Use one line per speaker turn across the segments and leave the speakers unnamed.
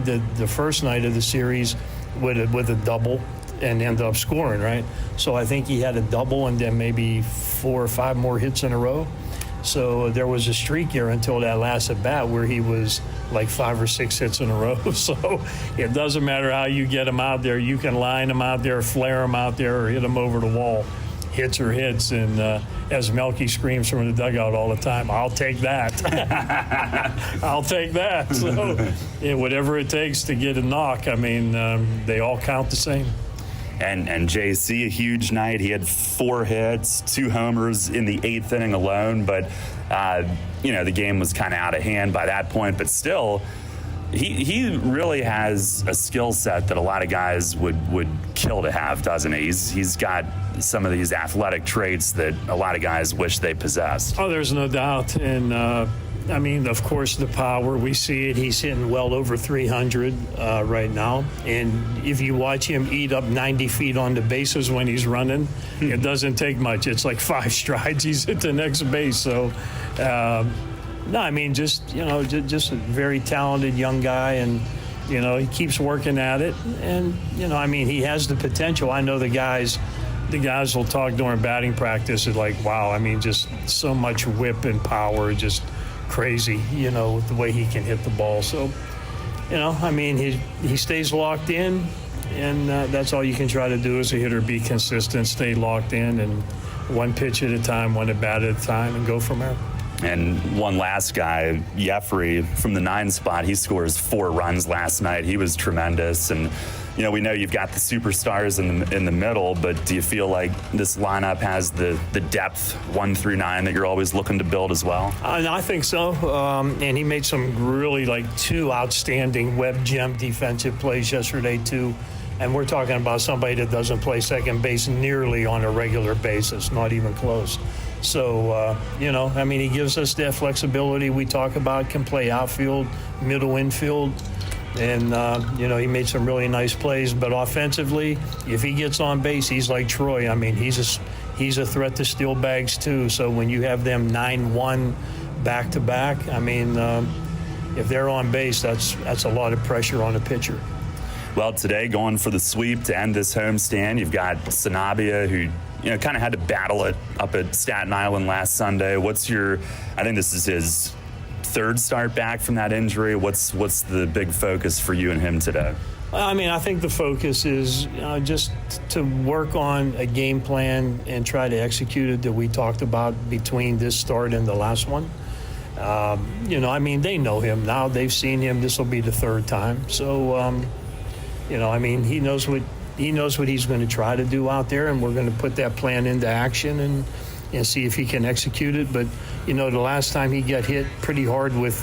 the first night of the series with a double and ended up scoring, right? So I think he had a double and then maybe 4 or 5 more hits in a row. So there was a streak here until that last at bat where he was like 5 or 6 hits in a row. So it doesn't matter how you get him out there. You can line him out there, flare him out there, or hit him over the wall. Hits are hits. And as Melky screams from the dugout all the time, I'll take that. I'll take that. So yeah, whatever it takes to get a knock, I mean, they all count the same.
And JC, a huge night. He had 4 hits, 2 homers in the 8th inning alone. But, the game was kind of out of hand by that point. But still, he really has a skill set that a lot of guys would kill to have, doesn't he? He's got some of these athletic traits that a lot of guys wish they possessed.
Oh, there's no doubt. And, of course, the power, we see it. He's hitting well over 300 right now. And if you watch him eat up 90 feet on the bases when he's running, it doesn't take much. It's like 5 strides. He's at the next base. So, just a very talented young guy. And, he keeps working at it. And, he has the potential. I know the guys will talk during batting practice. It's like, wow, just so much whip and power, just crazy, the way he can hit the ball. So, he stays locked in, and that's all you can try to do as a hitter, be consistent, stay locked in, and one pitch at a time, one at bat at a time, and go from there.
And one last guy, Jeffrey, from the 9 spot, he scores 4 runs last night. He was tremendous. And, we know you've got the superstars in the middle, but do you feel like this lineup has the depth 1 through 9 that you're always looking to build as well?
I think so. And he made some really 2 outstanding web gem defensive plays yesterday, too. And we're talking about somebody that doesn't play second base nearly on a regular basis, not even close. So, he gives us that flexibility we talk about, can play outfield, middle infield. And, he made some really nice plays. But offensively, if he gets on base, he's like Troy. He's a threat to steal bags, too. So when you have them 9-1 back-to-back, if they're on base, that's a lot of pressure on a pitcher.
Well, today, going for the sweep to end this homestand, you've got Sanabria, who kind of had to battle it up at Staten Island last Sunday. I think this is his 3rd start back from that injury. What's the big focus for you and him today?
I think the focus is just to work on a game plan and try to execute it that we talked about between this start and the last one. They know him now. They've seen him. This will be the 3rd time. So, he knows what he's going to try to do out there, and we're going to put that plan into action and see if he can execute it. But, the last time he got hit pretty hard with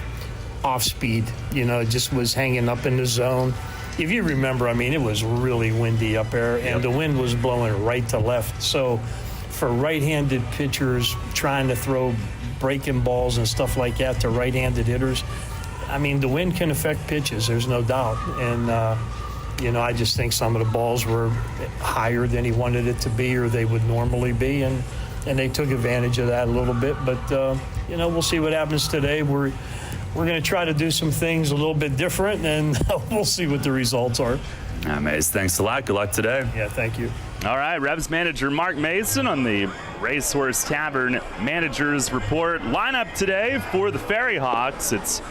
off speed, it just was hanging up in the zone. If you remember, it was really windy up there, and the wind was blowing right to left. So for right-handed pitchers trying to throw breaking balls and stuff like that to right-handed hitters, the wind can affect pitches, there's no doubt. And, I just think some of the balls were higher than he wanted it to be or they would normally be, and they took advantage of that a little bit. But, we'll see what happens today. We're going to try to do some things a little bit different, and we'll see what the results are.
Mace, thanks a lot. Good luck today.
Yeah, thank you.
All right, Revs manager Mark Mason on the Racehorse Tavern Managers Report. Lineup today for the Ferry Hawks. It's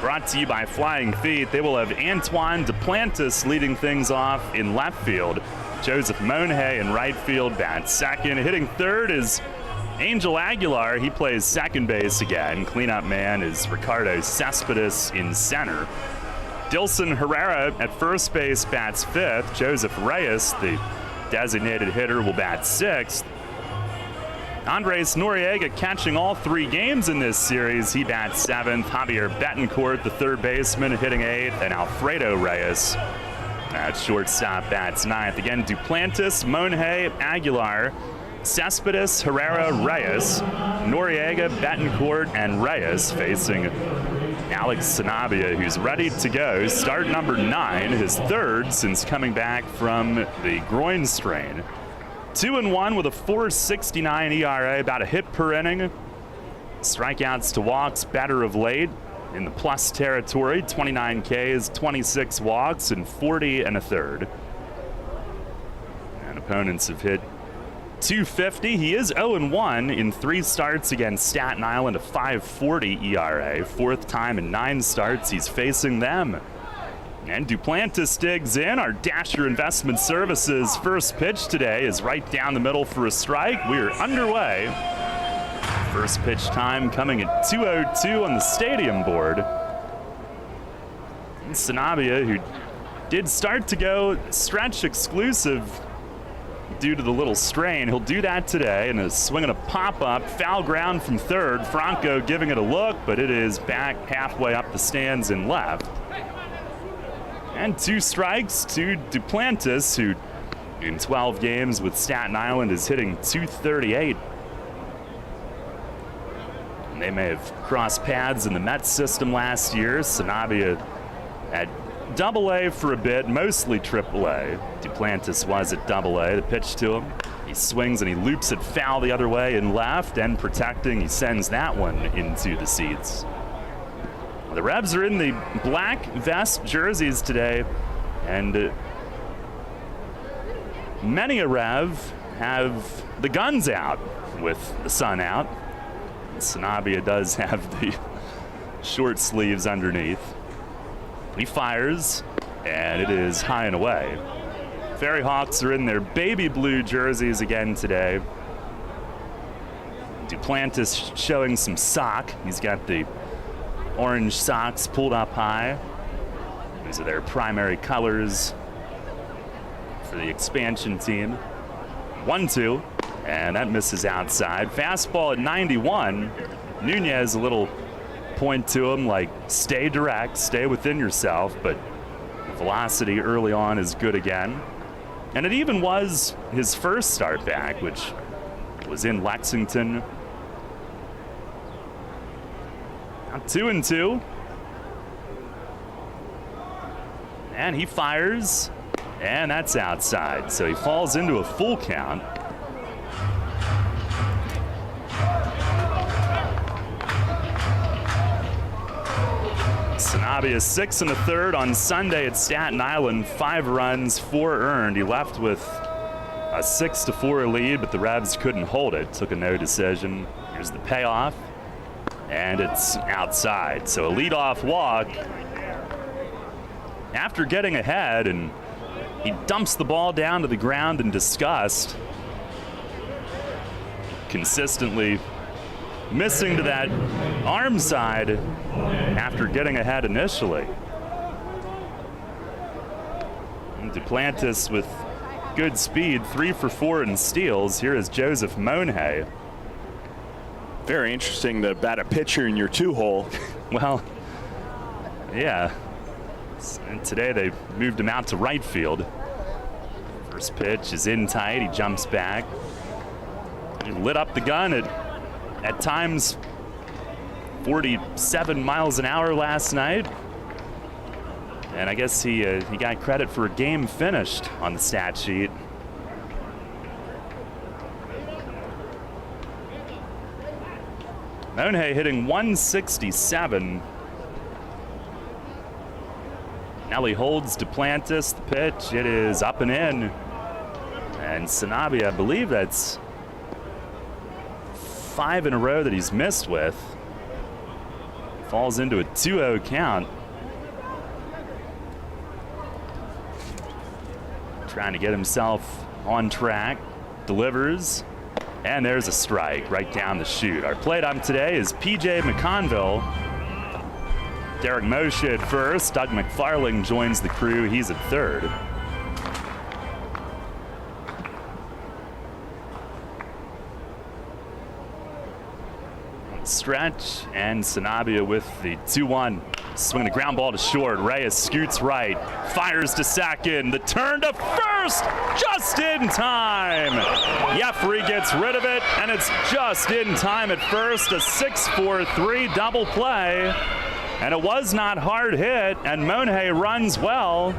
brought to you by Flying Feet. They will have Antoine Duplantis leading things off in left field. Joseph Monhay in right field bats second. Hitting third is Angel Aguilar. He plays second base again. Cleanup man is Ricardo Cespedes in center. Dilson Herrera at first base bats fifth. Joseph Reyes, the designated hitter, will bat sixth. Andres Noriega catching all 3 games in this series. He bats seventh. Javier Betancourt, the third baseman, hitting eighth. And Alfredo Reyes at shortstop bats ninth. Again, Duplantis, Monhay, Aguilar, Cespedes, Herrera, Reyes, Noriega, Betancourt, and Reyes facing Alex Sanabria, who's ready to go. Start number 9, his 3rd since coming back from the groin strain. 2-1 with a 4.69 ERA, about a hit per inning. Strikeouts to walks better of late. in the plus territory, 29 Ks, 26 walks, and 40 1/3. And opponents have hit 250. He is 0-1 in 3 starts against Staten Island, a 5.40 ERA. 4th time in 9 starts he's facing them. And Duplantis digs in. Our Dasher Investment Services first pitch today is right down the middle for a strike. We're underway. First pitch time coming at 2:02 on the stadium board. And Sanabia, who did start to go stretch exclusive due to the little strain, he'll do that today, and is swinging a pop-up, foul ground from third. Franco giving it a look, but it is back halfway up the stands and left. And 2 strikes to Duplantis, who in 12 games with Staten Island is hitting .238. And they may have crossed paths in the Mets system last year. Sanabia at Double-A for a bit, mostly Triple-A. Duplantis was at Double-A. The pitch to him, he swings and he loops it foul the other way and left, and protecting, he sends that one into the seats. The Revs are in the black vest jerseys today, and many a Rev have the guns out with the sun out. Sanabia does have the short sleeves underneath. He fires, and it is high and away. Ferry Hawks are in their baby blue jerseys again today. Duplantis showing some sock. He's got the orange socks pulled up high. These are their primary colors for the expansion team. 1-2, and that misses outside. Fastball at 91. Nunez a little point to him like, stay direct, stay within yourself, but velocity early on is good again. And it even was his first start back, which was in Lexington. Now 2-2. And he fires, and that's outside. So he falls into a full count. Sanabia 6 1/3 on Sunday at Staten Island. 5 runs, 4 earned. He left with a 6-4 lead, but the Revs couldn't hold it. Took a no decision. Here's the payoff, and it's outside. So a leadoff walk after getting ahead, and he dumps the ball down to the ground in disgust. Consistently missing to that arm side after getting ahead initially. And Duplantis with good speed, 3 for 4 in steals. Here is Joseph Monhay.
Very interesting to bat a pitcher in your 2-hole.
Well, yeah. And today they moved him out to right field. First pitch is in tight. He jumps back. He lit up the gun at times 47 miles an hour last night. And I guess he got credit for a game finished on the stat sheet. Monhay hitting 167. Nelly holds Duplantis. The pitch, it is up and in. And Sanabia, I believe that's 5 in a row that he's missed with. Falls into a 2-0 count. Trying to get himself on track. Delivers. And there's a strike right down the chute. Our plate ump today is P.J. McConville. Derek Moshe at first. Doug McFarling joins the crew. He's at third. Stretch, and Sanabia with the 2-1. Swinging a ground ball to short. Reyes scoots right, fires to second. The turn to first, just in time. Jeffrey gets rid of it, and it's just in time at first. A 6-4-3 double play, and it was not hard hit, and Monhay runs well,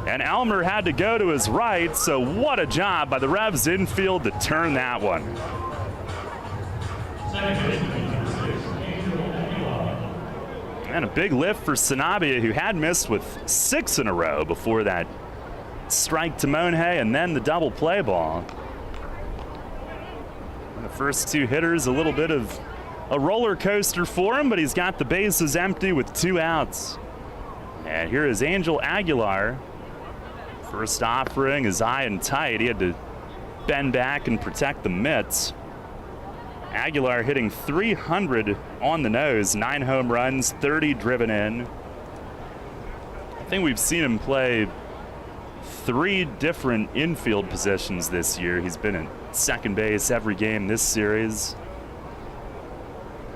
and Elmer had to go to his right, so what a job by the Revs infield to turn that one. And a big lift for Sanabia, who had missed with 6 in a row before that strike to Monhay and then the double play ball. And the first 2 hitters, a little bit of a roller coaster for him, but he's got the bases empty with 2 outs. And here is Angel Aguilar. First offering is high and tight. He had to bend back and protect the mitts. Aguilar hitting .300 on the nose, 9 home runs, 30 driven in. I think we've seen him play 3 different infield positions this year. He's been at second base every game this series.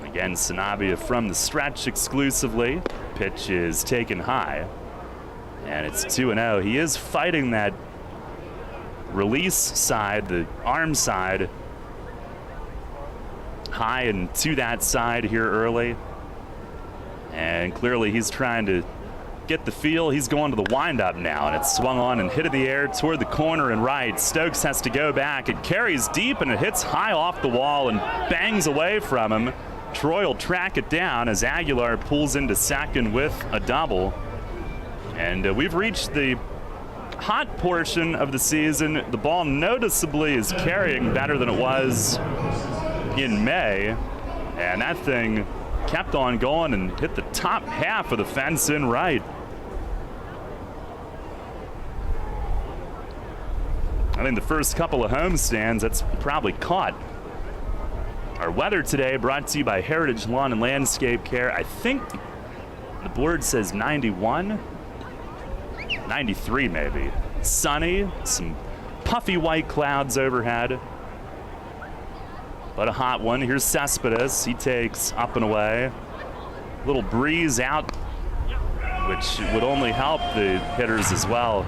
Again, Sanabia from the stretch exclusively. Pitch is taken high, and it's 2-0. He is fighting that release side, the arm side, high and to that side here early. And clearly he's trying to get the feel. He's going to the windup now, and it's swung on and hit in the air toward the corner and right. Stokes has to go back. It carries deep, and it hits high off the wall and bangs away from him. Troy will track it down as Aguilar pulls into second with a double. And we've reached the hot portion of the season. The ball noticeably is carrying better than it was in May. And that thing kept on going and hit the top half of the fence in right. I think the first couple of homestands, that's probably caught. Our weather today brought to you by Heritage Lawn and Landscape Care. I think the board says 91, 93 maybe. Sunny, some puffy white clouds overhead, but a hot one. Here's Cespedes. He takes up and away. Little breeze out, which would only help the hitters as well.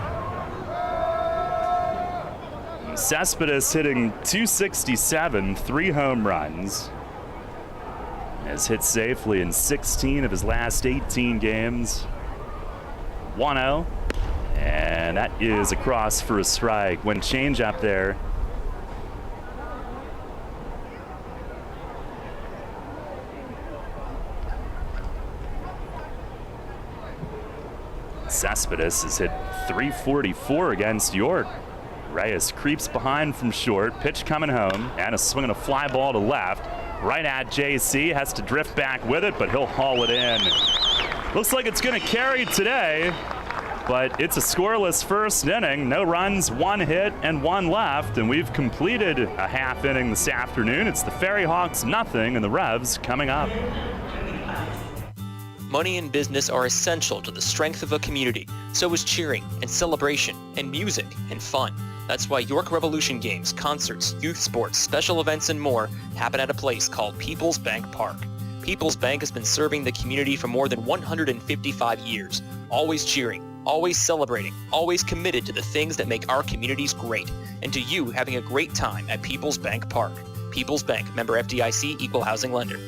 Cespedes hitting .267, 3 home runs. Has hit safely in 16 of his last 18 games. 1-0, and that is across for a strike. When change up there. Cespedes has hit .344 against York. Reyes creeps behind from short, pitch coming home, and a swing and a fly ball to left. Right at JC, has to drift back with it, but he'll haul it in. Looks like it's gonna carry today, but it's a scoreless first inning. No runs, 1 hit, and 1 left, and we've completed a half inning this afternoon. It's the Ferry Hawks nothing, and the Revs coming up.
Money and business are essential to the strength of a community. So is cheering and celebration and music and fun. That's why York Revolution games, concerts, youth sports, special events, and more happen at a place called PeoplesBank Park. PeoplesBank has been serving the community for more than 155 years, always cheering, always celebrating, always committed to the things that make our communities great, and to you having a great time at PeoplesBank Park. PeoplesBank, member FDIC, equal housing lender.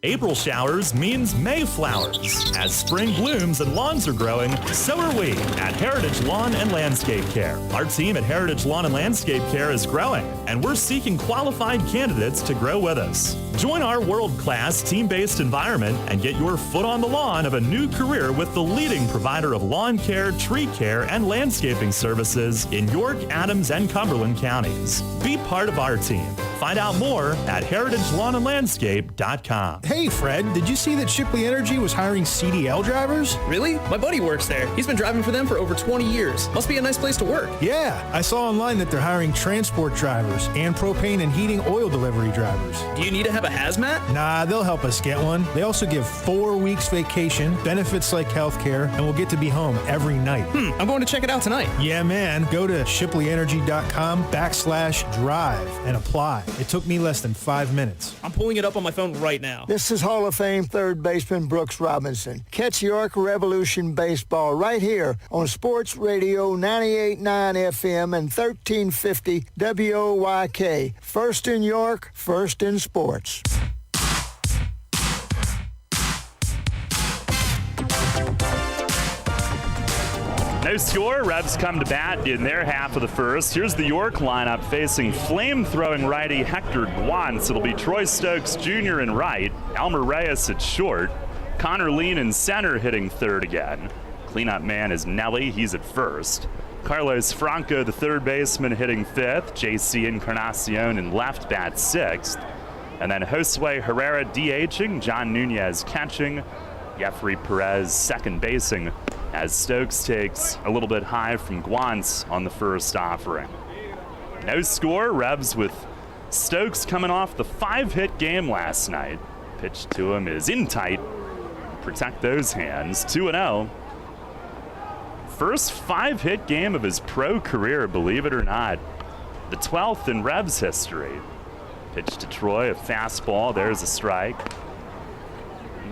April showers means May flowers. As spring blooms and lawns are growing, so are we at Heritage Lawn and Landscape Care. Our team at Heritage Lawn and Landscape Care is growing, and we're seeking qualified candidates to grow with us. Join our world-class team-based environment and get your foot on the lawn of a new career with the leading provider of lawn care, tree care, and landscaping services in York, Adams, and Cumberland counties. Be part of our team. Find out more at heritagelawnandlandscape.com.
Hey, Fred, did you see that Shipley Energy was hiring CDL drivers?
Really? My buddy works there. He's been driving for them for over 20 years. Must be a nice place to work.
Yeah, I saw online that they're hiring transport drivers and propane and heating oil delivery drivers.
Do you need to have a hazmat?
Nah, they'll help us get one. They also give 4 weeks vacation, benefits like healthcare, and we'll get to be home every night.
I'm going to check it out tonight.
Yeah, man. Go to shipleyenergy.com/drive and apply. It took me less than 5 minutes.
I'm pulling it up on my phone right now.
This is Hall of Fame third baseman Brooks Robinson. Catch York Revolution baseball right here on Sports Radio 98.9 FM and 1350 WOYK. First in York, first in sports.
No score. Revs come to bat in their half of the first. Here's the York lineup facing flame-throwing righty Hector Guance. It'll be Troy Stokes Jr. in right, Elmer Reyes at short, Connor Lean in center hitting third again. Cleanup man is Nelly, he's at first. Carlos Franco, the third baseman, hitting fifth. JC Encarnacion in left bat sixth. And then Josue Herrera DHing, John Nunez catching, Jeffrey Perez second basing as Stokes takes a little bit high from Guance on the first offering. No score, Revs with Stokes coming off the 5-hit game last night. Pitch to him is in tight. Protect those hands, 2-0. First 5-hit game of his pro career, believe it or not. The 12th in Revs history. Pitch to Troy, a fastball, there's a strike.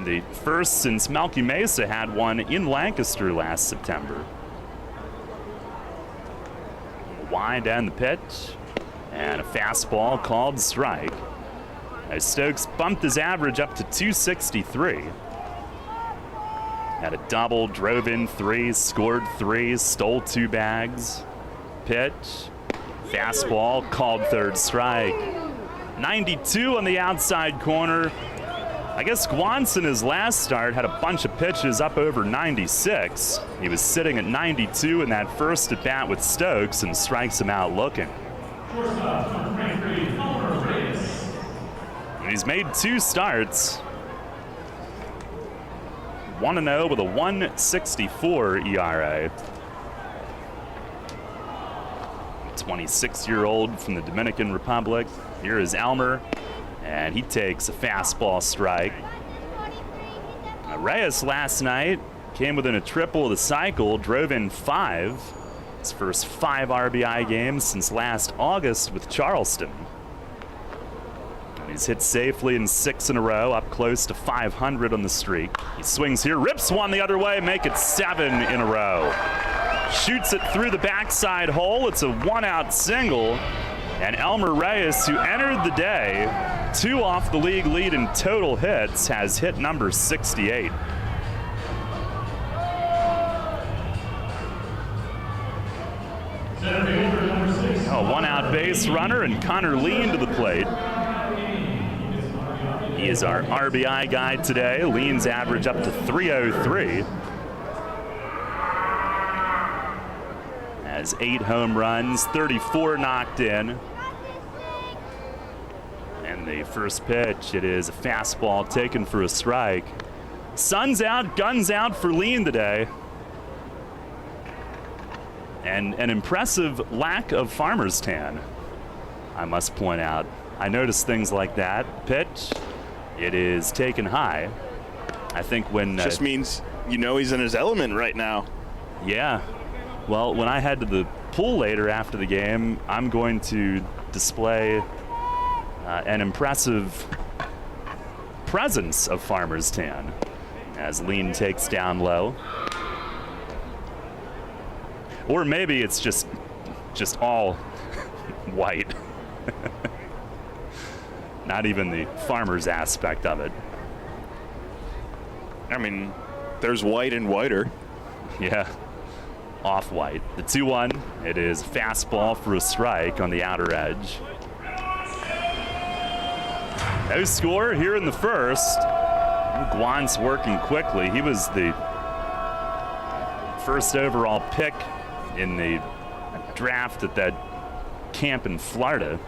The first since Melky Mesa had one in Lancaster last September. Wind and the pitch, and a fastball called strike. As Stokes bumped his average up to 263. Had a double, drove in 3, scored 3, stole 2 bags. Pitch, fastball, called third strike. 92 on the outside corner. I guess Guance in his last start had a bunch of pitches up over 96. He was sitting at 92 in that first at bat with Stokes and strikes him out looking. And he's made 2 starts. 1-0 with a 1.64 ERA. 26-year-old from the Dominican Republic. Here is Elmer, and he takes a fastball strike. Reyes last night came within a triple of the cycle, drove in 5. His first 5 RBI games since last August with Charleston. And he's hit safely in 6 in a row, up close to 500 on the streak. He swings here, rips one the other way, make it 7 in a row. Shoots it through the backside hole. It's a 1-out single. And Elmer Reyes, who entered the day 2 off the league lead in total hits, has hit number 68. A 1-out base runner, and Connor Lean to the plate. He is our RBI guy today. Lean's average up to 303. Has 8 home runs, 34 knocked in. And the first pitch, it is a fastball taken for a strike. Sun's out, guns out for Lean today. And an impressive lack of farmer's tan, I must point out. I noticed things like that. Pitch, it is taken high. I think when...
just means you know he's in his element right now.
Yeah. Well, when I head to the pool later after the game, I'm going to display an impressive presence of farmer's tan as Lean takes down low. Or maybe it's just all white. Not even the farmer's aspect of it.
I mean, there's white and whiter.
Yeah. Off-white. The 2-1. It is fastball for a strike on the outer edge. No score here in the first. Guance working quickly. He was the first overall pick in the draft at that camp in Florida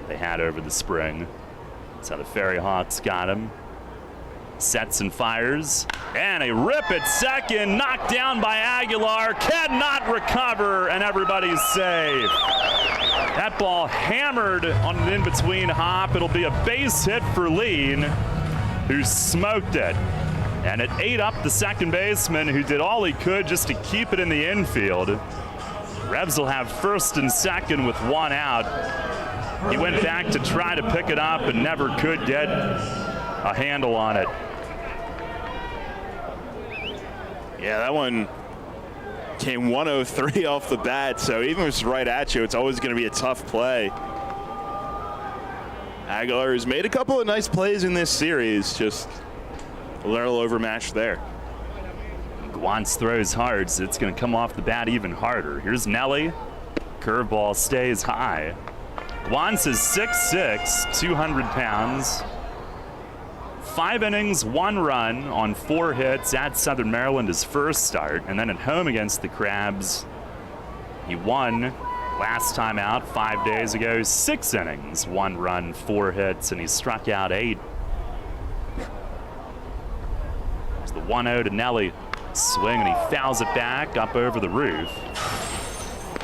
they had over the spring. That's how the Ferry Hawks got him. Sets and fires, and a rip at second, knocked down by Aguilar, cannot recover, and everybody's safe. That ball hammered on an in-between hop. It'll be a base hit for Lean, who smoked it. And it ate up the second baseman, who did all he could just to keep it in the infield. Revs will have first and second with 1 out. He went back to try to pick it up and never could get a handle on it.
Yeah, that one came 103 off the bat, so even if it's right at you, it's always going to be a tough play. Aguilar has made a couple of nice plays in this series, just a little overmatched there.
Guance throws hard, so it's going to come off the bat even harder. Here's Nelly. Curveball stays high. Guance is 6'6", 200 pounds. 5 innings, 1 run on 4 hits at Southern Maryland his first start, and then at home against the Crabs, he won last time out 5 days ago. 6 innings, 1 run, 4 hits, and he struck out 8. There's the 1-0 to Nelly. Swing, and he fouls it back up over the roof.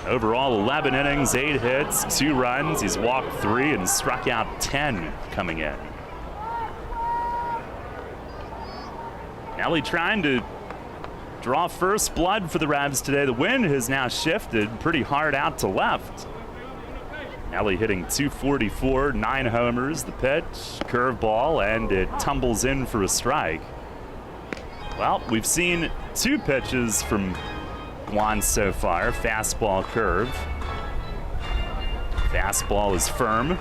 Overall, 11 innings, 8 hits, 2 runs. He's walked 3 and struck out 10 coming in. Nelly trying to draw first blood for the Ravs today. The wind has now shifted pretty hard out to left. Nelly hitting .244, 9 homers. The pitch, curveball, and it tumbles in for a strike. Well, we've seen 2 pitches from Guan so far. Fastball, curve. Fastball is firm.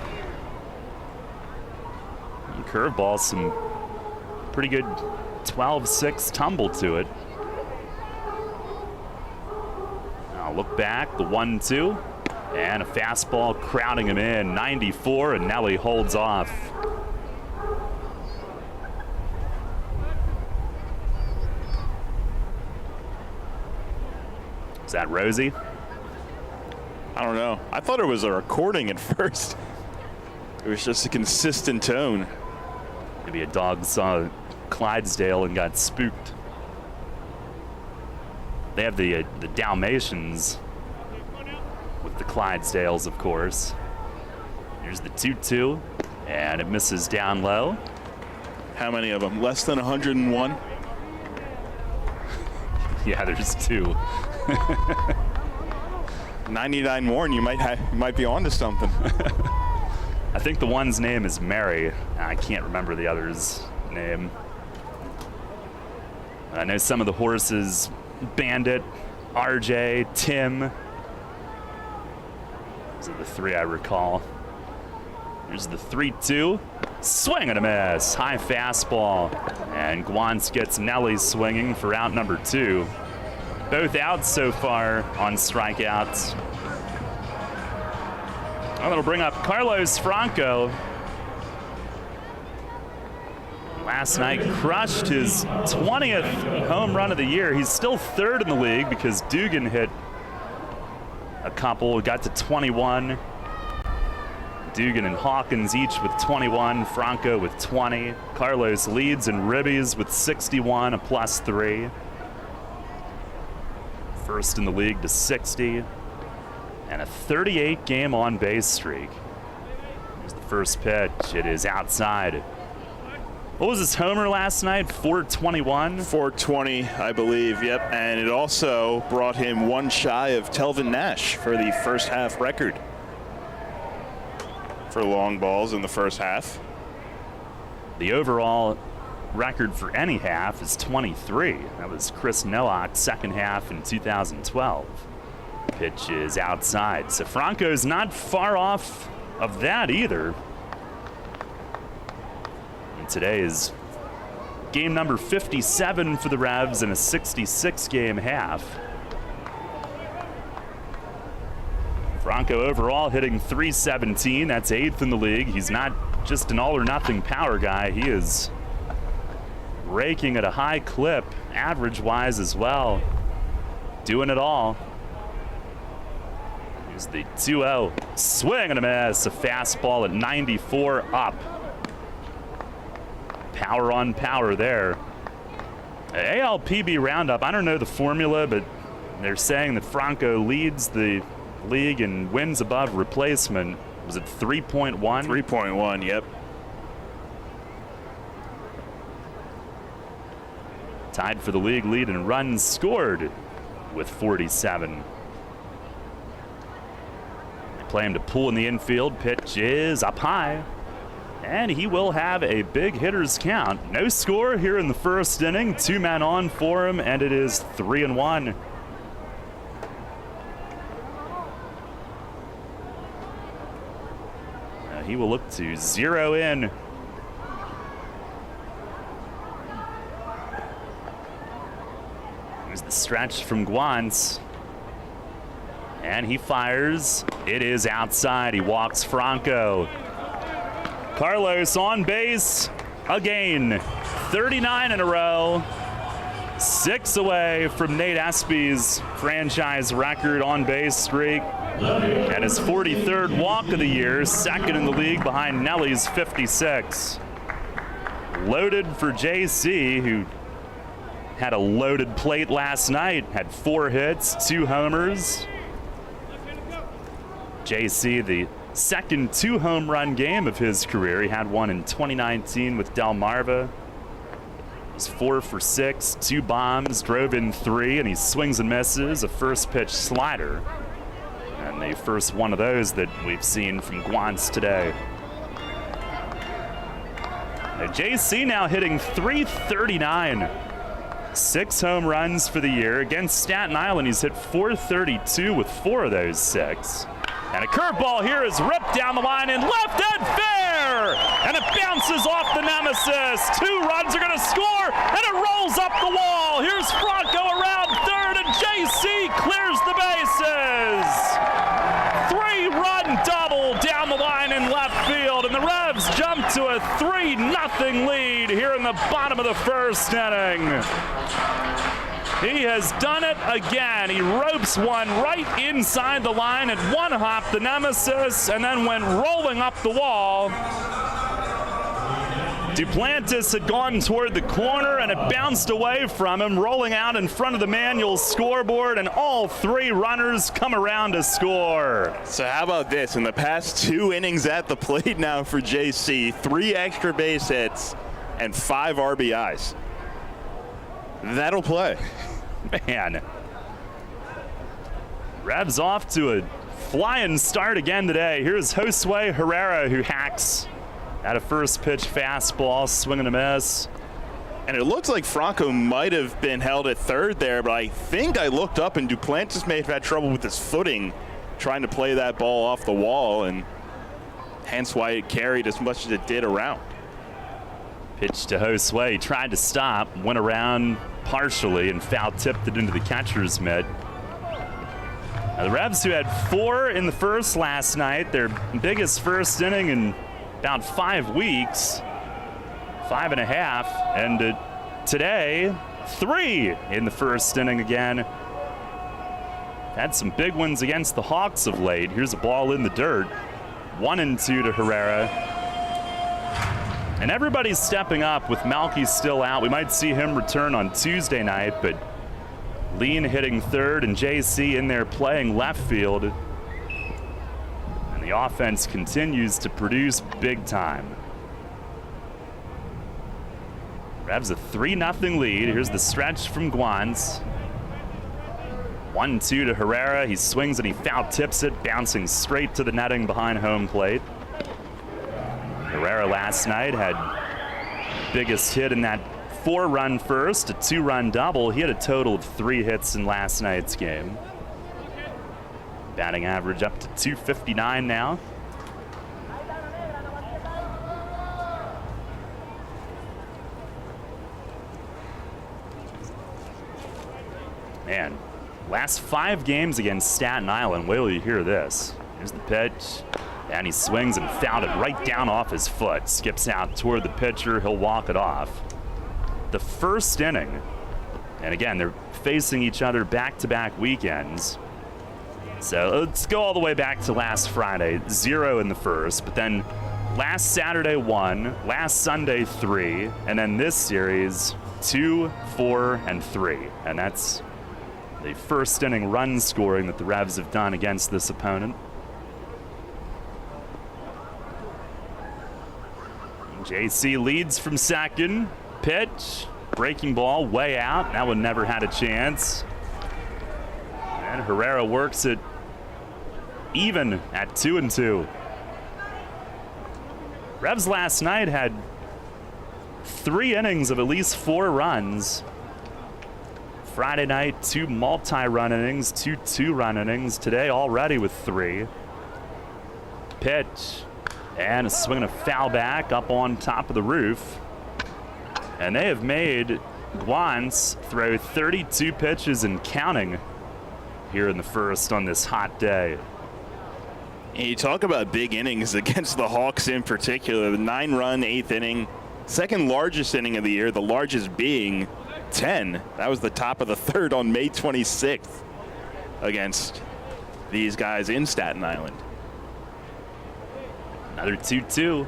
And curveball, some pretty good 12-6 tumble to it. Now look back, the 1-2. And a fastball crowding him in, 94, and Nelly holds off. Is that Rosie?
I don't know. I thought it was a recording at first. It was just a consistent tone.
Maybe a dog saw Clydesdale and got spooked. They have the Dalmatians with the Clydesdales, of course. Here's the 2-2, and it misses down low.
How many of them? Less than 101?
Yeah, there's 2.
99 more, and you might be onto something.
I think the one's name is Mary. I can't remember the other's name. I know some of the horses: Bandit, RJ, Tim. Those are the 3 I recall. Here's the 3-2. Swing and a miss. High fastball. And Guance gets Nelly swinging for out number 2. Both outs so far on strikeouts. Well, that'll bring up Carlos Franco. Last night crushed his 20th home run of the year. He's still 3rd in the league because Dugan hit a couple, got to 21. Dugan and Hawkins each with 21, Franco with 20. Carlos leads in ribbies with 61, a +3. First in the league to 60, and a 38-game on-base streak. Here's the first pitch. It is outside. What was his homer last night? 421?
420, I believe, yep. And it also brought him 1 shy of Telvin Nash for the first half record for long balls in the first half.
The overall record for any half is 23. That was Chris Nowak's second half in 2012. Pitch is outside. So Franco's not far off of that either. And today is game number 57 for the Revs in a 66-game half. Franco overall hitting .317. That's 8th in the league. He's not just an all-or-nothing power guy. He is raking at a high clip, average-wise as well. Doing it all. Here's the 2-0. Swing and a miss. A fastball at 94 up. Power on power there. ALPB roundup, I don't know the formula, but they're saying that Franco leads the league in wins above replacement. Was it 3.1?
3.1, yep.
Tied for the league lead in runs scored with 47. They play him to pull in the infield. Pitch is up high. And he will have a big hitter's count. No score here in the first inning. 2 men on for him, and it is 3-1. He will look to zero in. Here's the stretch from Guance. And he fires. It is outside. He walks Franco. Carlos on base. again. 39 in a row. 6 away from Nate Espy's franchise record on base streak. And his 43rd walk of the year, second in the league behind Nelly's 56. Loaded for JC, who had a loaded plate last night, had 4 hits, 2 homers. JC, the second 2-home run game of his career. He had one in 2019 with Delmarva. He's 4 for 6, 2 bombs, drove in 3, and he swings and misses a first pitch slider. And the first one of those that we've seen from Guance today. Now, JC now hitting .339. 6 home runs for the year. Against Staten Island, he's hit .432 with 4 of those 6. And a curveball here is ripped down the line in left and fair! And it bounces off the nemesis. 2 runs are going to score, and it rolls up the wall. Here's Franco around third, and JC clears the bases. 3-run double down the line in left field, and the Revs jump to a 3-0 lead here in the bottom of the first inning. He has done it again. He ropes one right inside the line and one-hopped the nemesis and then went rolling up the wall. Duplantis had gone toward the corner and it bounced away from him, rolling out in front of the manual scoreboard, and all 3 runners come around to score.
So how about this? In the past 2 innings at the plate now for JC, 3 extra base hits and 5 RBIs. That'll play.
Man. Revs off to a flying start again today. Here's Josue Herrera, who hacks at a first pitch fastball, swing and a miss.
And it looks like Franco might have been held at third there, but I think I looked up and Duplantis may have had trouble with his footing trying to play that ball off the wall, and hence why it carried as much as it did around.
Pitch to Josue, he tried to stop, went around partially and foul tipped it into the catcher's mitt. Now, the Revs, who had 4 in the first last night, their biggest first inning in about 5 weeks, 5.5, and today 3 in the first inning again. Had some big ones against the Hawks of late. Here's a ball in the dirt. 1-2 to Herrera. And everybody's stepping up with Malky still out. We might see him return on Tuesday night, but Lean hitting third and JC in there playing left field. And the offense continues to produce big time. Revs a 3-0 lead. Here's the stretch from Guance. 1-2 to Herrera. He swings and he foul tips it, bouncing straight to the netting behind home plate. Herrera last night had biggest hit in that 4-run first, a 2-run double. He had a total of 3 hits in last night's game. Batting average up to .259 now. Man, last 5 games against Staten Island, wait till you hear this. Here's the pitch. And he swings and fouled it right down off his foot. Skips out toward the pitcher. He'll walk it off. The first inning, and again, they're facing each other back-to-back weekends. So let's go all the way back to last Friday. 0 in the first, but then last Saturday 1, last Sunday 3, and then this series 2, 4, and 3. And that's the first inning run scoring that the Revs have done against this opponent. JC leads from second. Pitch, breaking ball, way out. That one never had a chance. And Herrera works it even at 2-2. Revs last night had 3 innings of at least 4 runs. Friday night, 2 multi-run innings, 2 2-run innings. Today already with 3. Pitch. And a swing and a foul back up on top of the roof. And they have made Guance throw 32 pitches and counting here in the first on this hot day.
And you talk about big innings against the Hawks in particular. The 9-run 8th inning Second largest inning of the year, the largest being 10. That was the top of the third on May 26th against these guys in Staten Island.
Another 2-2.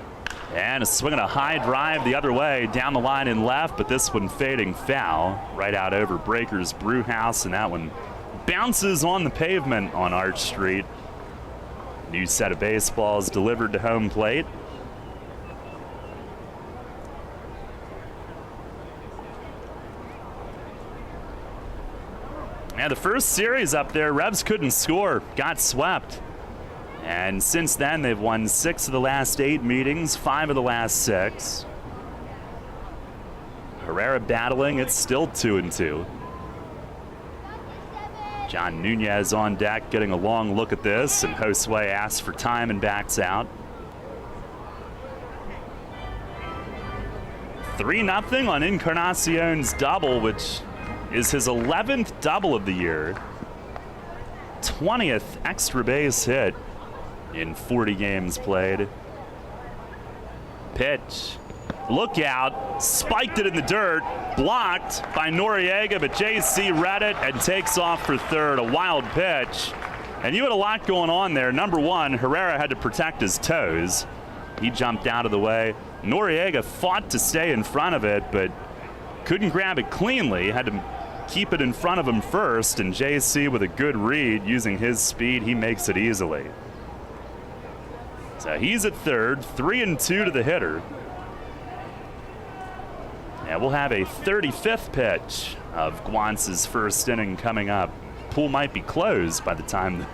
And a swing and a high drive the other way down the line and left, but this one fading foul right out over Breaker's Brew House, and that one bounces on the pavement on Arch Street. New set of baseballs delivered to home plate. And the first series up there, Revs couldn't score, got swept. And since then, they've won 6 of the last 8 meetings, 5 of the last 6. Herrera battling, it's still 2-2. John Nunez on deck, getting a long look at this, and Josue asks for time and backs out. 3-0 on Encarnacion's double, which is his 11th double of the year. 20th extra base hit in 40 games played. Pitch. Look out. Spiked it in the dirt. Blocked by Noriega, but JC read it and takes off for third. A wild pitch. And you had a lot going on there. Number one, Herrera had to protect his toes. He jumped out of the way. Noriega fought to stay in front of it, but couldn't grab it cleanly. Had to keep it in front of him first, and JC with a good read using his speed, he makes it easily. So he's at third, 3-2 to the hitter. And we'll have a 35th pitch of Guance's first inning coming up. Pool might be closed by the time.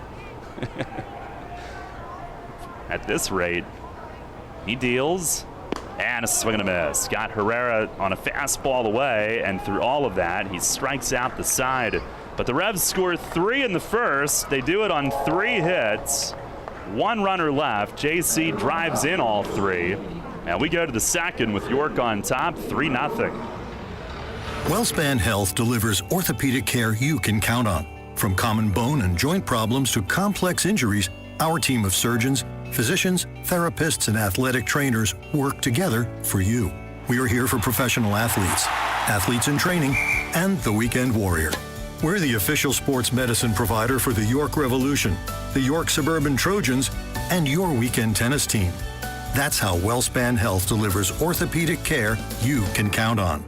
At this rate, he deals. And a swing and a miss. Got Herrera on a fastball away, and through all of that, he strikes out the side. But the Revs score 3 in the first. They do it on 3 hits. 1 runner left. JC drives in all 3. And we go to the second with York on top, 3-0.
WellSpan Health delivers orthopedic care you can count on. From common bone and joint problems to complex injuries, our team of surgeons, physicians, therapists, and athletic trainers work together for you. We are here for professional athletes, athletes in training, and the weekend warrior. We're the official sports medicine provider for the York Revolution, the York Suburban Trojans, and your weekend tennis team. That's how WellSpan Health delivers orthopedic care you can count on.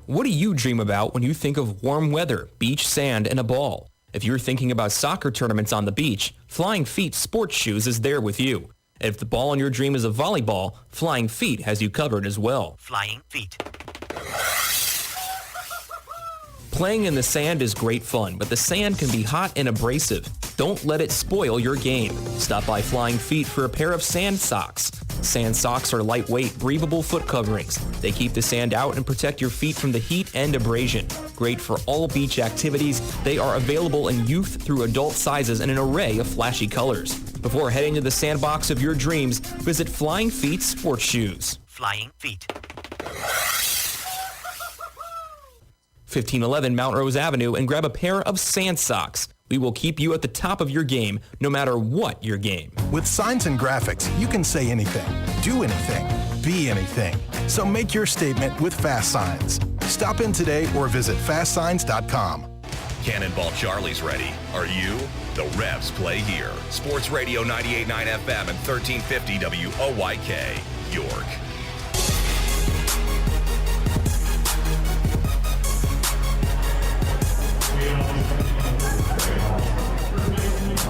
What do you dream about when you think of warm weather, beach sand, and a ball? If you're thinking about soccer tournaments on the beach, Flying Feet Sports Shoes is there with you. If the ball in your dream is a volleyball, Flying Feet has you covered as well.
Flying Feet.
Playing in the sand is great fun, but the sand can be hot and abrasive. Don't let it spoil your game. Stop by Flying Feet for a pair of sand socks. Sand socks are lightweight, breathable foot coverings. They keep the sand out and protect your feet from the heat and abrasion. Great for all beach activities, they are available in youth through adult sizes in an array of flashy colors. Before heading to the sandbox of your dreams, visit Flying Feet Sports Shoes.
Flying Feet.
1511 Mount Rose Avenue and grab a pair of sand socks. We will keep you at the top of your game, no matter what your game.
With signs and graphics, you can say anything, do anything, be anything. So make your statement with Fast Signs. Stop in today or visit fastsigns.com.
Cannonball Charlie's ready. Are you? The Revs play here. Sports Radio 98.9 FM and 1350 WOYK, York.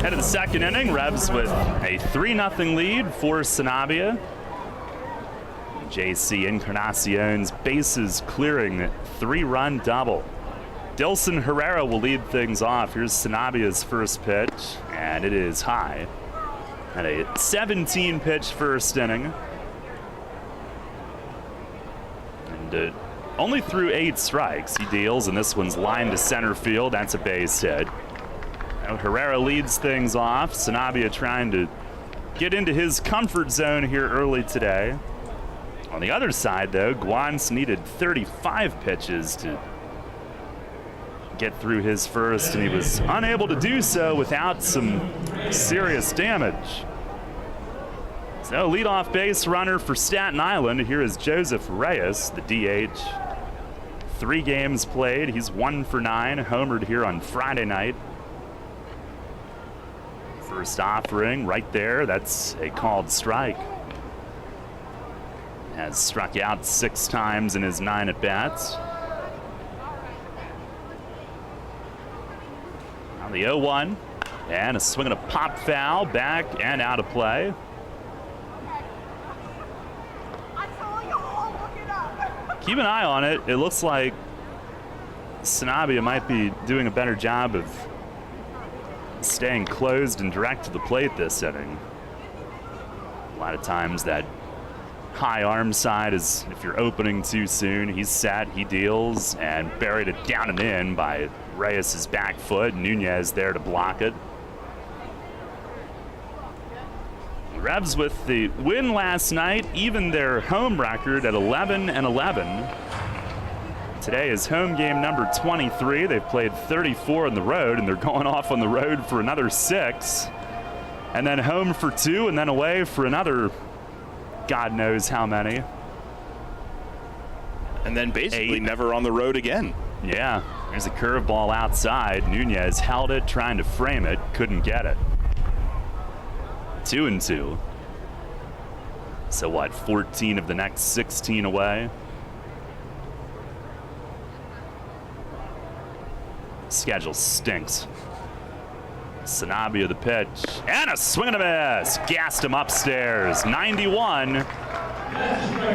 Head of the second inning, Revs with a 3-0 lead for Sanabria. JC Encarnacion's bases clearing 3-run double. Dilson Herrera will lead things off. Here's Sanabia's first pitch, and it is high. At a 17-pitch first inning. And only threw 8 strikes. He deals, and this one's lined to center field. That's a base hit. Now Herrera leads things off. Sanabia trying to get into his comfort zone here early today. On the other side, though, Guance needed 35 pitches to get through his first, and he was unable to do so without some serious damage. So leadoff base runner for Staten Island. Here is Joseph Reyes, the DH. 3 games played. He's 1 for 9. Homered here on Friday night. First offering right there. That's a called strike. Has struck out 6 times in his 9 at-bats. Now the 0-1. And a swing and a pop foul. Back and out of play. Keep an eye on it. It looks like Sanabia might be doing a better job of staying closed and direct to the plate this inning. A lot of times that high arm side is, if you're opening too soon, he's set, he deals, and buried it down and in by Reyes' back foot. Nunez there to block it. Revs with the win last night, even their home record at 11-11. Today is home game number 23. They've played 34 on the road, and they're going off on the road for another 6. And then home for 2, and then away for another God knows how many.
And then basically
8.
Never on the road again.
Yeah, there's a curveball outside. Nunez held it, trying to frame it, couldn't get it. 2-2. So what, 14 of the next 16 away? Schedule stinks. Sanabia the pitch, and a swing and a miss. Gassed him upstairs. 91.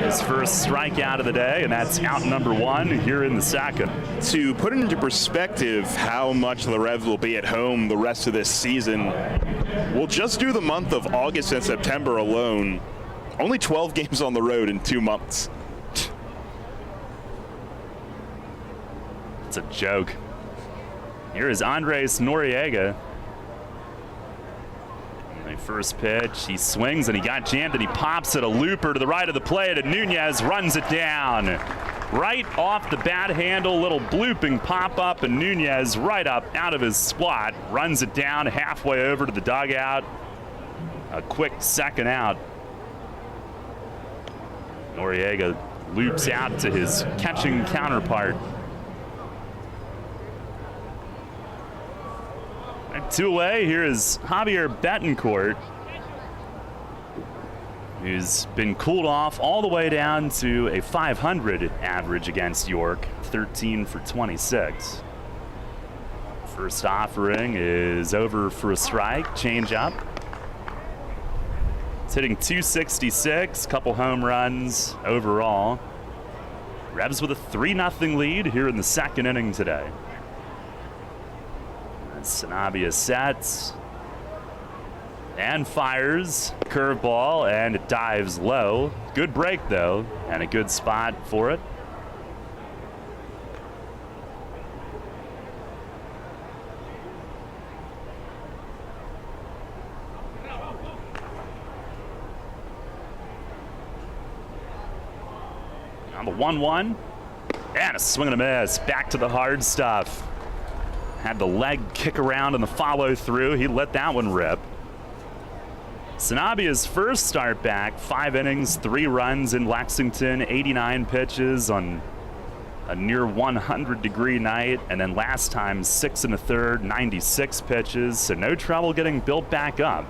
His first strikeout of the day, and that's out number 1 here in the second.
To put into perspective how much the Revs will be at home the rest of this season, we'll just do the month of August and September alone. Only 12 games on the road in 2 months.
It's a joke. Here is Andres Noriega. The first pitch, he swings and he got jammed and he pops it, a looper to the right of the plate, and Nunez runs it down. Right off the bat handle, little blooping pop-up, and Nunez right up out of his squat, runs it down halfway over to the dugout. A quick second out. Noriega loops out to his catching counterpart. 2 away, here is Javier Betancourt, who's been cooled off all the way down to a 500 average against York, 13 for 26. First offering is over for a strike, change up. It's hitting 266, couple home runs overall. Revs with a 3-0 lead here in the second inning today. Sanabia sets and fires, curveball, and it dives low. Good break though, and a good spot for it. Now the 1-1, and a swing and a miss. Back to the hard stuff. Had the leg kick around in the follow through. He let that one rip. Sanabia's first start back, 5 innings, 3 runs in Lexington, 89 pitches on a near 100-degree night. And then last time, 6 1/3, 96 pitches. So no trouble getting built back up.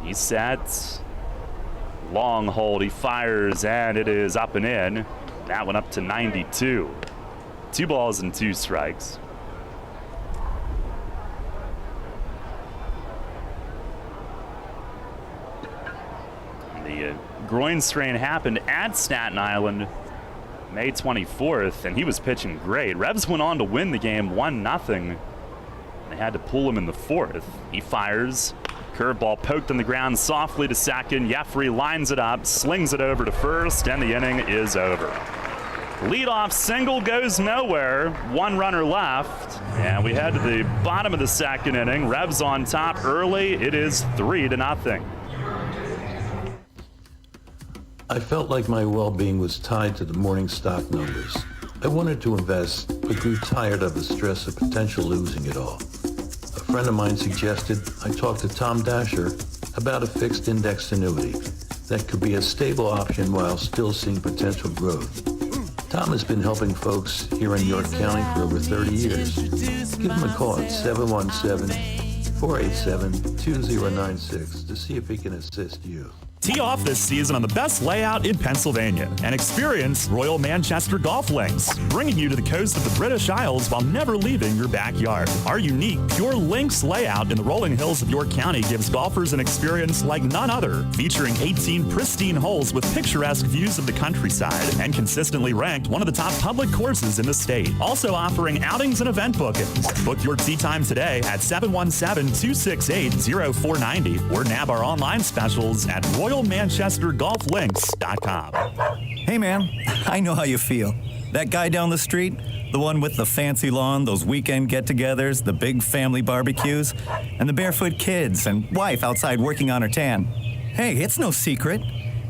He sets. Long hold, he fires, and it is up and in. That one up to 92. 2 balls and 2 strikes. The groin strain happened at Staten Island May 24th, and he was pitching great. Revs went on to win the game 1-0. They had to pull him in the 4th. He fires. Curveball poked on the ground softly to second. Jeffrey lines it up, slings it over to first, and the inning is over. Leadoff single goes nowhere. 1 runner left, and we head to the bottom of the second inning. Revs on top early. It is 3-0.
I felt like my well-being was tied to the morning stock numbers. I wanted to invest, but grew tired of the stress of potential losing it all. A friend of mine suggested I talk to Tom Dasher, about a fixed indexed annuity that could be a stable option while still seeing potential growth. Tom has been helping folks here in York County for over 30 years. Give him a call at 717-487-2096 to see if he can assist you.
Tee off this season on the best layout in Pennsylvania and experience Royal Manchester Golf Links, bringing you to the coast of the British Isles while never leaving your backyard. Our unique Pure Links layout in the rolling hills of York County gives golfers an experience like none other, featuring 18 pristine holes with picturesque views of the countryside and consistently ranked one of the top public courses in the state. Also offering outings and event bookings. Book your tee time today at 717-268-0490 or nab our online specials at RoyalManchesterGolfLinks.com.
Hey man, I know how you feel. That guy down the street, the one with the fancy lawn, those weekend get-togethers, the big family barbecues, and the barefoot kids and wife outside working on her tan. Hey, it's no secret.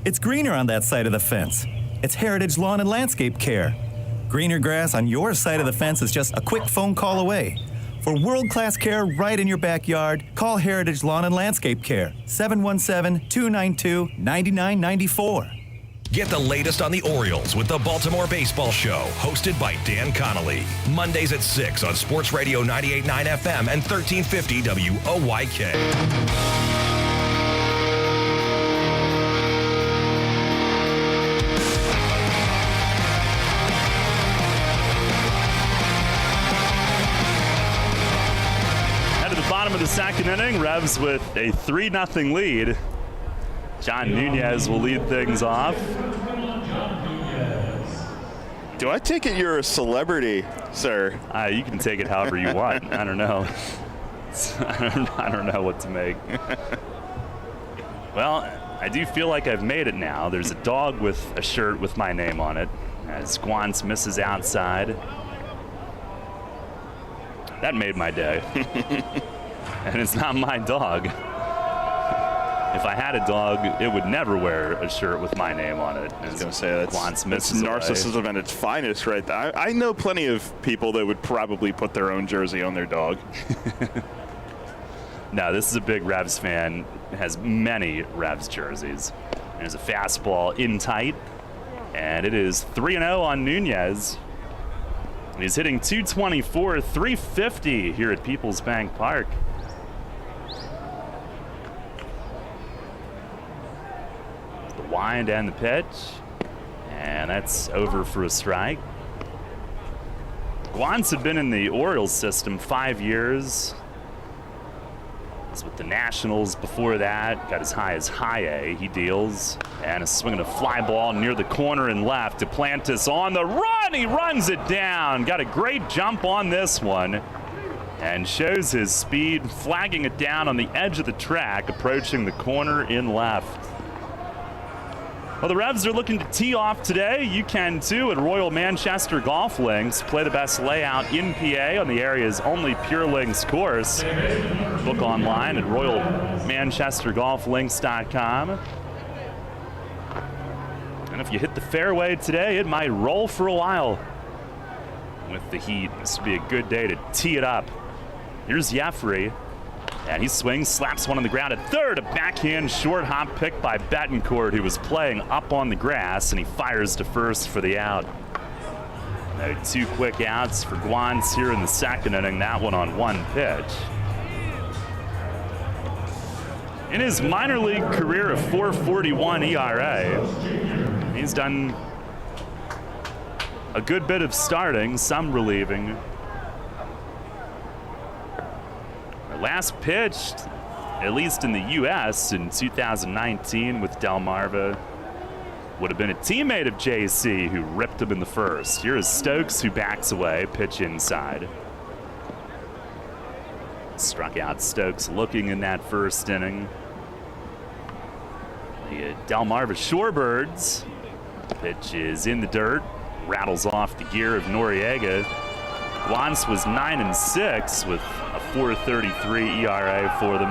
It's greener on that side of the fence. It's Heritage Lawn and Landscape Care. Greener grass on your side of the fence is just a quick phone call away. For world-class care right in your backyard, call Heritage Lawn and Landscape Care, 717-292-9994.
Get the latest on the Orioles with the Baltimore Baseball Show, hosted by Dan Connolly. Mondays at 6 on Sports Radio 98.9 FM and 1350 WOYK.
Bottom of the second inning, Revs with a 3-0 lead. John Nunez will lead things off.
Do I take it you're a celebrity, sir?
You can take it however you want. I don't know. I don't know what to make. Well, I do feel like I've made it now. There's a dog with a shirt with my name on it as Guance misses outside. That made my day. And it's not my dog. If I had a dog, it would never wear a shirt with my name on it.
I was going to say, that's narcissism at its finest right there. I know plenty of people that would probably put their own jersey on their dog.
No, this is a big Revs fan. It has many Revs jerseys. There's a fastball in tight, and it is 3-0 on Nunez. He's hitting 224, 350 here at PeoplesBank Park. The wind and the pitch, and that's over for a strike. Guance had been in the Orioles system 5 years. Was with the Nationals before that. Got as high as high A. He deals. And a swing and a fly ball near the corner and left. Duplantis on the run. He runs it down. Got a great jump on this one. And shows his speed, flagging it down on the edge of the track, approaching the corner in left. Well, the Revs are looking to tee off today. You can too at Royal Manchester Golf Links. Play the best layout in PA on the area's only Pure Links course. Book online at RoyalManchesterGolfLinks.com. And if you hit the fairway today, it might roll for a while. With the heat, this would be a good day to tee it up. Here's Jeffrey. And he swings, slaps one on the ground at third. A backhand short hop pick by Betancourt, who was playing up on the grass, and he fires to first for the out. No, 2 quick outs for Guance here in the second inning. That one on 1 pitch. In his minor league career of .441 ERA, he's done a good bit of starting, some relieving. Last pitched, at least in the U.S., in 2019 with Delmarva. Would have been a teammate of JC who ripped him in the first. Here is Stokes, who backs away, pitch inside. Struck out Stokes looking in that first inning. The Delmarva Shorebirds. Pitch is in the dirt, rattles off the gear of Noriega. Guance was 9-6 with a .433 ERA for them.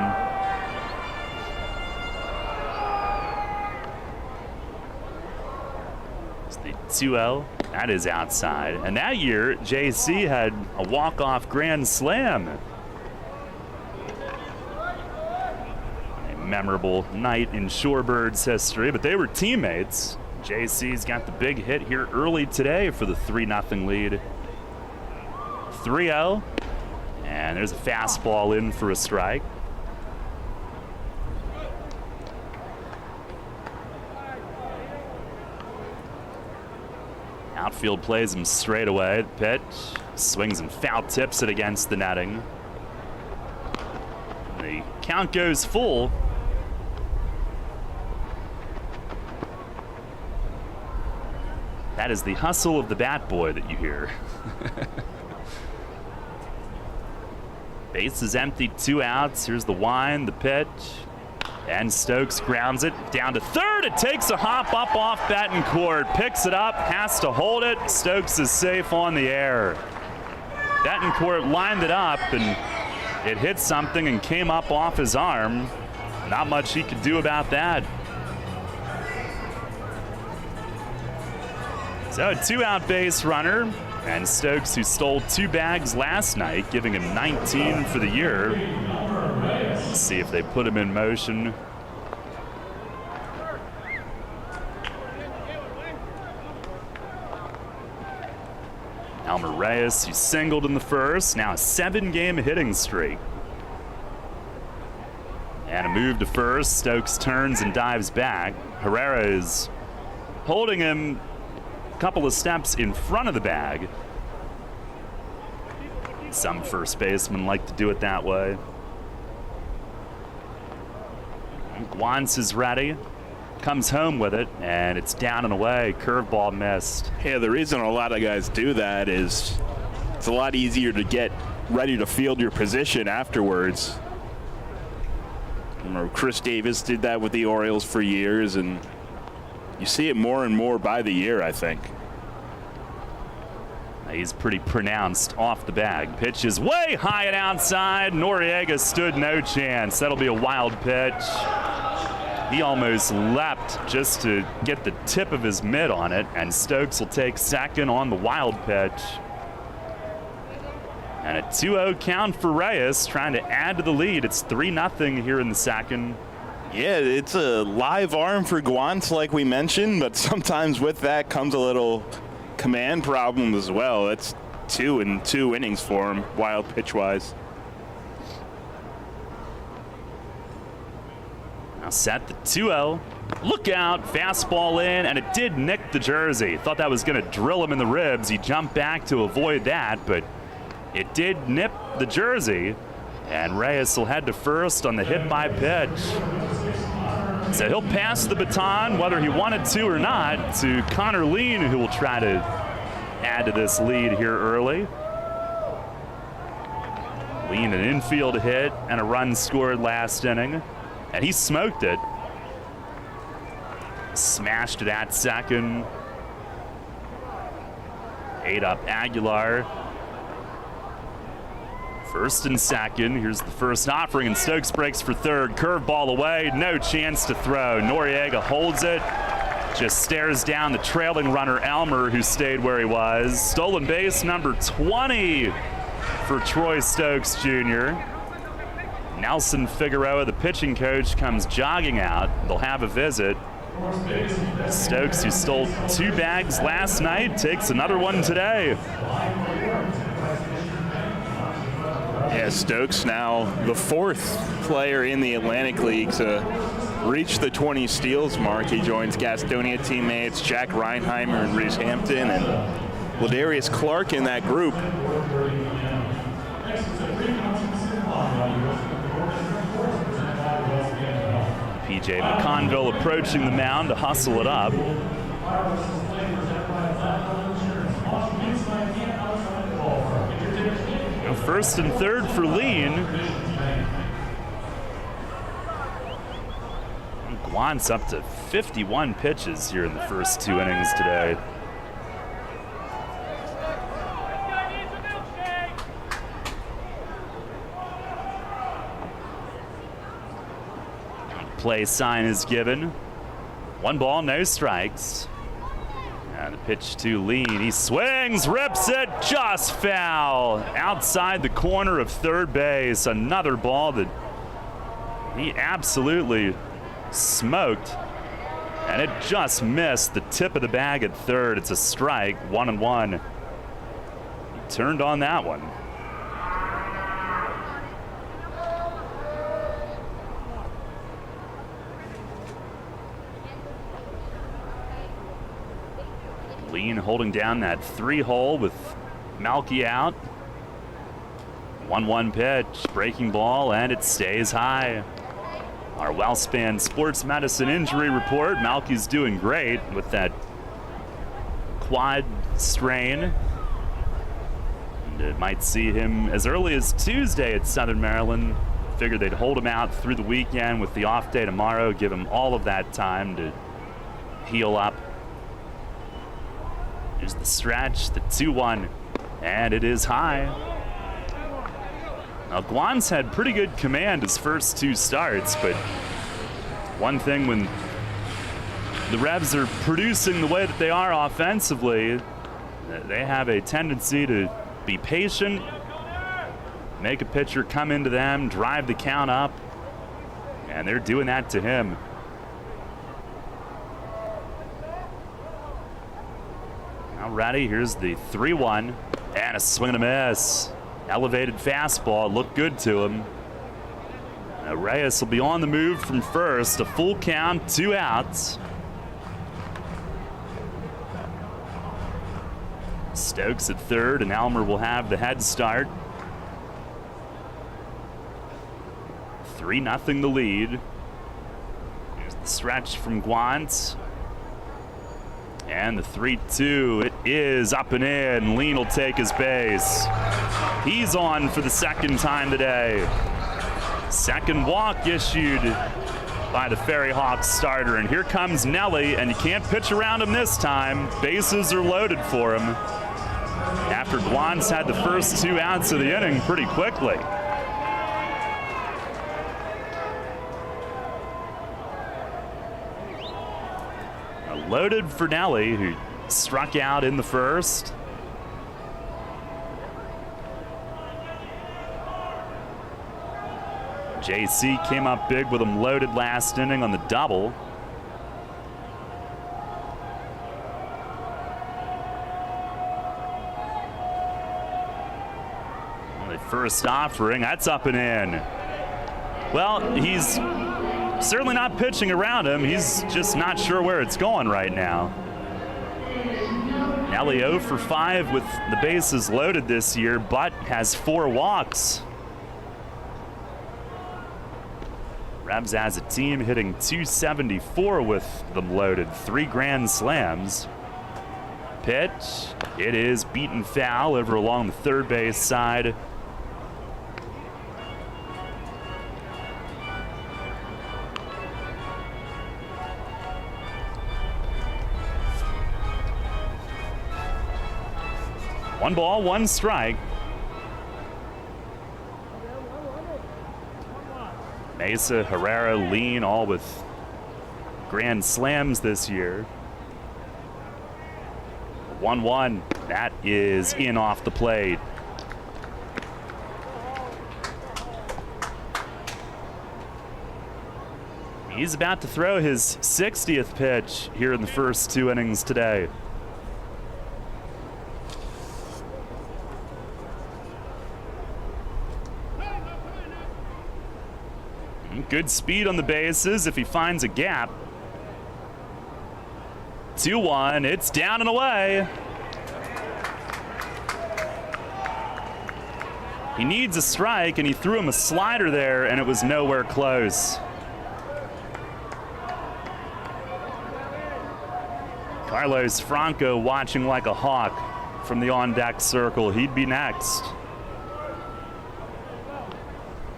It's the 2-0. That is outside. And that year, JC had a walk-off grand slam. A memorable night in Shorebirds history, but they were teammates. JC's got the big hit here early today for the 3-0 lead. 3-0, and there's a fastball in for a strike. Outfield plays him straight away. The pitch swings and foul tips it against the netting. The count goes full. That is the hustle of the bat boy that you hear. Base is empty, 2 outs. Here's the wind, the pitch. And Stokes grounds it down to third. It takes a hop up off Betancourt. Picks it up, has to hold it. Stokes is safe on the air. Betancourt lined it up, and it hit something and came up off his arm. Not much he could do about that. So a 2-out base runner, and Stokes, who stole 2 bags last night, giving him 19 for the year. Let's see if they put him in motion. Elmer Reyes, who singled in the first, now a 7-game hitting streak. And a move to first. Stokes turns and dives back. Herrera is holding him a couple of steps in front of the bag. Some first basemen like to do it that way. Guance is ready. Comes home with it, and it's down and away. Curveball missed.
Yeah, the reason a lot of guys do that is it's a lot easier to get ready to field your position afterwards. Remember, Chris Davis did that with the Orioles for years, and you see it more and more by the year, I think.
He's pretty pronounced off the bag. Pitch is way high and outside. Noriega stood no chance. That'll be a wild pitch. He almost leapt just to get the tip of his mitt on it, and Stokes will take second on the wild pitch. And a 2-0 count for Reyes, trying to add to the lead. It's 3-0 here in the second.
Yeah, it's a live arm for Guance, like we mentioned, but sometimes with that comes a little command problem as well. It's 2 in 2 innings for him, wild pitch-wise.
Now set the 2-0. Look out, fastball in, and it did nick the jersey. Thought that was going to drill him in the ribs. He jumped back to avoid that, but it did nip the jersey, and Reyes will head to first on the hit by pitch. So he'll pass the baton, whether he wanted to or not, to Connor Lean, who will try to add to this lead here early. Lean, an infield hit and a run scored last inning, and he smoked it. Smashed it at second. Ate up Aguilar. First and second. Here's the first offering, and Stokes breaks for third. Curveball away, no chance to throw. Noriega holds it, just stares down the trailing runner Elmer, who stayed where he was. Stolen base number 20 for Troy Stokes Jr. Nelson Figueroa, the pitching coach, comes jogging out. They'll have a visit. Stokes, who stole 2 bags last night, takes another one today.
Yeah, Stokes now the 4th player in the Atlantic League to reach the 20 steals mark. He joins Gastonia teammates Jack Reinheimer and Reese Hampton and Ladarius Clark in that group.
PJ McConville approaching the mound to hustle it up. First and third for Lean. Guance up to 51 pitches here in the first 2 innings today. Play sign is given. 1 ball, no strikes. And the pitch to Lean. He swings, rips it, just foul. Outside the corner of third base. Another ball that He absolutely smoked, and it just missed the tip of the bag at third. It's a strike, 1-1. He turned on that one. Lean holding down that 3-hole with Malky out. 1-1 pitch, breaking ball, and it stays high. Our WellSpan Sports Medicine injury report. Malky's doing great with that quad strain. And it might see him as early as Tuesday at Southern Maryland. Figured they'd hold him out through the weekend with the off day tomorrow, give him all of that time to heal up. Here's the stretch, the 2-1, and it is high. Now, Guan's had pretty good command his first 2 starts, but one thing when the Revs are producing the way that they are offensively, they have a tendency to be patient, make a pitcher come into them, drive the count up, and they're doing that to him. Now ready, here's the 3-1, and a swing and a miss. Elevated fastball, looked good to him. Now Reyes will be on the move from first, a full count, 2 outs. Stokes at third, and Elmer will have the head start. 3-0 the lead. Here's the stretch from Guant. And the 3-2, it is up and in. Lean will take his base. He's on for the second time today. Second walk issued by the Ferry Hawks starter. And here comes Nelly, and you can't pitch around him this time. Bases are loaded for him. After Guan's had the first 2 outs of the inning pretty quickly. Loaded for Nelly, who struck out in the first. JC came up big with him loaded last inning on the double. The first offering, that's up and in. Well, he's certainly not pitching around him. He's just not sure where it's going right now. Nelly 0 for 5 with the bases loaded this year, but has 4 walks. Revs as a team hitting .274 with them loaded, 3 grand slams. Pitch, it is beaten foul over along the third base side. One ball, 1 strike. Mesa, Herrera, Lean, all with grand slams this year. 1-1, that is in off the plate. He's about to throw his 60th pitch here in the first 2 innings today. Good speed on the bases if he finds a gap. 2-1, it's down and away. He needs a strike, and he threw him a slider there, and it was nowhere close. Carlos Franco watching like a hawk from the on-deck circle. He'd be next.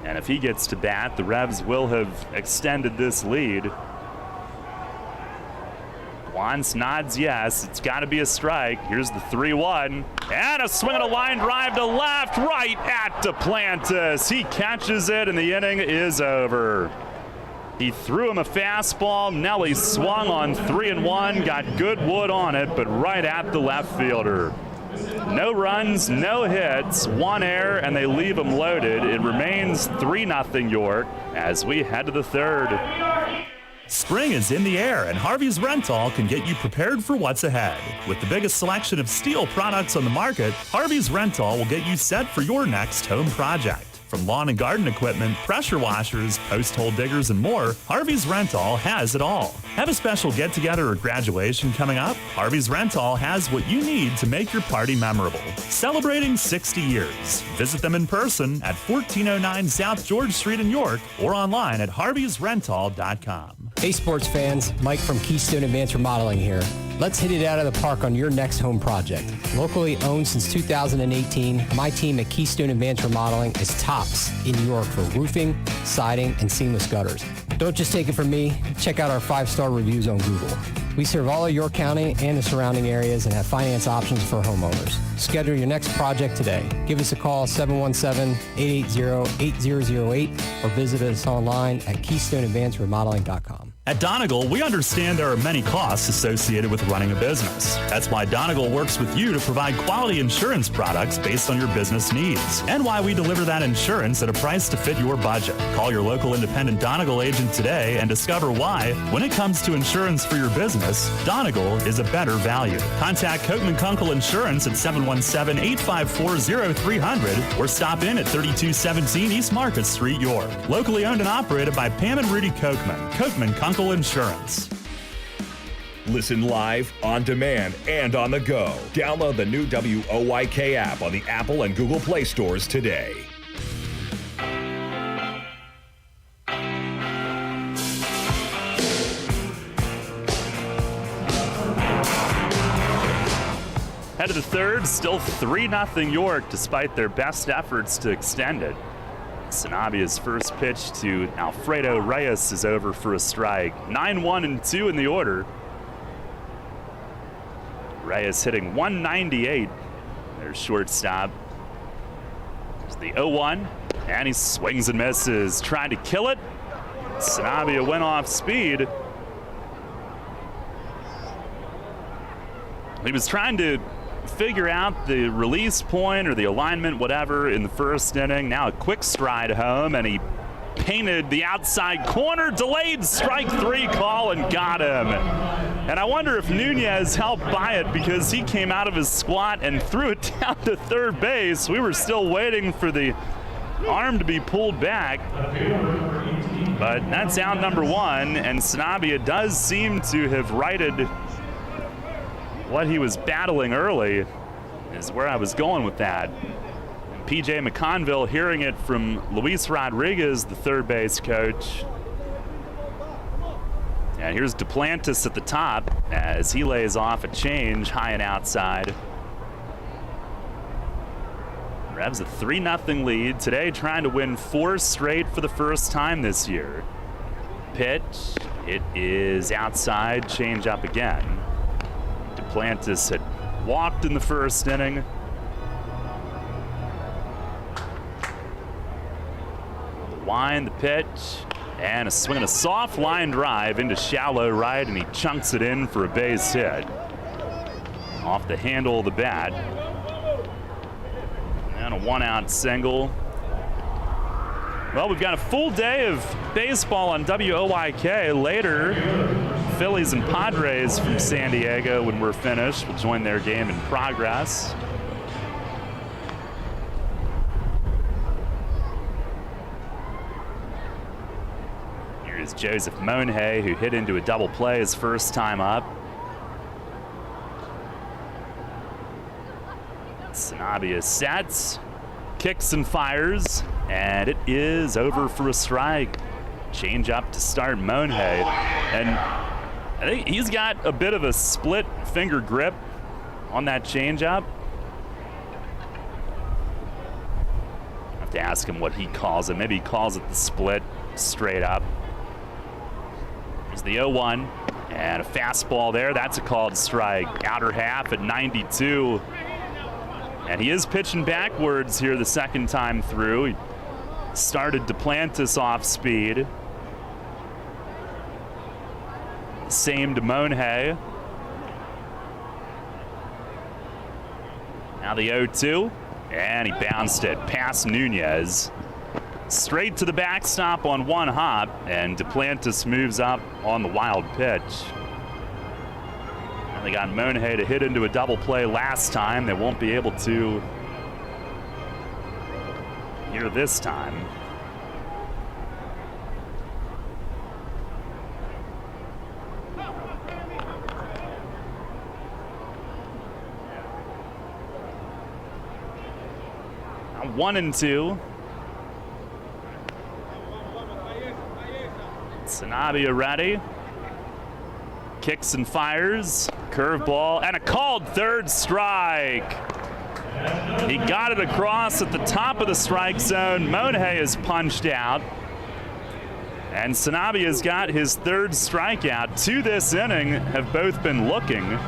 And if he gets to bat, the Revs will have extended this lead. Guance nods yes. It's got to be a strike. Here's the 3-1. And a swing and a line drive to left, right at Duplantis. He catches it, and the inning is over. He threw him a fastball. Nelly swung on 3-1, got good wood on it, but right at the left fielder. No runs, no hits, 1 error, and they leave them loaded. It remains 3-0 York as we head to the third.
Spring is in the air, and Harvey's Rental can get you prepared for what's ahead. With the biggest selection of steel products on the market, Harvey's Rental will get you set for your next home project. From lawn and garden equipment, pressure washers, post hole diggers, and more, Harvey's Rental has it all. Have a special get-together or graduation coming up? Harvey's Rental has what you need to make your party memorable. Celebrating 60 years. Visit them in person at 1409 South George Street in York or online at harveysrental.com.
Hey sports fans, Mike from Keystone Advanced Remodeling here. Let's hit it out of the park on your next home project. Locally owned since 2018, my team at Keystone Advanced Remodeling is tops in New York for roofing, siding, and seamless gutters. Don't just take it from me, check out our 5-star reviews on Google. We serve all of York County and the surrounding areas and have finance options for homeowners. Schedule your next project today. Give us a call 717-880-8008 or visit us online at KeystoneAdvancedRemodeling.com.
At Donegal, we understand there are many costs associated with running a business. That's why Donegal works with you to provide quality insurance products based on your business needs, and why we deliver that insurance at a price to fit your budget. Call your local independent Donegal agent today and discover why, when it comes to insurance for your business, Donegal is a better value. Contact Kochman Kunkel Insurance at 717-854-0300 or stop in at 3217 East Market Street, York. Locally owned and operated by Pam and Rudy Kochman. Kochman Kunkel Insurance.
Listen live, on demand, and on the go. Download the new WOYK app on the Apple and Google Play stores today.
Head to the third, still 3-0 York despite their best efforts to extend it. Sanabia's first pitch to Alfredo Reyes is over for a strike. 9-1-2 in the order. Reyes hitting 198. Their shortstop. There's the 0-1, and he swings and misses, trying to kill it. Sanabia went off speed. He was trying to figure out the release point or the alignment, whatever, in the first inning. Now a quick stride home, and he painted the outside corner, delayed strike 3 call, and got him. And I wonder if Nunez helped by it, because he came out of his squat and threw it down to third base. We were still waiting for the arm to be pulled back. But that's out number 1, and Sanabia does seem to have righted what he was battling early, is where I was going with that. PJ McConville hearing it from Luis Rodriguez, the third base coach. And here's Duplantis at the top as he lays off a change high and outside. Revs a 3-0 lead today, trying to win 4 straight for the first time this year. Pitch, it is outside, change up again. Duplantis had walked in the first inning. The wind, the pitch, and a swing and a soft line drive into shallow right, and he chunks it in for a base hit. Off the handle of the bat. And a 1-out single. Well, we've got a full day of baseball on WOYK. Later, Phillies and Padres from San Diego, when we're finished, will join their game in progress. Here's Joseph Monhay, who hit into a double play his first time up. Sanabia sets, kicks and fires, and it is over for a strike. Change up to start Monhay. And I think he's got a bit of a split finger grip on that changeup. I have to ask him what he calls it. Maybe he calls it the split straight up. There's the 0-1 and a fastball there. That's a called strike. Outer half at 92. And he is pitching backwards here the second time through. He started Duplantis off speed. Same to Monhay. Now the 0-2, and he bounced it past Nunez. Straight to the backstop on one hop, and Duplantis moves up on the wild pitch. And they got Monhay to hit into a double play last time. They won't be able to here this time. Now 1-2. Sanabia ready. Kicks and fires. Curveball and a called third strike. He got it across at the top of the strike zone. Monhay is punched out. And Sanabia's got his third strikeout to this inning, have both been looking.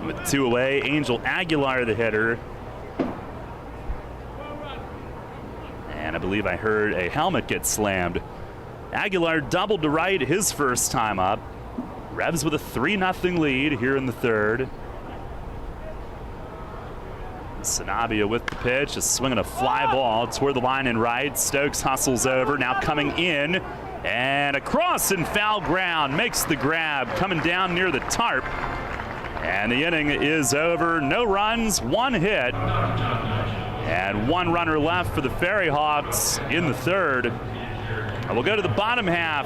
With 2 away, Angel Aguilar the hitter. And I believe I heard a helmet get slammed. Aguilar doubled to right his first time up. Revs with a 3-0 lead here in the third. Sanabia with the pitch, is swinging a fly ball toward the line in right. Stokes hustles over, now coming in and across in foul ground, makes the grab, coming down near the tarp. And the inning is over. No runs, 1 hit, and 1 runner left for the Ferry Hawks in the third. We'll go to the bottom half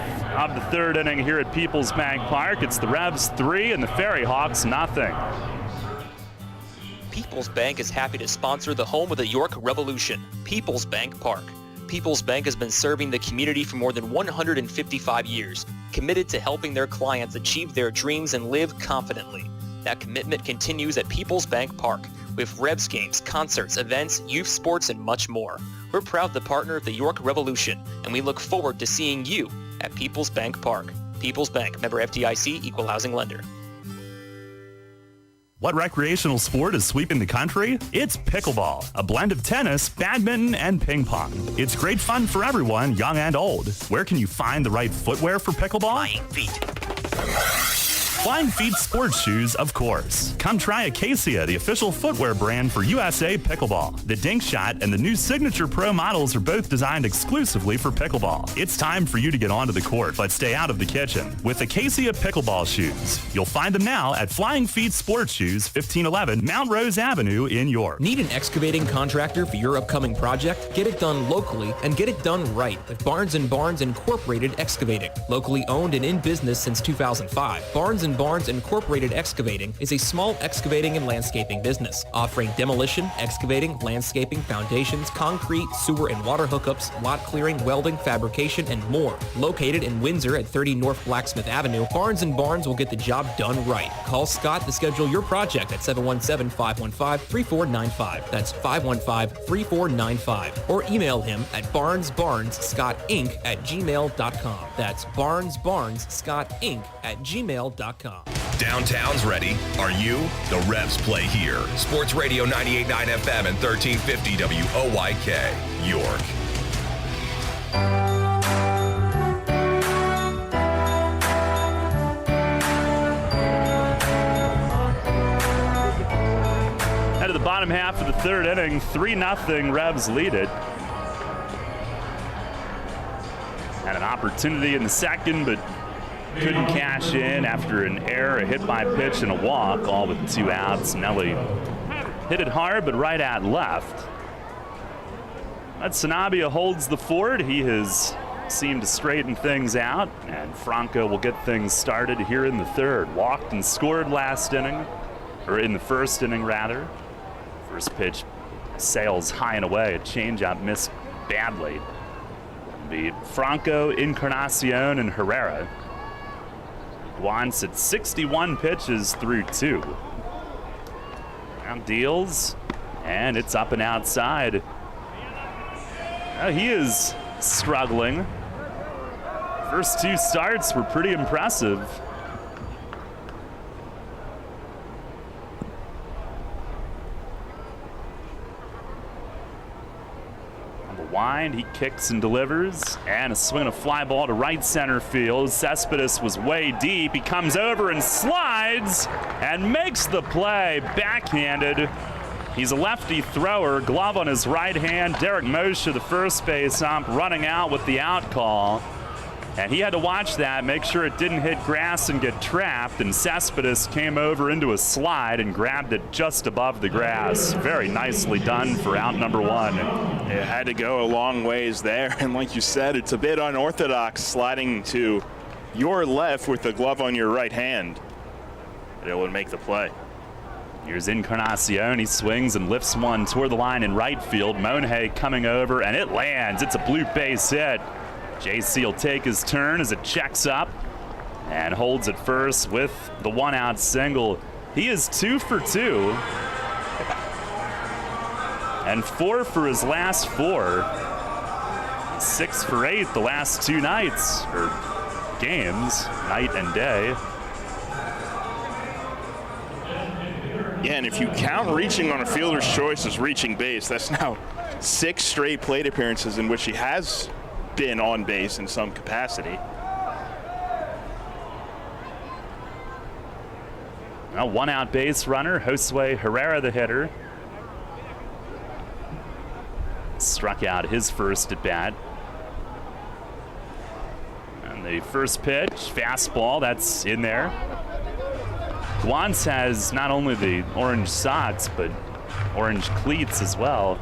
of the third inning here at PeoplesBank Park. It's the Revs 3 and the Ferry Hawks 0.
PeoplesBank is happy to sponsor the home of the York Revolution, PeoplesBank Park. PeoplesBank has been serving the community for more than 155 years, committed to helping their clients achieve their dreams and live confidently. That commitment continues at PeoplesBank Park with Revs games, concerts, events, youth sports, and much more. We're proud to partner of the York Revolution, and we look forward to seeing you at PeoplesBank Park. PeoplesBank, member FDIC, equal housing lender.
What recreational sport is sweeping the country? It's pickleball, a blend of tennis, badminton, and ping pong. It's great fun for everyone, young and old. Where can you find the right footwear for pickleball?
Flying Feet.
Flying Feet sports shoes, of course. Come try Acacia, the official footwear brand for USA Pickleball. The Dink Shot and the new Signature Pro models are both designed exclusively for pickleball. It's time for you to get onto the court, but stay out of the kitchen with Acacia Pickleball shoes. You'll find them now at Flying Feet Sports Shoes, 1511 Mount Rose Avenue in York.
Need an excavating contractor for your upcoming project? Get it done locally and get it done right with Barnes & Barnes Incorporated Excavating. Locally owned and in business since 2005, Barnes & Barnes Incorporated Excavating is a small excavating and landscaping business offering demolition, excavating, landscaping, foundations, concrete, sewer and water hookups, lot clearing, welding, fabrication, and more. Located in Windsor at 30 North Blacksmith Avenue, Barnes & Barnes will get the job done right. Call Scott to schedule your project at 717-515-3495. That's 515-3495. Or email him at barnesbarnesscottinc@gmail.com. That's barnesbarnesscottinc@gmail.com.
Downtown's ready. Are you? The Revs play here. Sports Radio 98.9 FM and 1350 WOYK, York.
Out of the bottom half of the third inning, 3-0 Revs lead it. Had an opportunity in the second, but couldn't cash in after an error, a hit by pitch, and a walk, all with 2 outs. Nelly hit it hard, but right at left. But Sanabia holds the fort. He has seemed to straighten things out, and Franco will get things started here in the third. Walked and scored last inning, or in the first inning, rather. First pitch sails high and away. A changeup missed badly. It'll be Franco, Encarnacion, and Herrera. Wants at 61 pitches through 2. Now deals, and it's up and outside. Now he is struggling. First 2 starts were pretty impressive. On the wind, he kicks and delivers, and a swing and a fly ball to right center field. Cespedes was way deep. He comes over and slides and makes the play backhanded. He's a lefty thrower, glove on his right hand. Derek Moshe, the first base ump, running out with the out call. And he had to watch that, make sure it didn't hit grass and get trapped, and Cespedes came over into a slide and grabbed it just above the grass. Very nicely done for out number one.
It had to go a long ways there, and like you said, it's a bit unorthodox sliding to your left with the glove on your right hand. But it would make the play.
Here's Encarnacion. He swings and lifts one toward the line in right field. Monhay coming over, and it lands. It's a blue base hit. JC will take his turn as it checks up and holds it first with the one-out single. He is 2 for 2 and 4 for his last 4. 6 for 8 the last 2 nights, or games, night and day.
Yeah, and if you count reaching on a fielder's choice as reaching base, that's now 6 straight plate appearances in which he has been on base in some capacity.
A one-out base runner, Josue Herrera, the hitter. Struck out his first at bat. And the first pitch, fastball, that's in there. Guance has not only the orange socks, but orange cleats as well.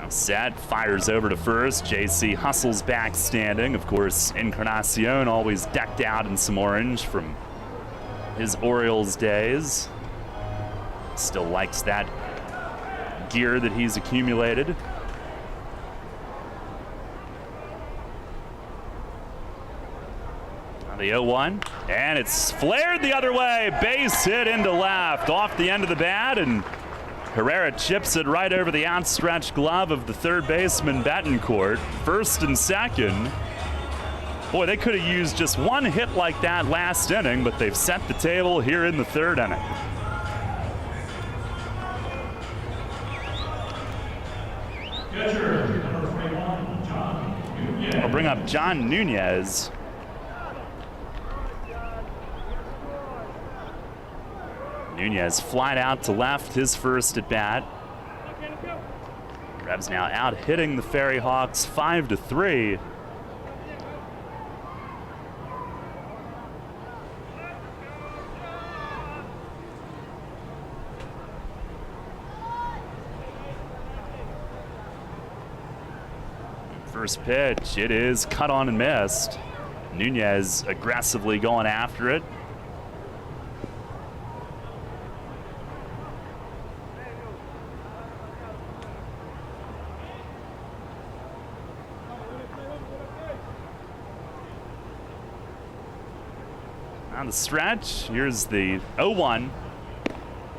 Set, fires over to first. JC hustles back standing. Of course, Encarnacion always decked out in some orange from his Orioles days. Still likes that gear that he's accumulated. Now the 0-1, and it's flared the other way. Base hit into left, off the end of the bat, and Herrera chips it right over the outstretched glove of the third baseman Betancourt. First and second. Boy, they could have used just one hit like that last inning, but they've set the table here in the third inning. I'll bring up John Nunez. Nunez flied out to left, his first at bat. Rebs now out hitting the Ferry Hawks 5-3. First pitch, it is cut on and missed. Nunez aggressively going after it. On the stretch, here's the 0-1,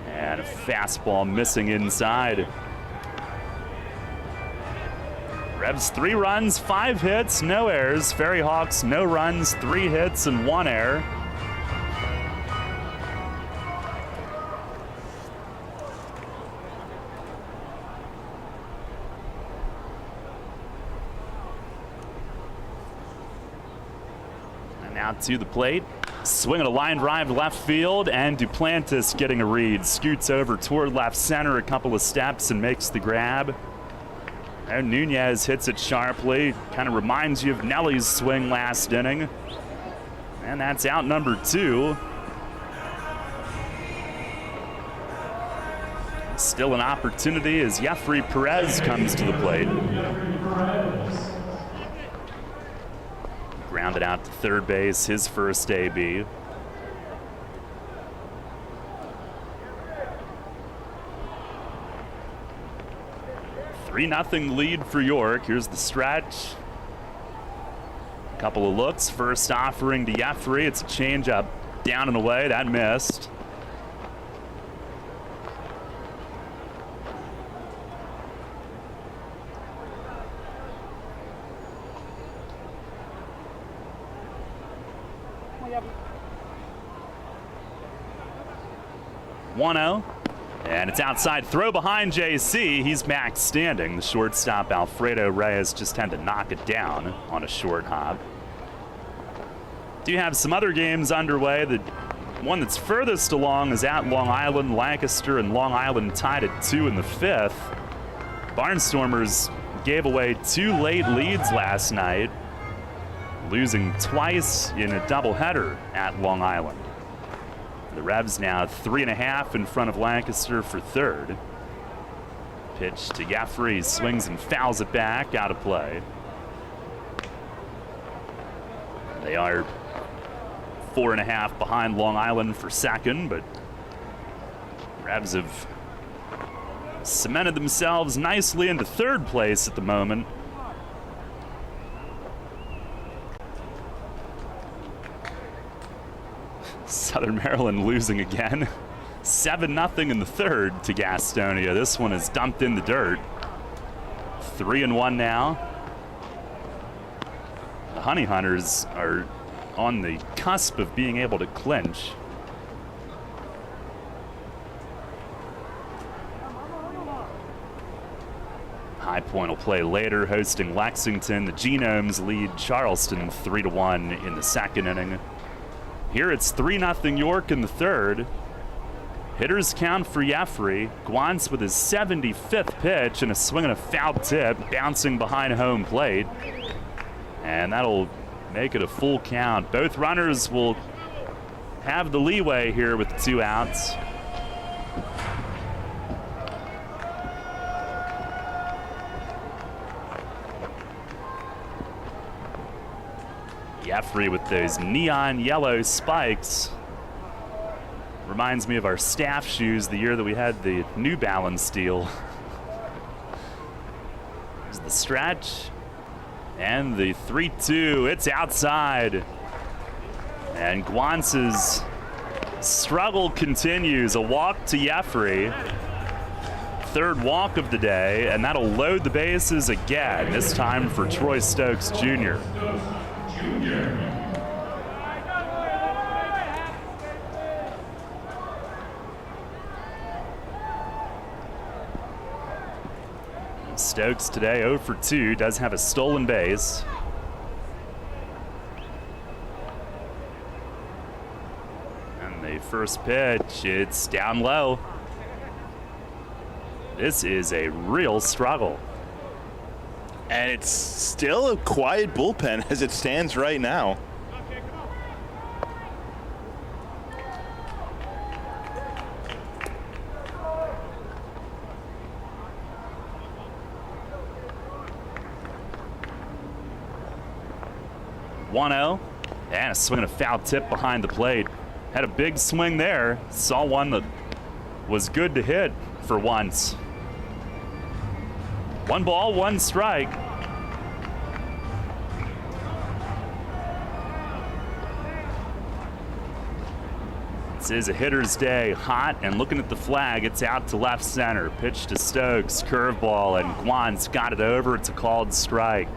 and a fastball missing inside. Rebs 3 runs, 5 hits, no errors. Ferry Hawks no runs, 3 hits, and 1 error. And now to the plate. Swinging a line drive to left field, and Duplantis getting a read. Scoots over toward left center a couple of steps and makes the grab. And Nunez hits it sharply. Kind of reminds you of Nelly's swing last inning. And that's out number 2. Still an opportunity as Jeffrey Perez comes to the plate. Grounded out to third base, his first AB. Three-0 lead for York. Here's the stretch. A couple of looks. First offering to Jeffrey. It's a changeup down and away. That missed. 1-0. And it's outside throw behind JC. He's back standing. The shortstop, Alfredo Reyes, just had to knock it down on a short hop. Do have some other games underway. The one that's furthest along is at Long Island. Lancaster and Long Island tied at 2 in the 5th. Barnstormers gave away 2 late leads last night, losing twice in a doubleheader at Long Island. The Revs now 3.5 in front of Lancaster for third. Pitch to Jeffrey, swings and fouls it back, out of play. They are 4.5 behind Long Island for second, but Revs have cemented themselves nicely into third place at the moment. Southern Maryland losing again. 7-0 in the third to Gastonia. This one is dumped in the dirt. 3-1 now. The Honey Hunters are on the cusp of being able to clinch. High Point will play later, hosting Lexington. The Genomes lead Charleston 3-1 in the second inning. Here it's 3-0 York in the third. Hitters count for Jeffrey. Guantz with his 75th pitch and a swing and a foul tip, bouncing behind home plate. And that'll make it a full count. Both runners will have the leeway here with 2 outs. Jeffrey with those neon yellow spikes. Reminds me of our staff shoes the year that we had the New Balance deal. There's the stretch and the 3-2. It's outside. And Guantz's struggle continues. A walk to Jeffrey. Third walk of the day, and that'll load the bases again, this time for Troy Stokes Jr. Stokes today 0 for 2, does have a stolen base. And the first pitch, it's down low. This is a real struggle.
And it's still a quiet bullpen as it stands right now.
And a swing and a foul tip behind the plate. Had a big swing there. Saw one that was good to hit for once. 1 ball, 1 strike. This is a hitter's day. Hot, and looking at the flag, it's out to left center. Pitch to Stokes, curveball, and Guantz got it over. It's a called strike.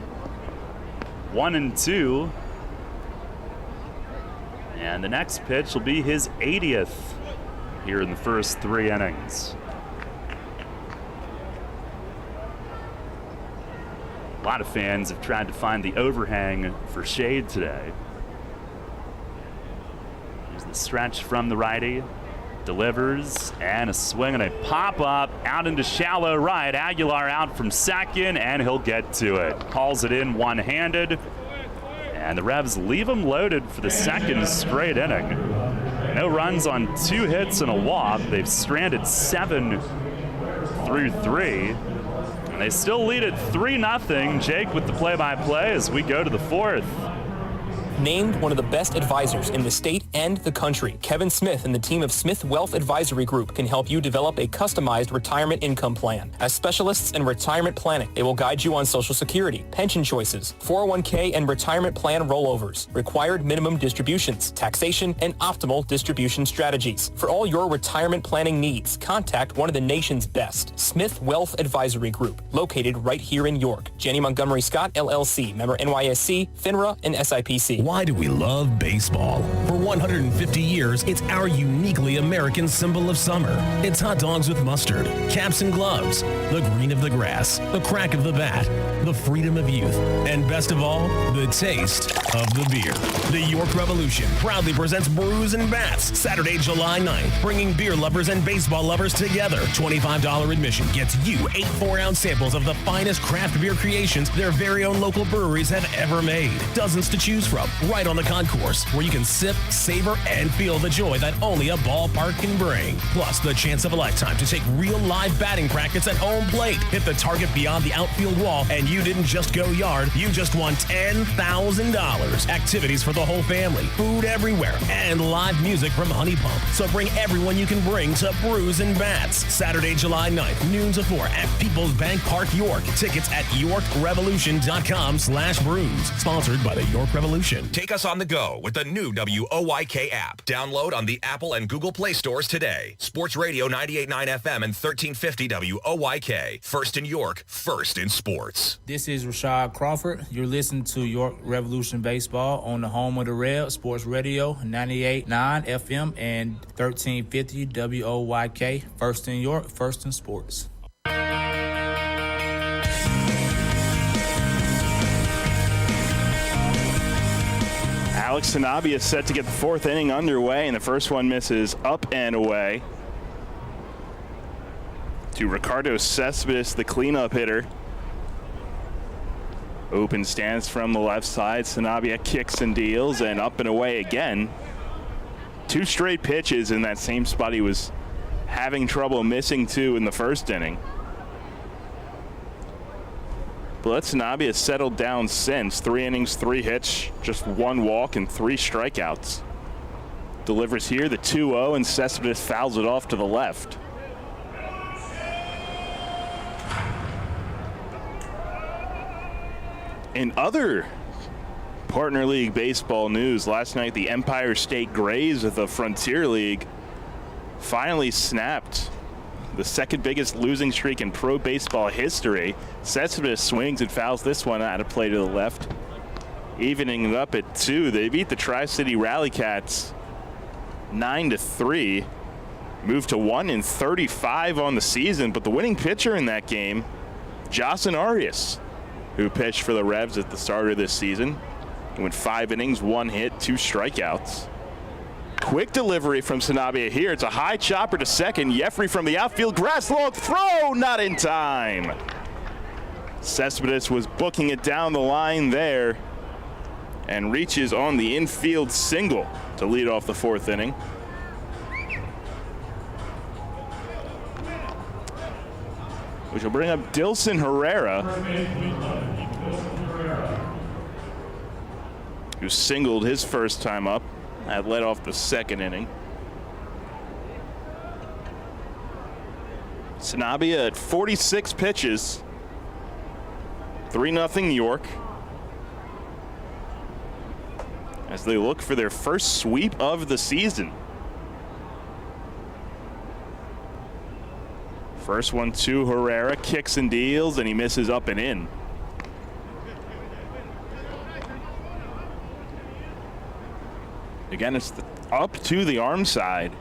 1-2. And the next pitch will be his 80th here in the first 3 innings. A lot of fans have tried to find the overhang for shade today. There's the stretch from the righty. Delivers, and a swing and a pop-up out into shallow right. Aguilar out from second, and he'll get to it. Hauls it in one-handed. And the Revs leave them loaded for the second straight inning. No runs on 2 hits and a walk. They've stranded 7 through 3. And they still lead it 3-0. Jake with the play-by-play as we go to the 4th.
Named one of the best advisors in the state and the country, Kevin Smith and the team of Smith Wealth Advisory Group can help you develop a customized retirement income plan. As specialists in retirement planning, they will guide you on Social Security, pension choices, 401k and retirement plan rollovers, required minimum distributions, taxation, and optimal distribution strategies. For all your retirement planning needs, contact one of the nation's best, Smith Wealth Advisory Group, located right here in York. Janney Montgomery Scott, LLC, member NYSE, FINRA, and SIPC.
Why do we love baseball? For 150 years, it's our uniquely American symbol of summer. It's hot dogs with mustard, caps and gloves, the green of the grass, the crack of the bat, the freedom of youth, and best of all, the taste of the beer. The York Revolution proudly presents Brews and Bats, Saturday, July 9th, bringing beer lovers and baseball lovers together. $25 admission gets you 8 4-ounce samples of the finest craft beer creations their very own local breweries have ever made. Dozens to choose from, right on the concourse, where you can sip, savor, and feel the joy that only a ballpark can bring. Plus, the chance of a lifetime to take real live batting practice at home plate. Hit the target beyond the outfield wall, and you didn't just go yard, you just won $10,000. Activities for the whole family, food everywhere, and live music from Honey Pump. So bring everyone you can bring to Brews and Bats. Saturday, July 9th, noon to 4 at PeoplesBank Park, York. Tickets at yorkrevolution.com/brews. Sponsored by the York Revolution.
Take us on the go with the new WOYK app. Download on the Apple and Google Play stores today. Sports Radio 98.9 FM and 1350 WOYK. First in York, first in sports.
This is Rashad Crawford. You're listening to York Revolution Baseball on the home of the Red, Sports Radio 98.9 FM and 1350 WOYK. First in York, first in sports.
Alex Sanabia is set to get the 4th inning underway, and the first one misses up and away to Ricardo Cespedes, the cleanup hitter. Open stance from the left side. Sanabia kicks and deals, and up and away again. 2 straight pitches in that same spot he was having trouble missing 2 in the first inning. But Sanabia has settled down since. 3 innings, 3 hits, just 1 walk and 3 strikeouts. Delivers here the 2-0, and Cespedes fouls it off to the left. In other Partner League baseball news, last night the Empire State Grays of the Frontier League finally snapped the second biggest losing streak in pro baseball history. Cespedes swings and fouls this one out of play to the left, evening it up at 2. They beat the Tri-City Rally Cats 9-3, moved to 1-35 on the season, but the winning pitcher in that game, Jocelyn Arias, who pitched for the Revs at the start of this season, went 5 innings, 1 hit, 2 strikeouts. Quick delivery from Sanabia here. It's a high chopper to second. Jeffrey from the outfield. Grass log throw, not in time. Cespedes was booking it down the line there and reaches on the infield single to lead off the 4th inning. Which will bring up Dilson Herrera, who singled his first time up. That led off the 2nd inning. Sanabia at 46 pitches. 3-0 York, as they look for their first sweep of the season. First one to Herrera, kicks and deals, and he misses up and in. Again, it's up to the arm side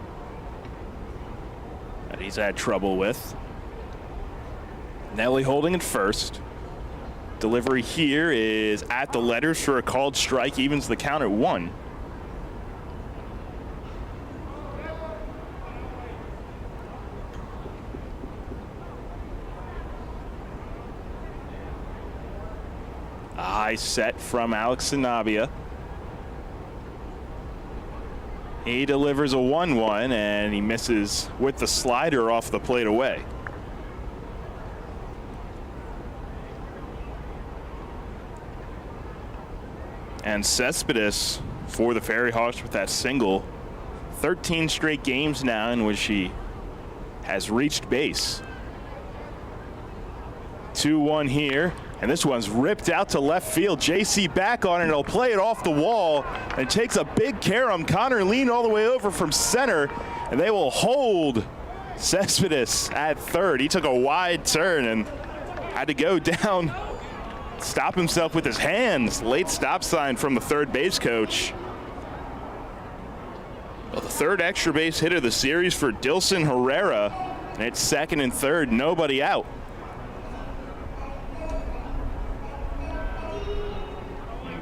that he's had trouble with. Nelly holding at first. Delivery here is at the letters for a called strike, evens the count at 1. A high set from Alex Sanabia. He delivers a 1-1, and he misses with the slider off the plate away. And Cespedes for the Ferry Hawks with that single. 13 straight games now in which he has reached base. 2-1 here, and this one's ripped out to left field. JC back on it, and he'll play it off the wall, and takes a big carom. Connor leaned all the way over from center, and they will hold Cespedes at third. He took a wide turn and had to go down stop himself with his hands. Late stop sign from the third base coach. Well, the third extra base hit of the series for Dilson Herrera. And it's second and third, nobody out.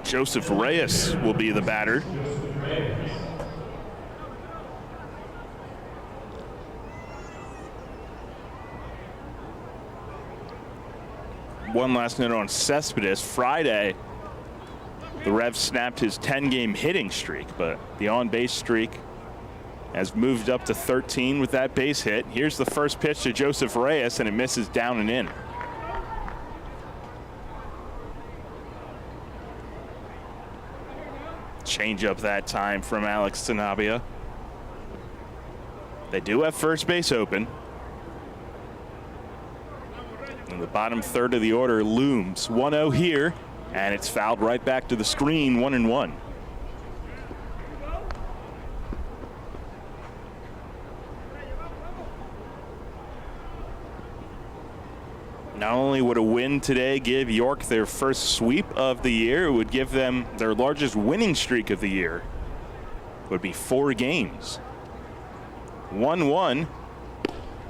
Joseph Reyes will be the batter. One last note on Cespedes. Friday, the Revs snapped his 10-game hitting streak, but the on-base streak has moved up to 13 with that base hit. Here's the first pitch to Joseph Reyes, and it misses down and in. Change up that time from Alex Sanabia. They do have first base open. And the bottom third of the order looms. 1-0 here, and it's fouled right back to the screen, 1-1. Not only would a win today give York their first sweep of the year, it would give them their largest winning streak of the year. It would be 4 games. 1-1,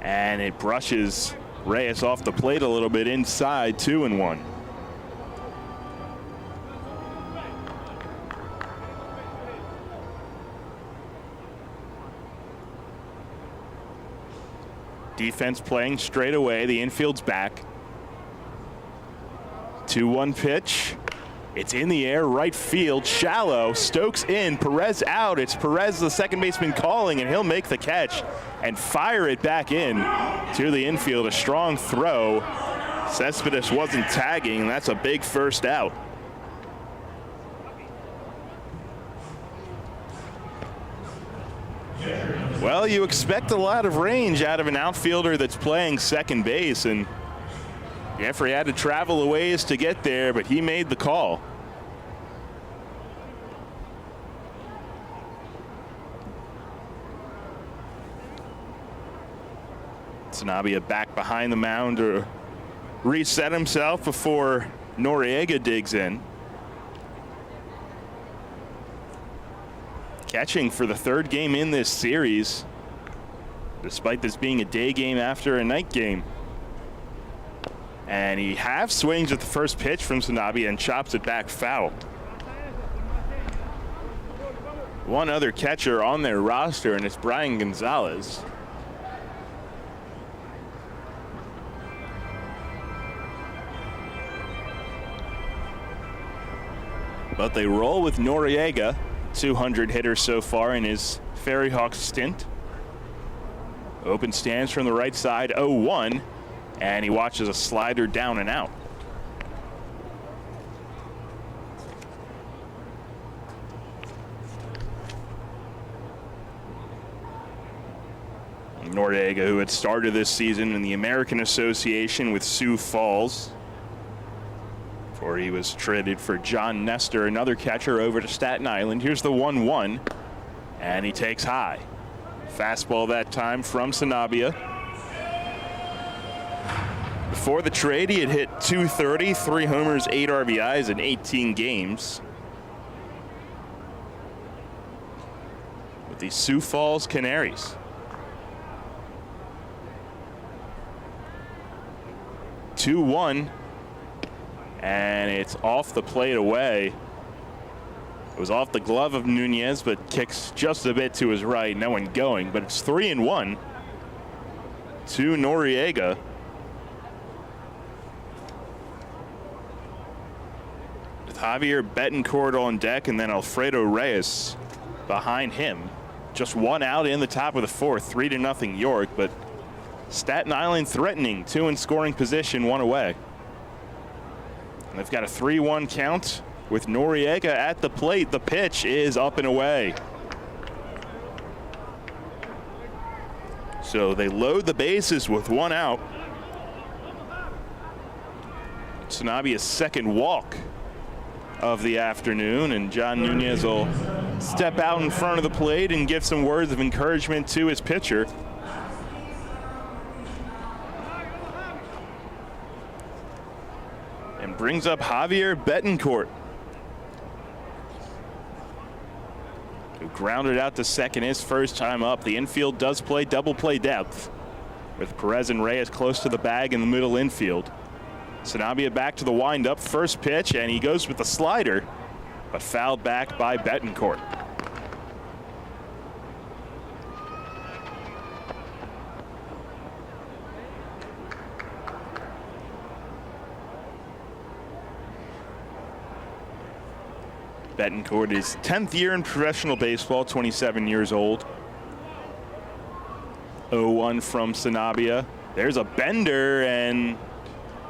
and it brushes Reyes off the plate a little bit inside, 2-1. Defense playing straight away. The infield's back. 2-1 pitch. It's in the air, right field, shallow. Stokes in, Perez out. It's Perez, the second baseman, calling, and he'll make the catch and fire it back in to the infield. A strong throw. Cespedes wasn't tagging. That's a big first out. Well, you expect a lot of range out of an outfielder that's playing second base, and Jeffrey had to travel a ways to get there, but he made the call. Sanabia back behind the mound to reset himself before Noriega digs in. Catching for the third game in this series, despite this being a day game after a night game. And he half swings at the first pitch from Sanabia and chops it back foul. One other catcher on their roster, and it's Brian Gonzalez. But they roll with Noriega, 200 hitter so far in his Ferry Hawks stint. Open stands from the right side, 0-1, and he watches a slider down and out. Noriega, who had started this season in the American Association with Sioux Falls, before he was traded for John Nestor, another catcher, over to Staten Island. Here's the 1-1, and he takes high. Fastball that time from Sanabia. Before the trade, he had hit .230, 3 homers, 8 RBIs in 18 games with the Sioux Falls Canaries. 2-1. And it's off the plate away. It was off the glove of Nunez, but kicks just a bit to his right. No one going, but it's 3-1 to Noriega. With Javier Betancourt on deck and then Alfredo Reyes behind him. Just one out in the top of the fourth, 3-0 York, but Staten Island threatening, 2 in scoring position, 1 away. And they've got a 3-1 count with Noriega at the plate. The pitch is up and away. So they load the bases with 1 out. Sanabia's second walk of the afternoon, and John Nunez will step out in front of the plate and give some words of encouragement to his pitcher. And And brings up Javier Betancourt, who grounded out to second his first time up. The infield does play double play depth, with Perez and Reyes close to the bag in the middle infield. Sanabia back to the windup, first pitch, and he goes with the slider, but fouled back by Betancourt. Betancourt is 10th year in professional baseball, 27 years old. 0-1 from Sanabia. There's a bender, and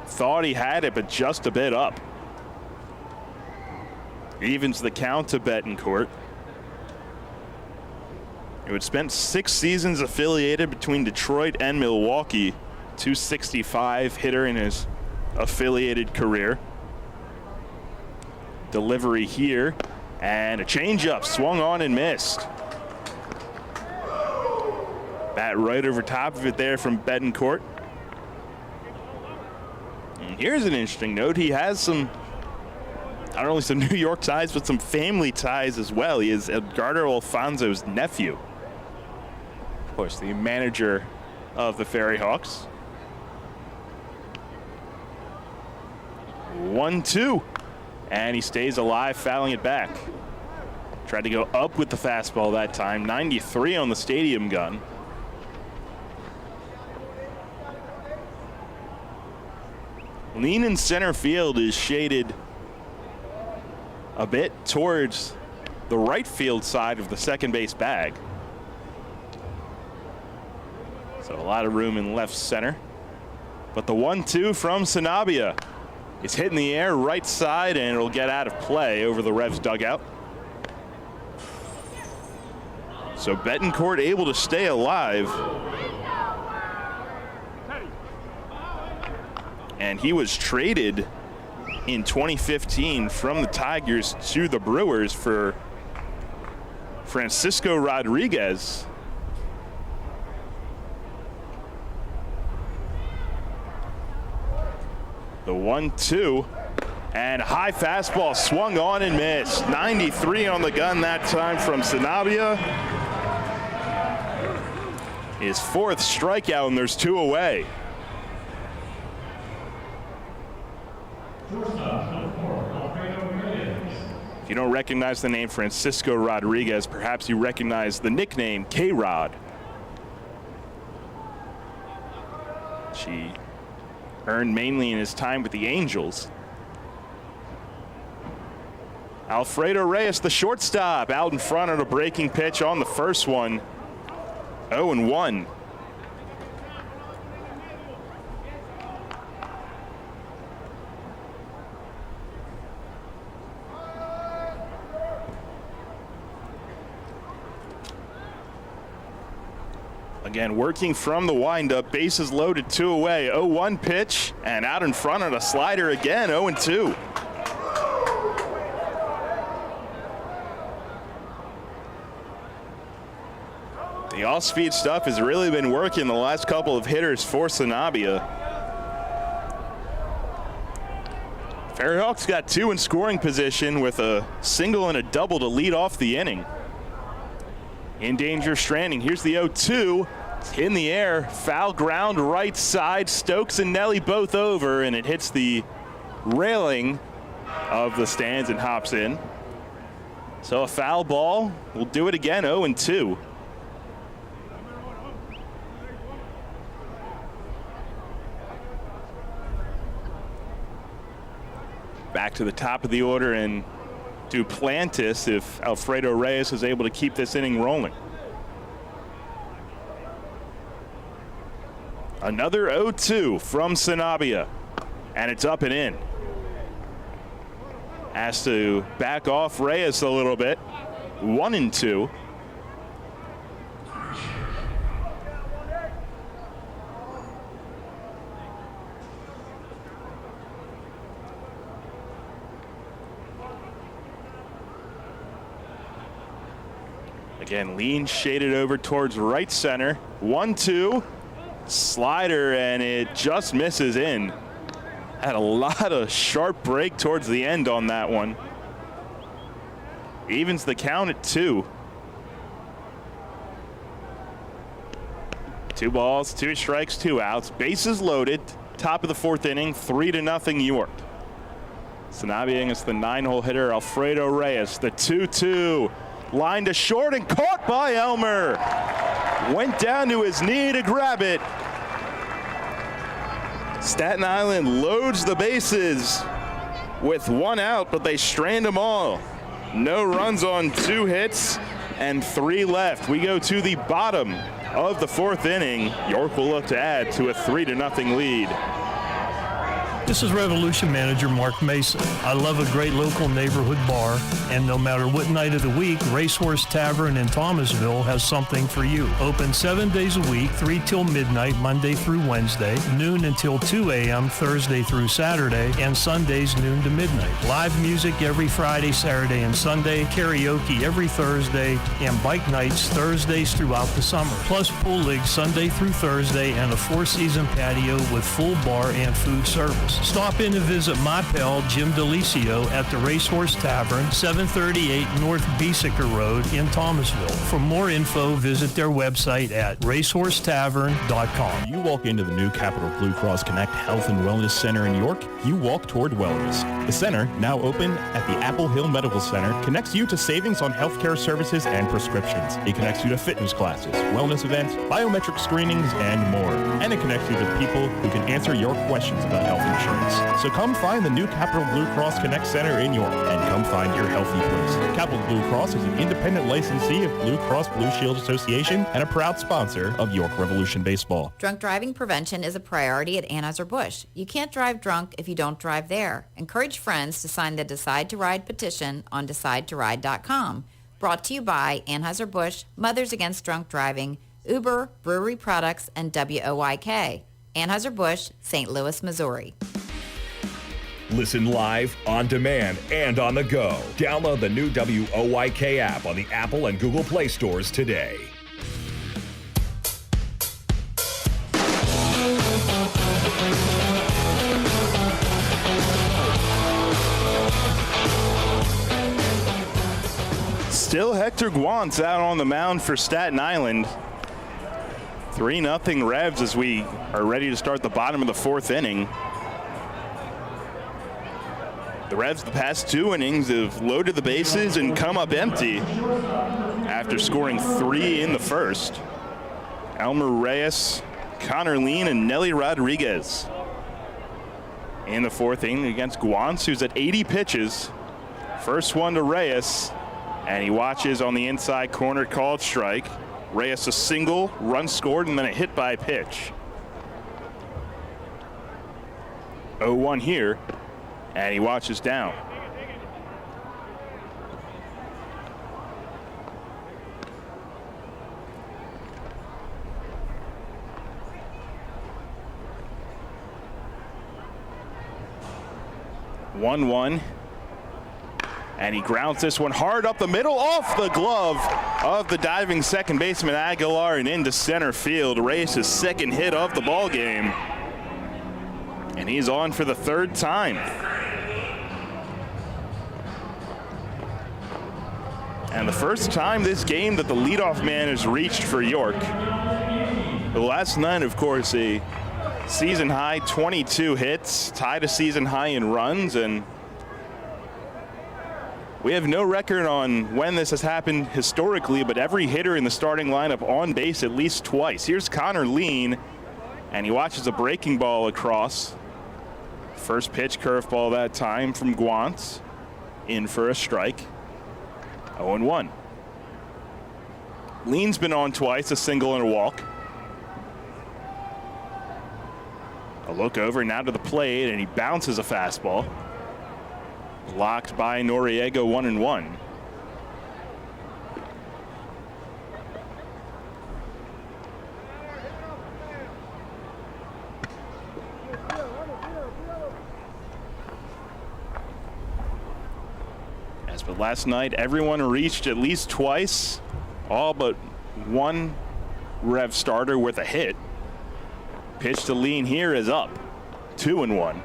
thought he had it, but just a bit up. Evens the count to Betancourt, who had spent 6 seasons affiliated between Detroit and Milwaukee. 265 hitter in his affiliated career. Delivery here, and a changeup swung on and missed. Bat right over top of it there from Betancourt. And here's an interesting note. He has some, not only some New York ties, but some family ties as well. He is Edgardo Alfonso's nephew. Of course, the manager of the Ferry Hawks. 1-2. And he stays alive, fouling it back. Tried to go up with the fastball that time. 93 on the stadium gun. Lean in center field is shaded a bit towards the right field side of the second base bag. So a lot of room in left center. But the 1-2 from Sanabia. It's hit in the air right side, and it'll get out of play over the Revs dugout. So Betancourt able to stay alive. And he was traded in 2015 from the Tigers to the Brewers for Francisco Rodriguez. The 1-2, and a high fastball swung on and missed. 93 on the gun that time from Sanabia. His 4th strikeout, and there's 2 away. If you don't recognize the name Francisco Rodriguez, perhaps you recognize the nickname K-Rod. She earned mainly in his time with the Angels. Alfredo Reyes, the shortstop, out in front on a breaking pitch on the first one. 0-1. Again, working from the windup, bases loaded, 2 away. 0-1 pitch, and out in front on a slider again. 0-2. The off-speed stuff has really been working the last couple of hitters for Sanabia. Ferry Hawks got 2 in scoring position with a single and a double to lead off the inning. In danger of stranding. Here's the 0-2. It's in the air. Foul ground right side. Stokes and Nelly both over, and it hits the railing of the stands and hops in. So a foul ball. We'll do it again. 0-2. Back to the top of the order, and Duplantis if Alfredo Reyes is able to keep this inning rolling. Another 0-2 from Sanabia, and it's up and in. Has to back off Reyes a little bit. 1-2. Again, lean shaded over towards right center. 1-2. Slider, and it just misses in. Had a lot of sharp break towards the end on that one. Evens the count at 2. 2 balls, 2 strikes, 2 outs. Bases loaded. Top of the 4th inning, 3-0 York. Sanabi against the 9-hole hitter Alfredo Reyes. The 2-2. Line to short and caught by Elmer. Went down to his knee to grab it. Staten Island loads the bases with 1 out, but they strand them all. No runs on 2 hits and 3 left. We go to the bottom of the 4th inning. York will look to add to a 3-0 lead.
This is Revolution Manager Mark Mason. I love a great local neighborhood bar, and no matter what night of the week, Racehorse Tavern in Thomasville has something for you. Open 7 days a week, 3 till midnight, Monday through Wednesday, noon until 2 a.m., Thursday through Saturday, and Sundays noon to midnight. Live music every Friday, Saturday, and Sunday, karaoke every Thursday, and bike nights Thursdays throughout the summer. Plus pool league Sunday through Thursday, and a 4-season patio with full bar and food service. Stop in and visit my pal Jim DeLisio at the Racehorse Tavern, 738 North Beesicker Road in Thomasville. For more info, visit their website at racehorsetavern.com.
You walk into the new Capital Blue Cross Connect Health and Wellness Center in York, you walk toward wellness. The center, now open at the Apple Hill Medical Center, connects you to savings on healthcare services and prescriptions. It connects you to fitness classes, wellness events, biometric screenings, and more. And it connects you to people who can answer your questions about health insurance. So come find the new Capital Blue Cross Connect Center in York and come find your healthy place. Capital Blue Cross is an independent licensee of Blue Cross Blue Shield Association and a proud sponsor of York Revolution Baseball.
Drunk driving prevention is a priority at Anheuser-Busch. You can't drive drunk if you don't drive there. Encourage friends to sign the Decide to Ride petition on DecideToRide.com. Brought to you by Anheuser-Busch, Mothers Against Drunk Driving, Uber, Brewery Products, and WOYK. Anheuser-Busch, St. Louis, Missouri.
Listen live, on demand, and on the go. Download the new WOYK app on the Apple and Google Play stores today.
Still Hector Guantz out on the mound for Staten Island. 3-0 Revs as we are ready to start the bottom of the 4th inning. The Revs the past 2 innings have loaded the bases and come up empty after scoring 3 in the first. Elmer Reyes, Connor Lean, and Nelly Rodriguez in the 4th inning against Guantz, who's at 80 pitches. First one to Reyes, and he watches on the inside corner, called strike. Reyes a single, run scored, and then a hit by pitch. 0-1 here, and he watches down. One, and he grounds this one hard up the middle, off the glove of the diving second baseman Aguilar and into center field. Reyes' second hit of the ball game, and he's on for the 3rd time. And the first time this game that the leadoff man has reached for York. The last night, of course, a season high 22 hits, tied a season high in runs, and we have no record on when this has happened historically, but every hitter in the starting lineup on base at least twice. Here's Connor Lean, and he watches a breaking ball across. First pitch curveball that time from Guantz, in for a strike. 0-1. Lean's been on twice, a single and a walk. A look over now to the plate, and he bounces a fastball. Blocked by Noriega, 1-1. But last night, everyone reached at least twice, all but one Rev starter with a hit. Pitch to Lean here is up, 2-1.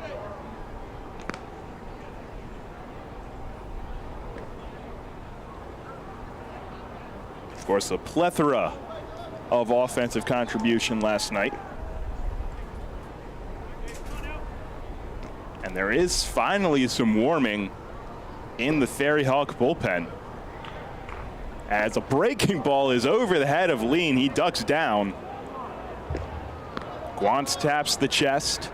course, a plethora of offensive contribution last night. And there is finally some warming in the Ferry Hawk bullpen. As a breaking ball is over the head of Lean, he ducks down. Guantz taps the chest.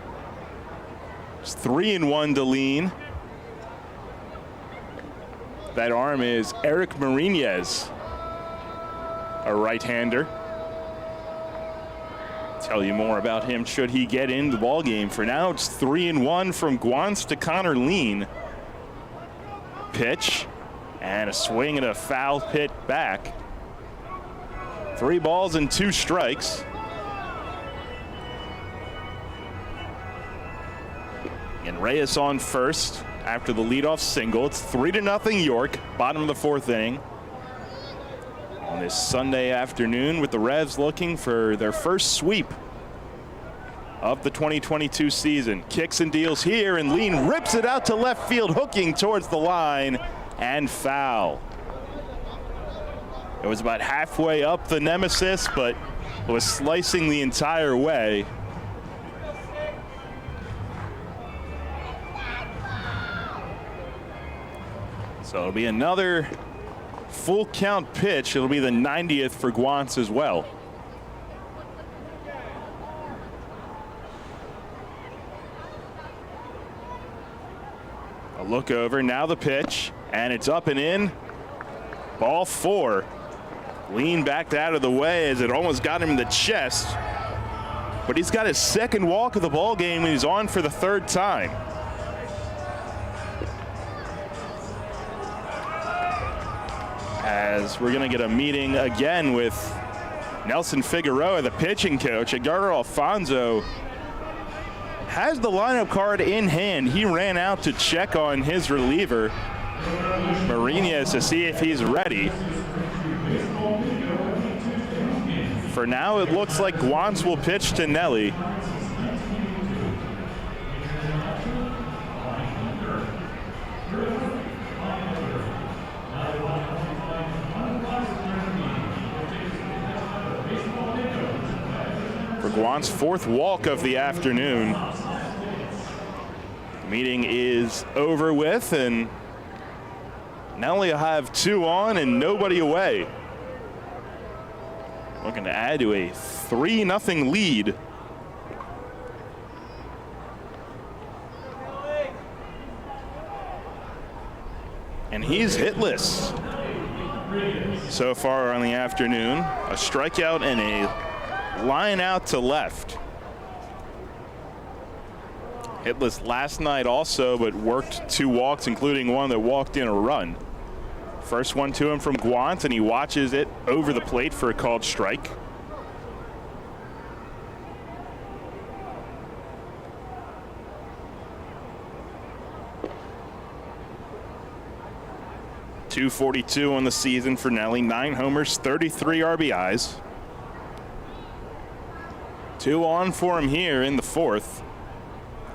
It's 3-1 to Lean. That arm is Eric Marinez, a right-hander. Tell you more about him should he get into the ballgame. For now, it's 3-1 from Guantz to Connor Lean. Pitch and a swing and a foul pit back. 3 balls and 2 strikes. And Reyes on first after the leadoff single. It's 3-0 York, bottom of the 4th inning. On this Sunday afternoon, with the Revs looking for their first sweep of the 2022 season. Kicks and deals here, and Lean rips it out to left field, hooking towards the line, and foul. It was about halfway up the nemesis, but it was slicing the entire way. So it'll be another full count pitch. It'll be the 90th for Guantz as well. A look over, now the pitch, and it's up and in. Ball 4. Lean backed out of the way as it almost got him in the chest. But he's got his second walk of the ball game, and he's on for the 3rd time. As we're going to get a meeting again with Nelson Figueroa, the pitching coach. Edgardo Alfonso has the lineup card in hand. He ran out to check on his reliever, Marinez, to see if he's ready. For now, it looks like Guantz will pitch to Nelly. Guant's 4th walk of the afternoon. The meeting is over with, and Nelly will have 2 on and nobody away. Looking to add to a 3-0 lead. And he's hitless so far on the afternoon. A strikeout and a line out to left. Hitless last night also, but worked 2 walks, including one that walked in a run. First one to him from Guantz, and he watches it over the plate for a called strike. .242 on the season for Nelly. 9 homers, 33 RBIs. 2 on for him here in the 4th.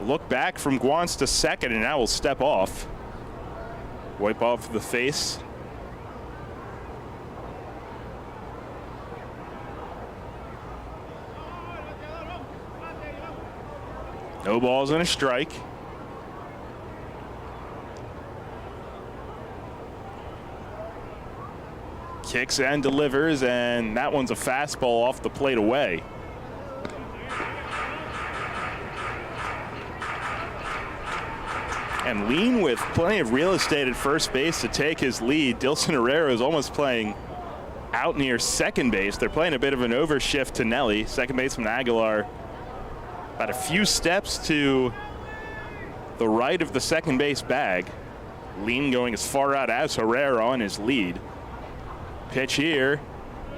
Look back from Guantz to second, and now will step off. Wipe off the face. No balls and a strike. Kicks and delivers, and that one's a fastball off the plate away. And Lean with plenty of real estate at first base to take his lead. Dilson Herrera is almost playing out near second base. They're playing a bit of an overshift to Nelly. Second baseman Aguilar about a few steps to the right of the second base bag. Lean going as far out as Herrera on his lead. Pitch here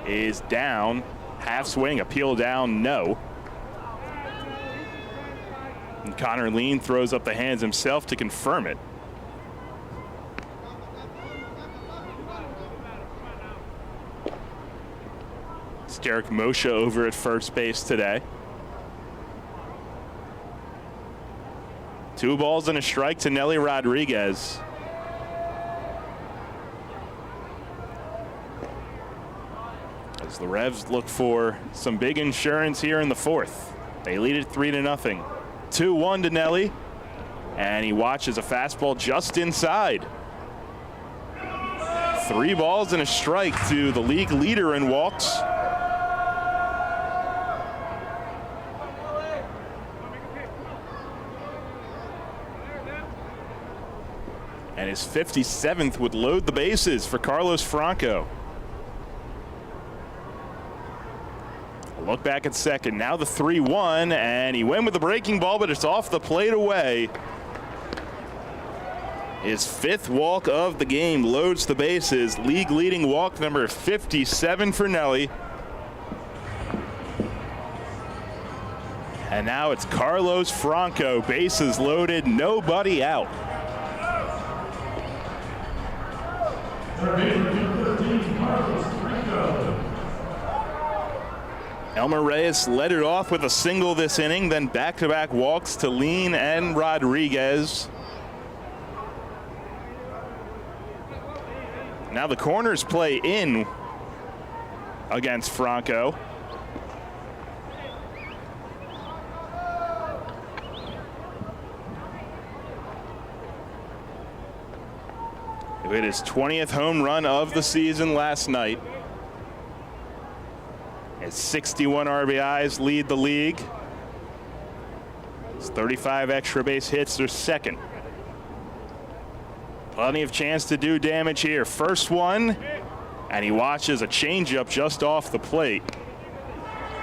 is down. Half swing, appeal down, no. And Connor Lean throws up the hands himself to confirm it. It's Derek Moshe over at first base today. 2 balls and a strike to Nelly As the Revs look for some big insurance here in the fourth. They lead it 3-0. 2-1 to Nelly. And he watches a fastball just inside. 3 balls and a strike to the league leader in walks. And his 57th would load the bases for Carlos Franco. A look back at second. Now the 3-1, and he went with the breaking ball, but it's off the plate away. His 5th walk of the game loads the bases. League leading walk number 57 for Nelly. And now it's Carlos Franco. Bases loaded, nobody out. Elmer Reyes led it off with a single this inning, then back-to-back walks to Lean and Rodriguez. Now the corners play in against Franco. He hit his 20th home run of the season last night. His 61 RBIs lead the league. His 35 extra base hits are second. Plenty of chance to do damage here. First one, and he watches a changeup just off the plate.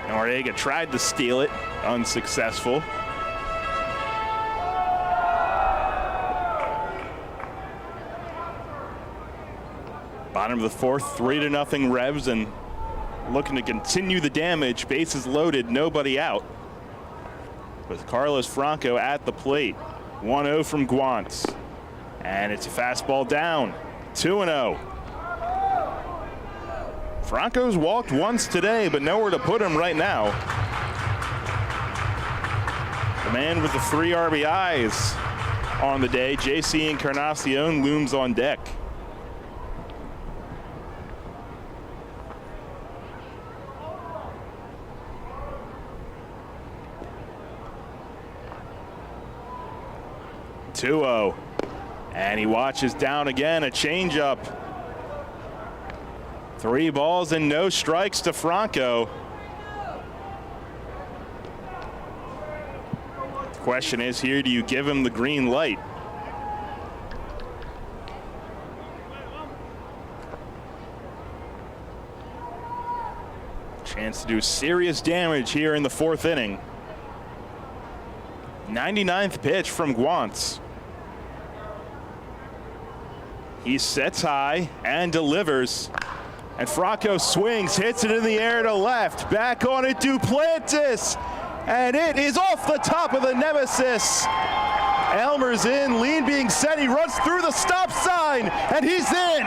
Noriega tried to steal it, unsuccessful. Bottom of the fourth, 3-0 Revs, and looking to continue the damage. Bases loaded, nobody out. With Carlos Franco at the plate. 1-0 from Guantz. And it's a fastball down. 2-0. Franco's walked once today, but nowhere to put him right now. The man with the 3 RBIs on the day, JC Encarnacion, looms on deck. Two-0. And he watches down again, a changeup. 3 balls and no strikes to Franco. The question is here, do you give him the green light? Chance to do serious damage here in the 4th inning. 99th pitch from Guantz. He sets high and delivers. And Franco swings, hits it in the air to left. Back on it, Duplantis. And it is off the top of the nemesis. Elmer's in, Lean being set. He runs through the stop sign, and he's in.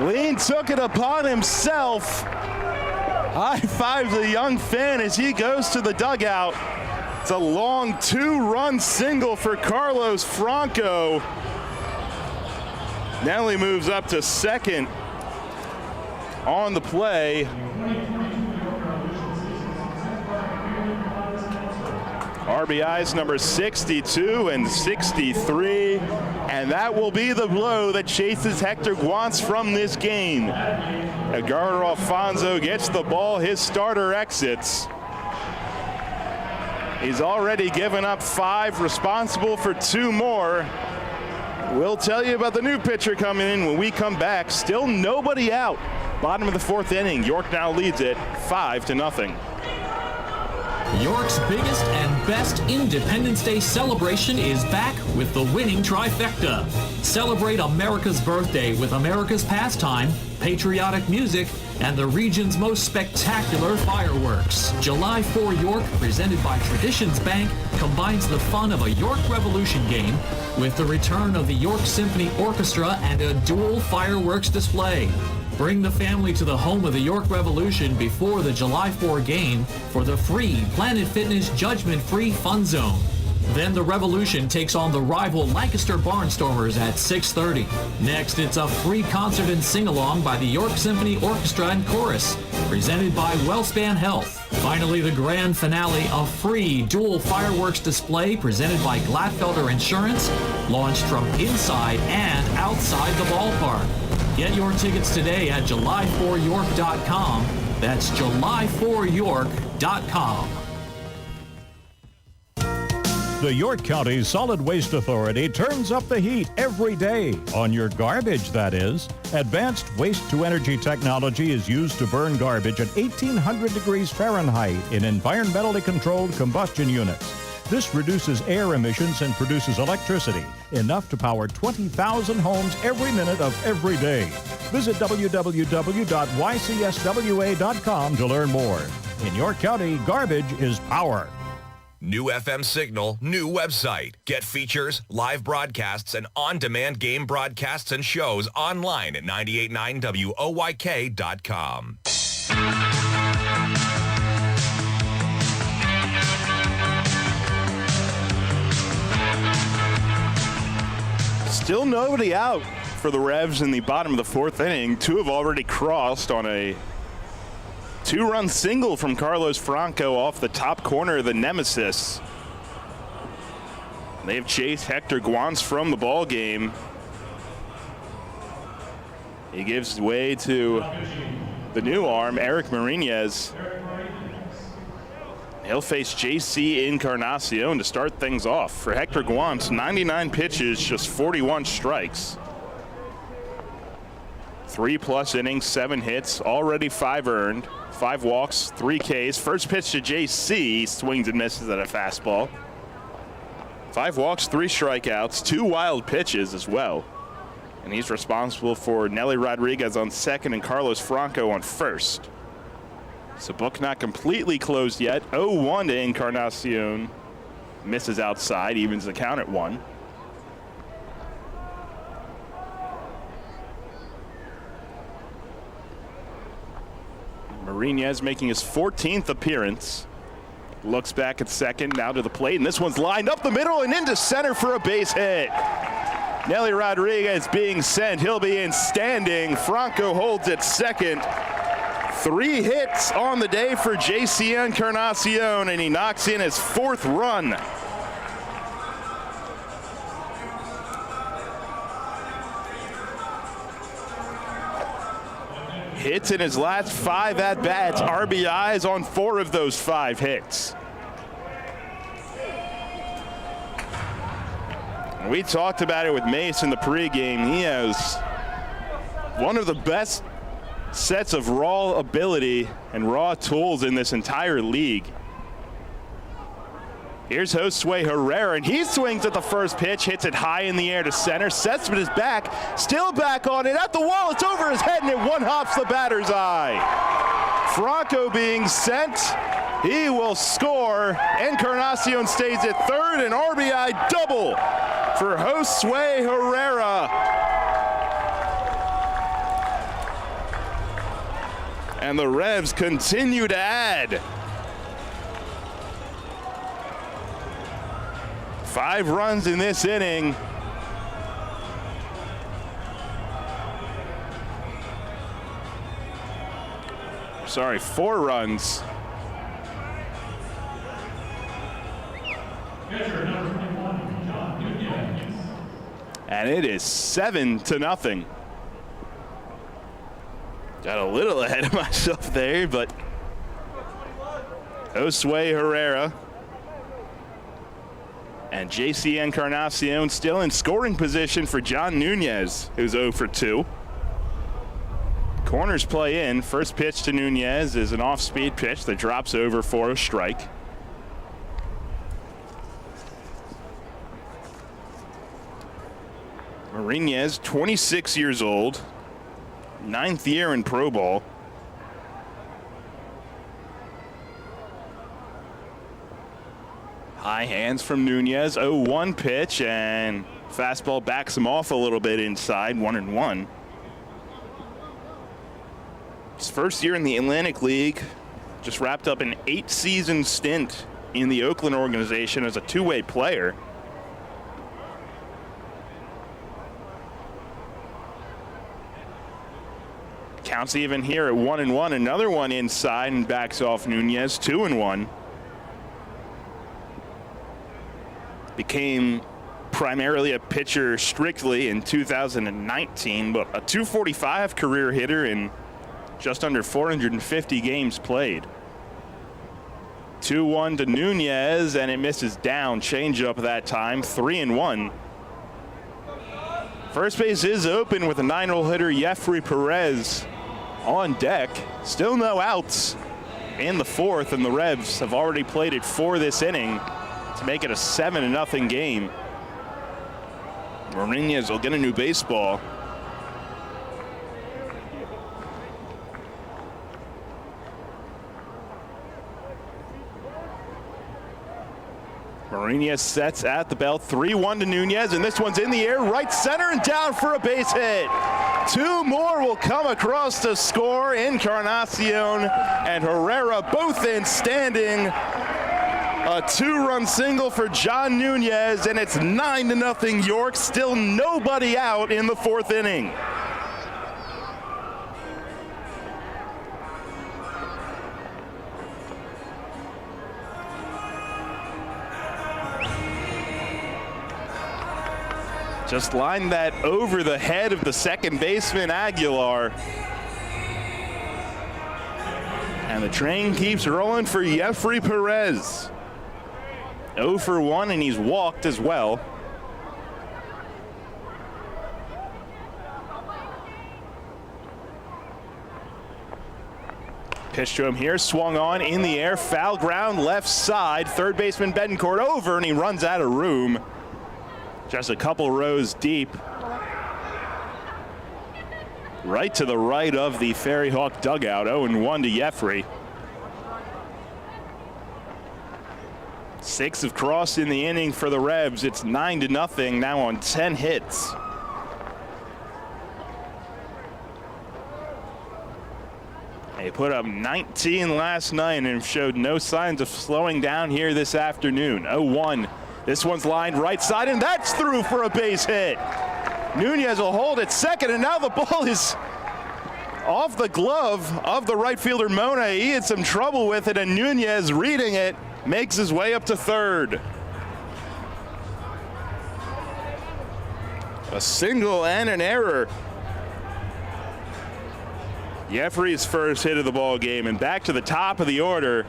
Lean took it upon himself. High-fives a young fan as he goes to the dugout. It's a long 2-run single for Carlos Franco. Nelly moves up to second on the play. RBIs number 62 and 63, and that will be the blow that chases Hector Guantz from this game. Edgardo Alfonso gets the ball, his starter exits. He's already given up 5, responsible for 2 more. We'll tell you about the new pitcher coming in when we come back. Still nobody out. Bottom of the 4th inning. York now leads it 5-0.
York's biggest and best Independence Day celebration is back with the winning trifecta. Celebrate America's birthday with America's pastime, patriotic music, and the region's most spectacular fireworks. July 4 York, presented by PeoplesBank, combines the fun of a York Revolution game with the return of the York Symphony Orchestra and a dual fireworks display. Bring the family to the home of the York Revolution before the July 4 game for the free Planet Fitness judgment-free fun zone. Then the Revolution takes on the rival Lancaster Barnstormers at 6:30. Next, it's a free concert and sing-along by the York Symphony Orchestra and Chorus, presented by WellSpan Health. Finally, the grand finale, a free dual fireworks display presented by Gladfelder Insurance, launched from inside and outside the ballpark. Get your tickets today at July4York.com. That's July4York.com.
The York County Solid Waste Authority turns up the heat every day, on your garbage, that is. Advanced waste-to-energy technology is used to burn garbage at 1,800 degrees Fahrenheit in environmentally controlled combustion units. This reduces air emissions and produces electricity, enough to power 20,000 homes every minute of every day. Visit www.ycswa.com to learn more. In York County, garbage is power.
New FM signal, new website. Get features, live broadcasts, and on-demand game broadcasts and shows online at 989WOYK.com.
Still nobody out for the Revs in the bottom of the fourth inning. Two have already crossed on a two-run single from Carlos Franco off the top corner of the Nemesis. They have chased Hector Guance from the ball game. He gives way to the new arm, Eric Marinez. He'll face J.C. Encarnacion to start things off. For Hector Guance, 99 pitches, just 41 strikes. 3+ innings, 7 hits, already 5 earned, 5 walks, 3 Ks. First pitch to J.C., swings and misses at a fastball. 5 walks, 3 strikeouts, 2 wild pitches as well. And he's responsible for Nelly Rodriguez on second and Carlos Franco on first. So book not completely closed yet. 0-1 to Encarnacion. Misses outside, evens the count at 1. Marinez making his 14th appearance. Looks back at second, now to the plate, and this one's lined up the middle and into center for a base hit. Nelly Rodriguez being sent. He'll be in standing. Franco holds at second. 3 hits on the day for J.C. Encarnacion, and he knocks in his 4th run. Hits in his last 5 at-bats, RBIs on 4 of those 5 hits. We talked about it with Mace in the pregame. He has one of the best sets of raw ability and raw tools in this entire league. Here's Josue Herrera, and he swings at the first pitch, hits it high in the air to center. Setsman is back, still back on it, at the wall, it's over his head, and it one-hops the batter's eye. Franco being sent, he will score. Encarnacion stays at third, an RBI double for Josue Herrera. And the Revs continue to add. 5 runs in this inning. Sorry, 4 runs. And it is 7-0. Got a little ahead of myself there, but Josue Herrera and J.C. Encarnacion still in scoring position for John Nunez, who's 0 for 2. Corners play in. First pitch to Nunez is an off-speed pitch that drops over for a strike. Marinez, 26 years old, 9th year in pro ball. High hands from Nunez, 0-1 pitch, and fastball backs him off a little bit inside, 1-1. His first year in the Atlantic League, just wrapped up an 8-season stint in the Oakland organization as a two-way player. Counts even here at 1-1. Another one inside and backs off Nunez. 2-1. Became primarily a pitcher strictly in 2019, but a .245 career hitter in just under 450 games played. 2-1 to Nunez, and it misses down. Changeup that time. 3-1. First base is open with a 9-hole hitter, Jeffrey Perez, on deck. Still no outs in the fourth, and the Revs have already played it for this inning to make it a 7-0 game. Martinez will get a new baseball. Martinez sets at the belt. 3-1 to Nunez, and this one's in the air, right center and down for a base hit. Two more will come across to score. Encarnacion and Herrera both in standing. A 2-run single for John Nunez, and it's 9-0 York. Still nobody out in the fourth inning. Just lined that over the head of the second baseman, Aguilar. And the train keeps rolling for Jeffrey Perez. 0 for 1, and he's walked as well. Pitch to him here, swung on in the air, foul ground left side. Third baseman Betancourt over, and he runs out of room. Just a couple rows deep. Right to the right of the Ferry Hawk dugout. 0-1 to Jeffrey. 6 have crossed in the inning for the Revs. It's 9-0 now on 10 hits. They put up 19 last night and showed no signs of slowing down here this afternoon. 0-1. This one's lined right side, and that's through for a base hit. Nunez will hold at second, and now the ball is off the glove of the right fielder Mona. He had some trouble with it, and Nunez, reading it, makes his way up to third. A single and an error. Jeffrey's first hit of the ball game, and back to the top of the order.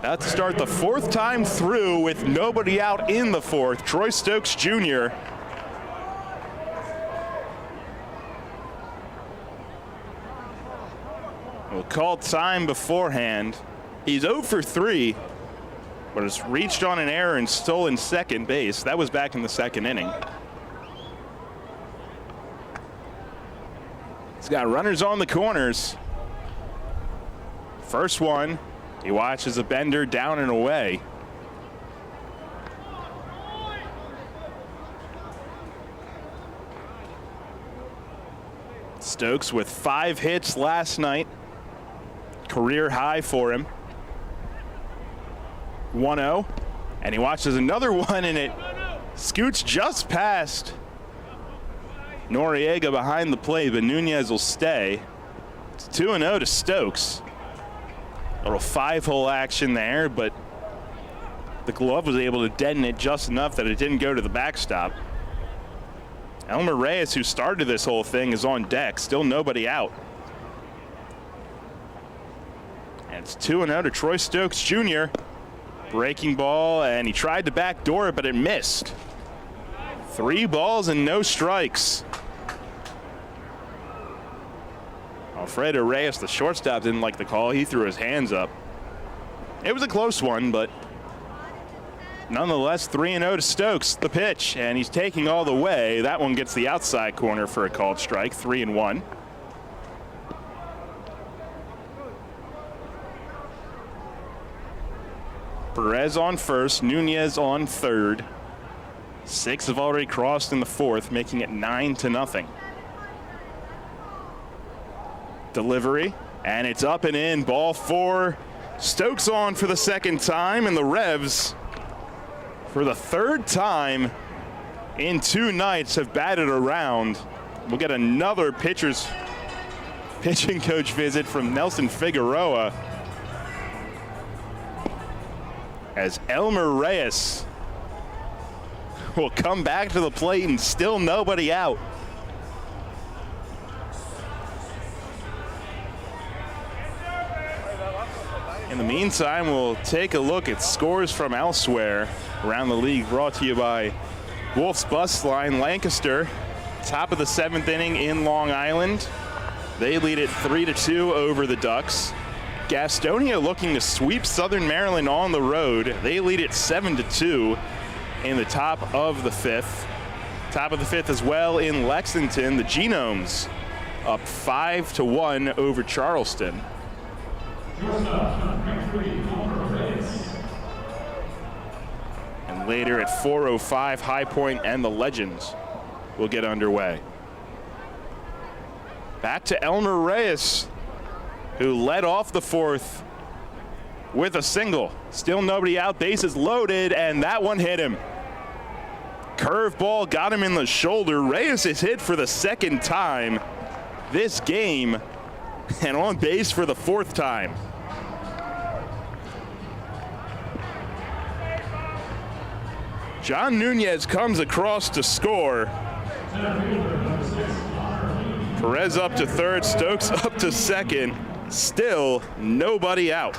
About to start the fourth time through with nobody out in the fourth. Troy Stokes Jr. We'll call time beforehand. He's 0 for 3, but has reached on an error and stolen second base. That was back in the second inning. He's got runners on the corners. First one. He watches a bender down and away. Stokes with 5 hits last night. Career high for him. 1-0. And he watches another one, and it scoots just past Noriega behind the plate, but Nunez will stay. It's 2-0 to Stokes. A little 5-hole action there, but the glove was able to deaden it just enough that it didn't go to the backstop. Elmer Reyes, who started this whole thing, is on deck. Still nobody out. And it's 2-0 to Troy Stokes Jr. Breaking ball, and he tried to backdoor it, but it missed. 3 balls and no strikes. Alfredo Reyes, the shortstop, didn't like the call. He threw his hands up. It was a close one, but nonetheless, 3-0 to Stokes. The pitch, and he's taking all the way. That one gets the outside corner for a called strike. 3-1. Perez on first, Nunez on third. 6 have already crossed in the fourth, making it 9-0. Delivery, and it's up and in. Ball 4. Stokes on for the second time, and the Revs, for the third time in 2 nights, have batted around. We'll get another pitching coach visit from Nelson Figueroa as Elmer Reyes will come back to the plate, and still nobody out. In the meantime, we'll take a look at scores from elsewhere around the league, brought to you by Wolf's Bus Line. Lancaster, top of the 7th inning in Long Island. They lead it 3-2 over the Ducks. Gastonia looking to sweep Southern Maryland on the road. They lead it 7-2 in the top of the 5th. Top of the 5th as well in Lexington. The Genomes up 5-1 over Charleston. And later at 4:05, High Point and the Legends will get underway. Back to Elmer Reyes, who led off the 4th with a single. Still nobody out, bases loaded, and that one hit him. Curveball got him in the shoulder. Reyes is hit for the 2nd time this game, and on base for the 4th time. John Nunez comes across to score. Perez up to 3rd, Stokes up to 2nd. Still nobody out.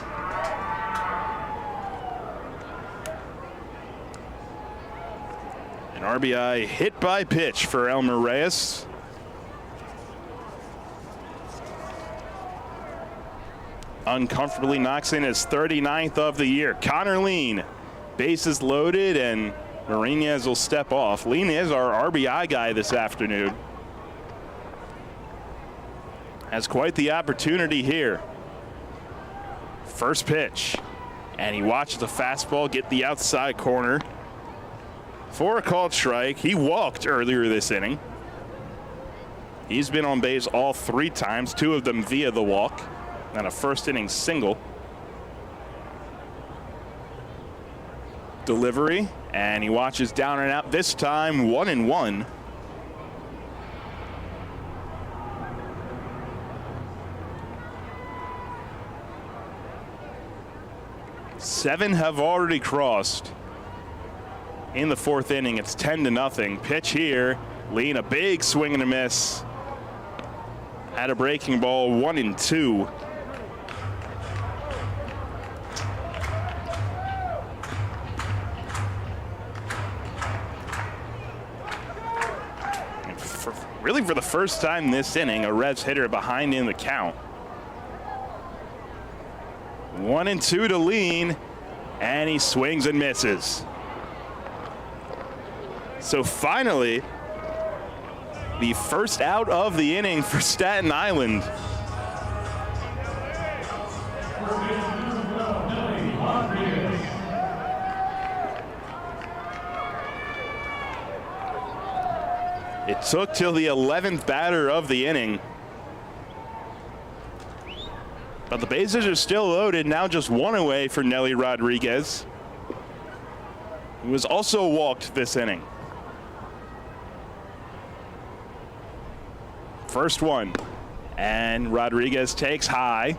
An RBI hit by pitch for Elmer Reyes. Uncomfortably knocks in his 39th of the year. Connor Lean, bases loaded, and Marinez will step off. Lean is our RBI guy this afternoon. Has quite the opportunity here. First pitch, and he watches the fastball get the outside corner for a called strike. He walked earlier this inning. He's been on base all 3 times, 2 of them via the walk, and a first inning single. Delivery, and he watches down and out, this time 1-1. Seven have already crossed in the 4th inning. It's 10-0. Pitch here. Lean, a big swing and a miss. Had a breaking ball, 1-2. Really, for the first time this inning, a Revs hitter behind in the count. 1-2 to Lean, and he swings and misses. So finally, the first out of the inning for Staten Island. It took till the 11th batter of the inning. But the bases are still loaded, now just 1 away for Nelly Rodriguez, who was also walked this inning. First one, and Rodriguez takes high.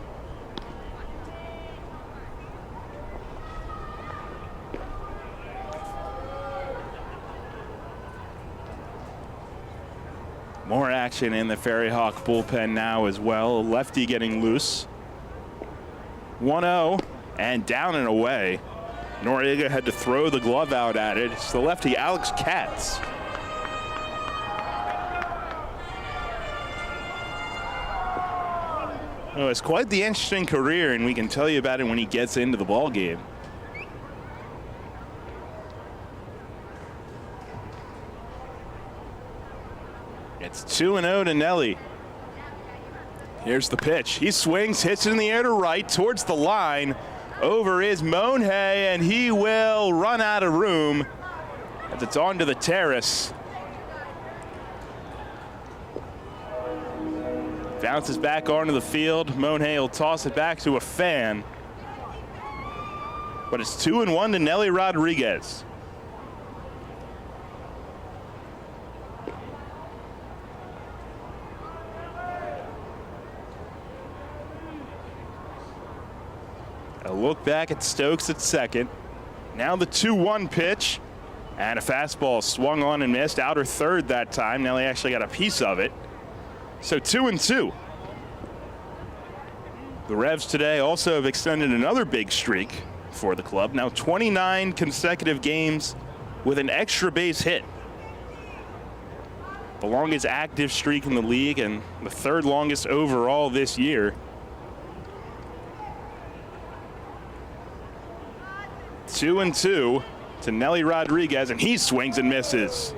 More action in the Ferry Hawk bullpen now as well. Lefty getting loose. 1-0 and down and away. Noriega had to throw the glove out at it. It's the lefty Alex Katz. Oh, it's quite the interesting career, and we can tell you about it when he gets into the ball game. It's 2-0 to Nelly. Here's the pitch. He swings, hits it in the air to right, towards the line. Over is Monhay, and he will run out of room as it's onto the terrace. Bounces back onto the field. Monhay will toss it back to a fan. but it's 2-1 to Nelly Rodriguez. A look back at Stokes at second. Now the 2-1 pitch. And a fastball swung on and missed. Outer third that time. Nelly actually got a piece of it. So 2-2. The Revs today also have extended another big streak for the club. Now 29 consecutive games with an extra base hit. The longest active streak in the league and the third longest overall this year. 2-2 to Nelly Rodriguez, and he swings and misses.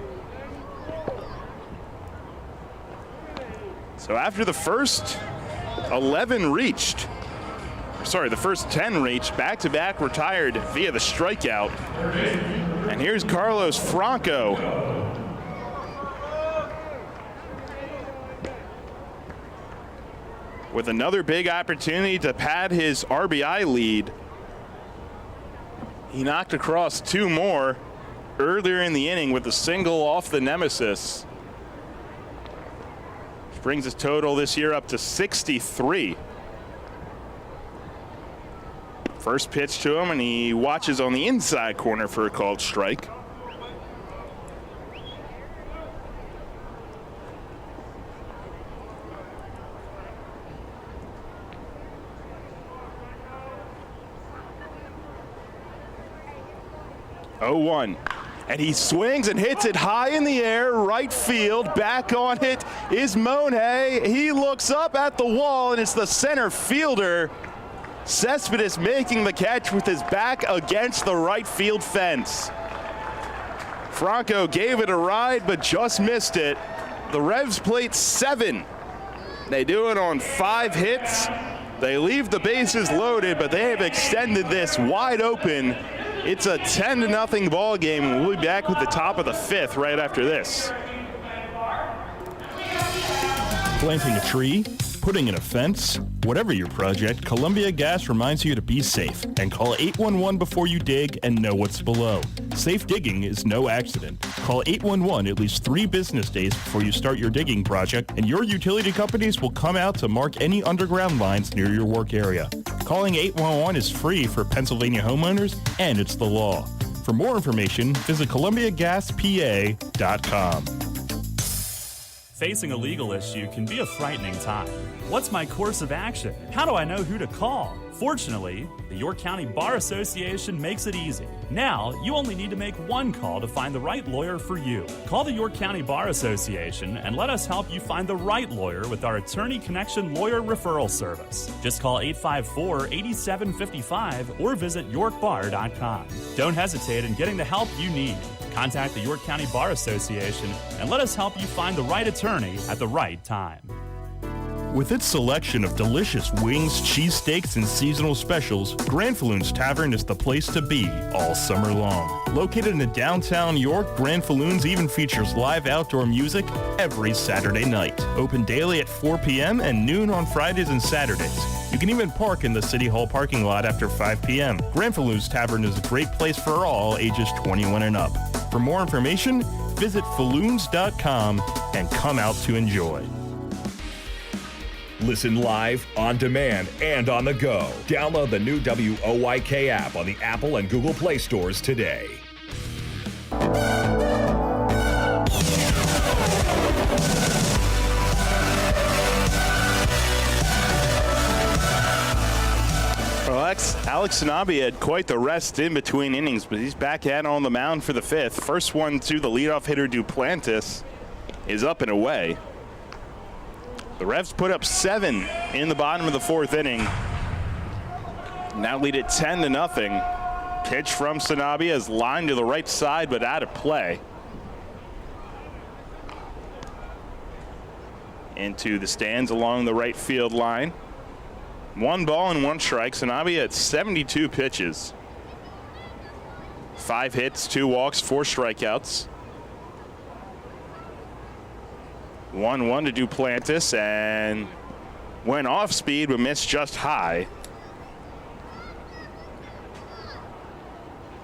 So after the first 11 reached, the first 10 reached, back-to-back retired via the strikeout. And here's Carlos Franco. With another big opportunity to pad his RBI lead. He knocked across two more earlier in the inning with a single off the nemesis. Which brings his total this year up to 63. First pitch to him, and he watches on the inside corner for a called strike. Oh-1, and he swings and hits it high in the air, right field. Back on it is Monhay. He looks up at the wall, and it's the center fielder, Cespedes, making the catch with his back against the right field fence. Franco gave it a ride, but just missed it. The Revs plate 7. They do it on 5 hits. They leave the bases loaded, but they have extended this wide open. It's a 10-0 ball game, and we'll be back with the top of the 5th right after this.
Planting a tree, putting in a fence, whatever your project, Columbia Gas reminds you to be safe and call 811 before you dig and know what's below. Safe digging is no accident. Call 811 at least 3 business days before you start your digging project, and your utility companies will come out to mark any underground lines near your work area. Calling 811 is free for Pennsylvania homeowners, and it's the law. For more information, visit ColumbiaGasPA.com.
Facing a legal issue can be a frightening time. What's my course of action? How do I know who to call? Fortunately, the York County Bar Association makes it easy. Now, you only need to make one call to find the right lawyer for you. Call the York County Bar Association and let us help you find the right lawyer with our Attorney Connection Lawyer Referral Service. Just call 854-8755 or visit yorkbar.com. Don't hesitate in getting the help you need. Contact the York County Bar Association and let us help you find the right attorney at the right time.
With its selection of delicious wings, cheesesteaks, and seasonal specials, Granfalloon's Tavern is the place to be all summer long. Located in downtown York, Granfalloon's even features live outdoor music every Saturday night. Open daily at 4 p.m. and noon on Fridays and Saturdays. You can even park in the City Hall parking lot after 5 p.m. Granfalloon's Tavern is a great place for all ages 21 and up. For more information, visit falloons.com and come out to enjoy.
Listen live, on demand, and on the go. Download the new WOYK app on the Apple and Google Play stores today.
Well, Alex Sanabi had quite the rest in between innings, but he's back at on the mound for the 5th. First one to the leadoff hitter Duplantis is up and away. The Revs put up 7 in the bottom of the 4th inning. Now lead it 10-0. Pitch from Sanabi is lined to the right side, but out of play. Into the stands along the right field line. 1 ball and 1 strike. Sanabi at 72 pitches. 5 hits, 2 walks, 4 strikeouts. 1-1 to Duplantis, and went off speed but missed just high.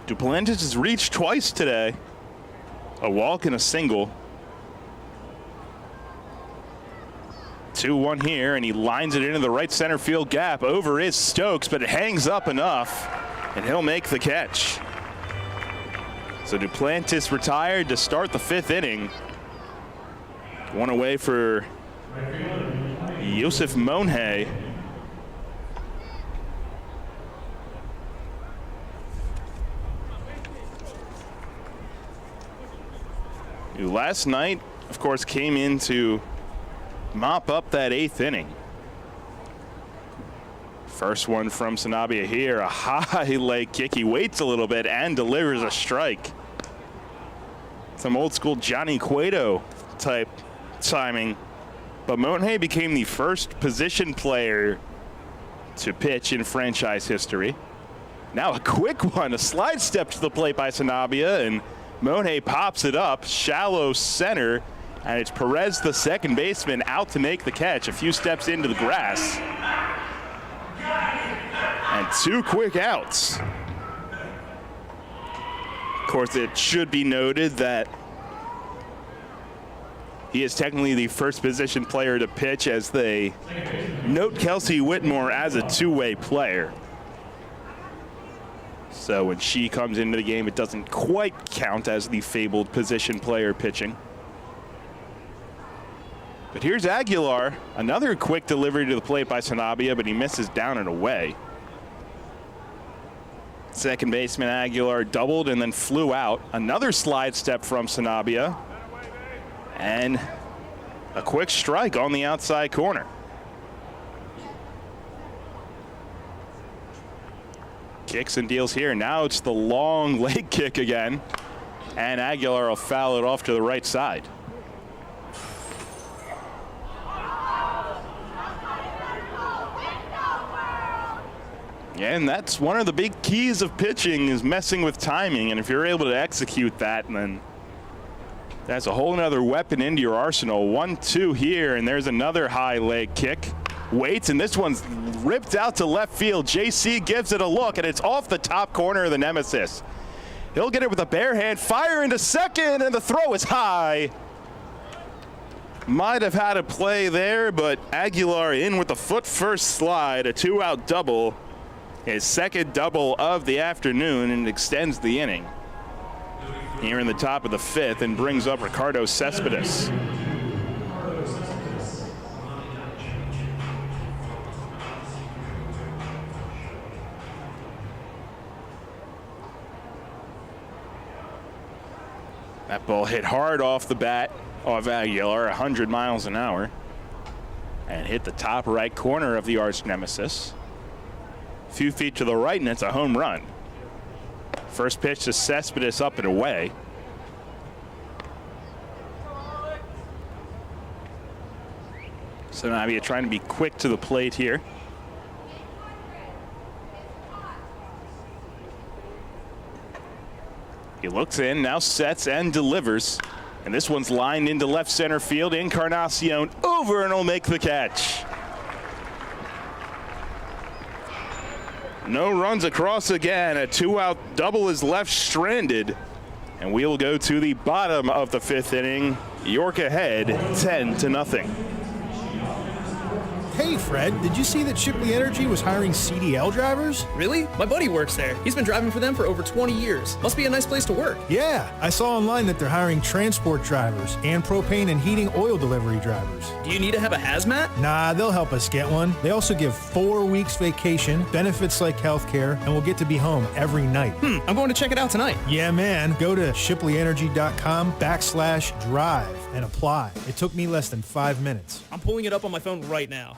Duplantis has reached twice today. A walk and a single. 2-1 here, and he lines it into the right center field gap. Over is Stokes, but it hangs up enough, and he'll make the catch. So Duplantis retired to start the 5th inning. One away for Yosef Monhay. Who last night, of course, came in to mop up that 8th inning. First one from Sanabia here, a high leg kick. He waits a little bit and delivers a strike. Some old school Johnny Cueto type timing. But Monhay became the first position player to pitch in franchise history. Now a quick one, a slide step to the plate by Sanabia, and Monhay pops it up, shallow center, and it's Perez, the second baseman, out to make the catch. A few steps into the grass. And 2 quick outs. Of course, it should be noted that he is technically the first position player to pitch, as they note Kelsey Whitmore as a 2-way player. So when she comes into the game, it doesn't quite count as the fabled position player pitching. But here's Aguilar, another quick delivery to the plate by Sanabia, but he misses down and away. Second baseman Aguilar doubled and then flew out. Another slide step from Sanabia. And a quick strike on the outside corner. Kicks and deals here. Now it's the long leg kick again. And Aguilar will foul it off to the right side. And that's one of the big keys of pitching, is messing with timing. And if you're able to execute that, then that's a whole nother weapon into your arsenal. 1-2 here, and there's another high leg kick. Waits, and this one's ripped out to left field. JC gives it a look, and it's off the top corner of the nemesis. He'll get it with a bare hand, fire into second, and the throw is high. Might have had a play there, but Aguilar in with the foot first slide, a 2-out double. His second double of the afternoon, and extends the inning here in the top of the 5th, and brings up Ricardo Cespedes. That ball hit hard off the bat of Aguilar, 100 miles an hour, and hit the top right corner of the arch nemesis. A few feet to the right, and it's a home run. First pitch to Cespedes, up and away. Sanabia trying to be quick to the plate here. He looks in, now sets and delivers. And this one's lined into left center field. Encarnacion over, and will make the catch. No runs across again. A 2-out double is left stranded. And we'll go to the bottom of the 5th inning. York ahead 10-0.
Hey, Fred, did you see that Shipley Energy was hiring CDL drivers?
Really? My buddy works there. He's been driving for them for over 20 years. Must be a nice place to work.
Yeah, I saw online that they're hiring transport drivers and propane and heating oil delivery drivers.
Do you need to have a hazmat?
Nah, they'll help us get one. They also give 4 weeks vacation, benefits like healthcare, and we'll get to be home every night.
I'm going to check it out tonight.
Yeah, man. Go to shipleyenergy.com/drive and apply. It took me less than 5 minutes.
I'm pulling it up on my phone right now.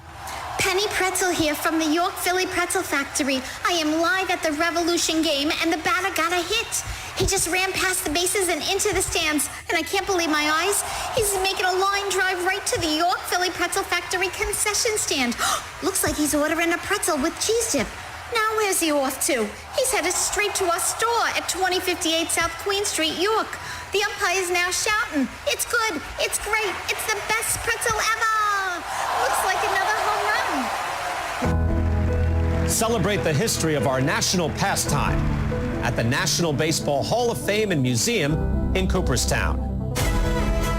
Penny Pretzel here from the York Philly Pretzel Factory. I am live at the Revolution game, and the batter got a hit. He just ran past the bases and into the stands, and I can't believe my eyes. He's making a line drive right to the York Philly Pretzel Factory concession stand. Looks like he's ordering a pretzel with cheese dip. Now where's he off to? He's headed straight to our store at 2058 South Queen Street, York. The umpire's now shouting, "It's good, it's great, it's the best pretzel ever!" Looks like another home run.
Celebrate the history of our national pastime.
at the National Baseball Hall of Fame and Museum in Cooperstown.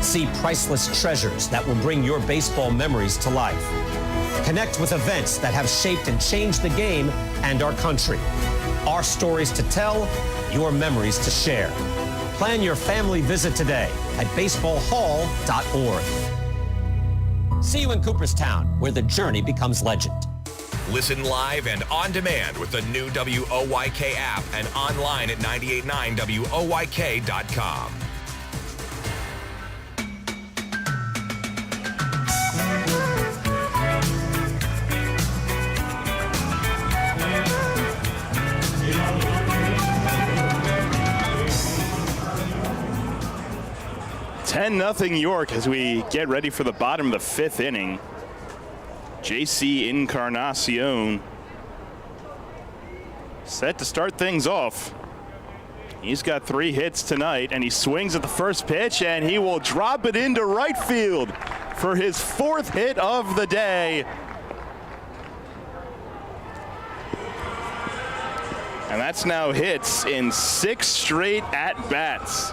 See priceless treasures that will bring your baseball memories to life. Connect with events that have shaped and changed the game and our country. Our stories to tell, your memories to share. Plan your family visit today at baseballhall.org. See you in Cooperstown, where the journey becomes legend.
Listen live and on demand with the new WOYK app and online at 989WOYK.com.
Nothing York as we get ready for the bottom of the fifth inning. JC Encarnacion set to start things off. He's got 3 hits tonight, and he swings at the first pitch, and he will drop it into right field for his 4th hit of the day. And that's now hits in 6 straight at-bats.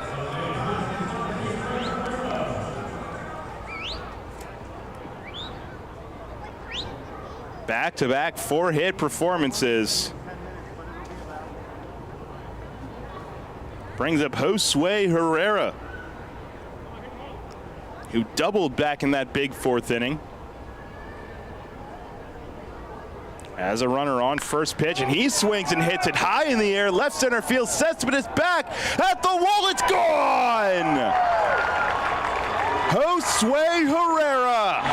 Back-to-back 4-hit performances. Brings up Josue Herrera, who doubled back in that big 4th inning. As a runner on first pitch, and he swings and hits it high in the air. Left center field, Cespedes back at the wall. It's gone! Josue Herrera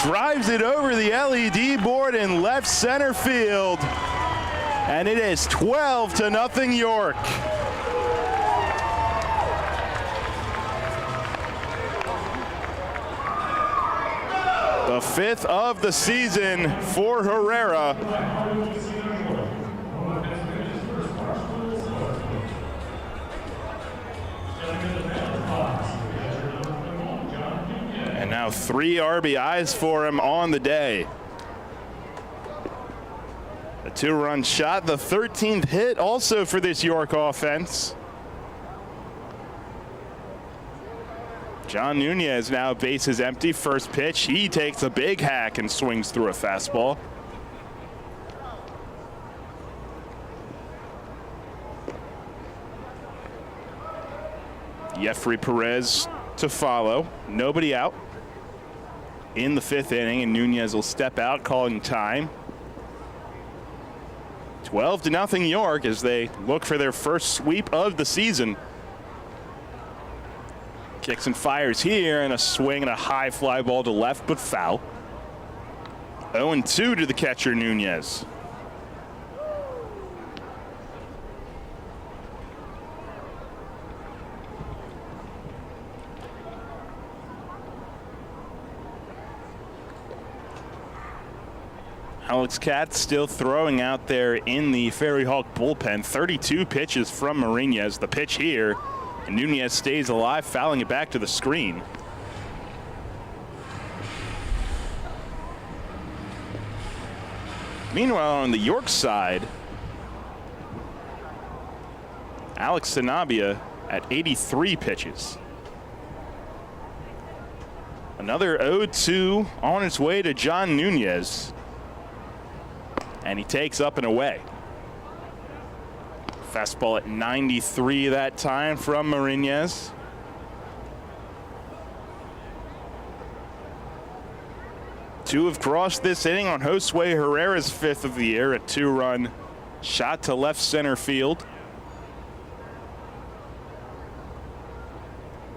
drives it over the LED board in left center field, and it is 12-0 York. The 5th of the season for Herrera. And now 3 RBIs for him on the day. A 2-run shot, the 13th hit also for this York offense. John Nunez now bases empty, first pitch. He takes a big hack and swings through a fastball. Jeffrey Perez to follow. Nobody out in the 5th inning, and Nunez will step out, calling time. 12-0 York as they look for their first sweep of the season. Kicks and fires here, and a swing and a high fly ball to left, but foul. 0-2 to the catcher, Nunez. Alex Katz still throwing out there in the Ferry Hawk bullpen. 32 pitches from Mariñez. The pitch here, and Nunez stays alive, fouling it back to the screen. Meanwhile, on the York side, Alex Sanabia at 83 pitches. Another 0-2 on its way to John Nunez. And he takes up and away. Fastball at 93 that time from Mariñez. Two have crossed this inning on Josue Herrera's 5th of the year, a 2-run shot to left center field.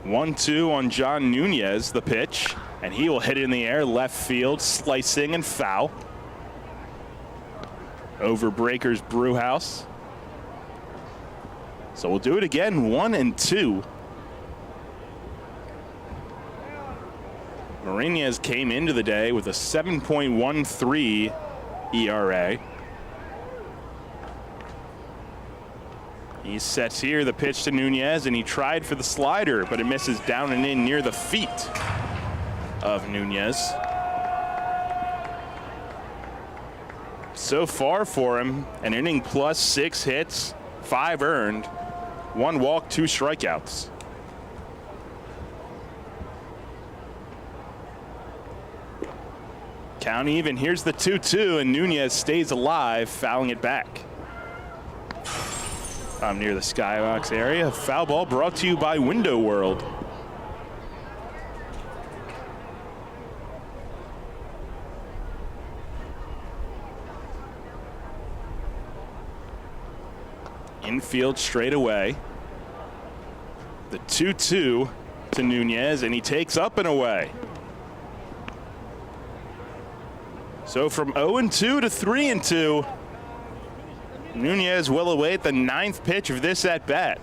1-2 on John Nunez, the pitch, and he will hit it in the air, left field, slicing and foul. Over Breakers Brewhouse. So we'll do it again, 1-2. Mariñez came into the day with a 7.13 ERA. He sets here, the pitch to Nunez, and he tried for the slider, but it misses down and in near the feet of Nunez. so far for him, an inning plus 6 hits, 5 earned, 1 walk, 2 strikeouts. Count even. Here's the 2-2, and Nunez stays alive, fouling it back. I'm near the skybox area. Foul ball brought to you by Window World. Infield straight away. The 2-2 to Nunez, and he takes up and away. So from 0-2 to 3-2, Nunez will await the 9th pitch of this at-bat.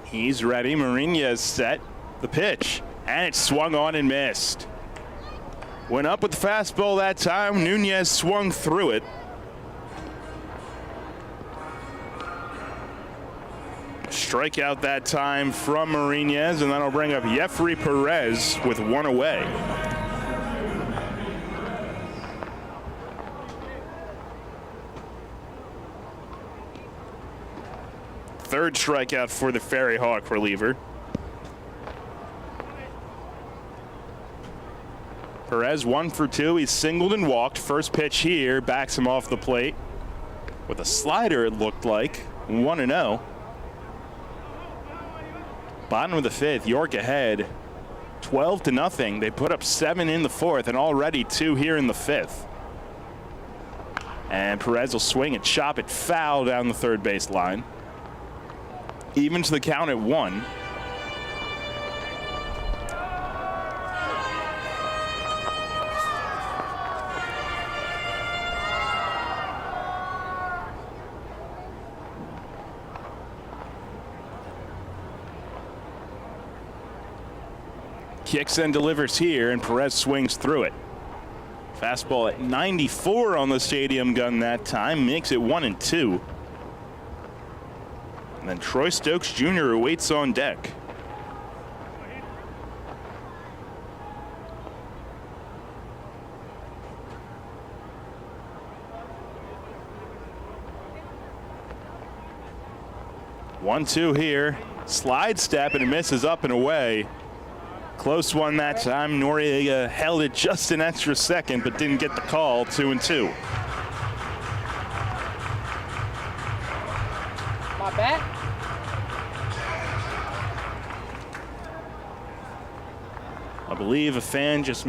He's ready. Mourinho's set. The pitch, and it swung on and missed. Went up with the fastball that time. Nunez swung through it. Strikeout that time from Mourinho's, and that'll bring up Jeffrey Perez with 1 away. Third strikeout for the Ferry Hawk reliever. Perez 1 for 2. He's singled and walked. First pitch here backs him off the plate with a slider, it looked like. 1-0. Bottom of the 5th, York ahead 12-0. They put up 7 in the 4th and already 2 here in the 5th. And Perez will swing and chop it foul down the third base line. Evens the count at 1. Kicks and delivers here, and Perez swings through it. Fastball at 94 on the stadium gun that time, makes it 1-2. And then Troy Stokes Jr. awaits on deck. One-two here, slide step, and it misses up and away. Close one that time. Noriega held it just an extra second, but didn't get the call. 2-2.
My bat?
I believe a fan just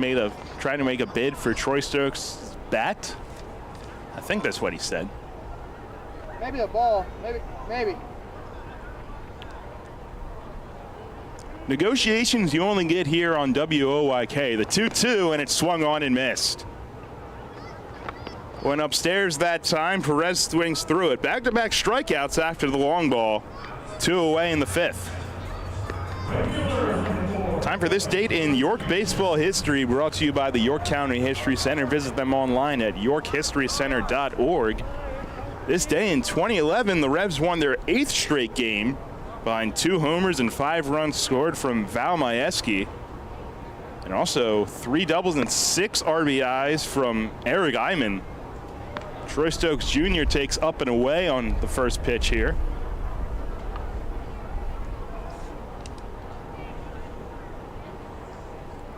trying to make a bid for Troy Stokes' bat. I think that's what he said.
Maybe a ball. Maybe.
Negotiations you only get here on WOYK. The 2-2, and it swung on and missed. Went upstairs that time. Perez swings through it. Back-to-back strikeouts after the long ball. 2 away in the 5th. Time for this date in York baseball history, brought to you by the York County History Center. Visit them online at yorkhistorycenter.org. This day in 2011, the Revs won their 8th straight game behind 2 homers and 5 runs scored from Val Majewski. And also 3 doubles and 6 RBIs from Eric Iman. Troy Stokes Jr. takes up and away on the first pitch here.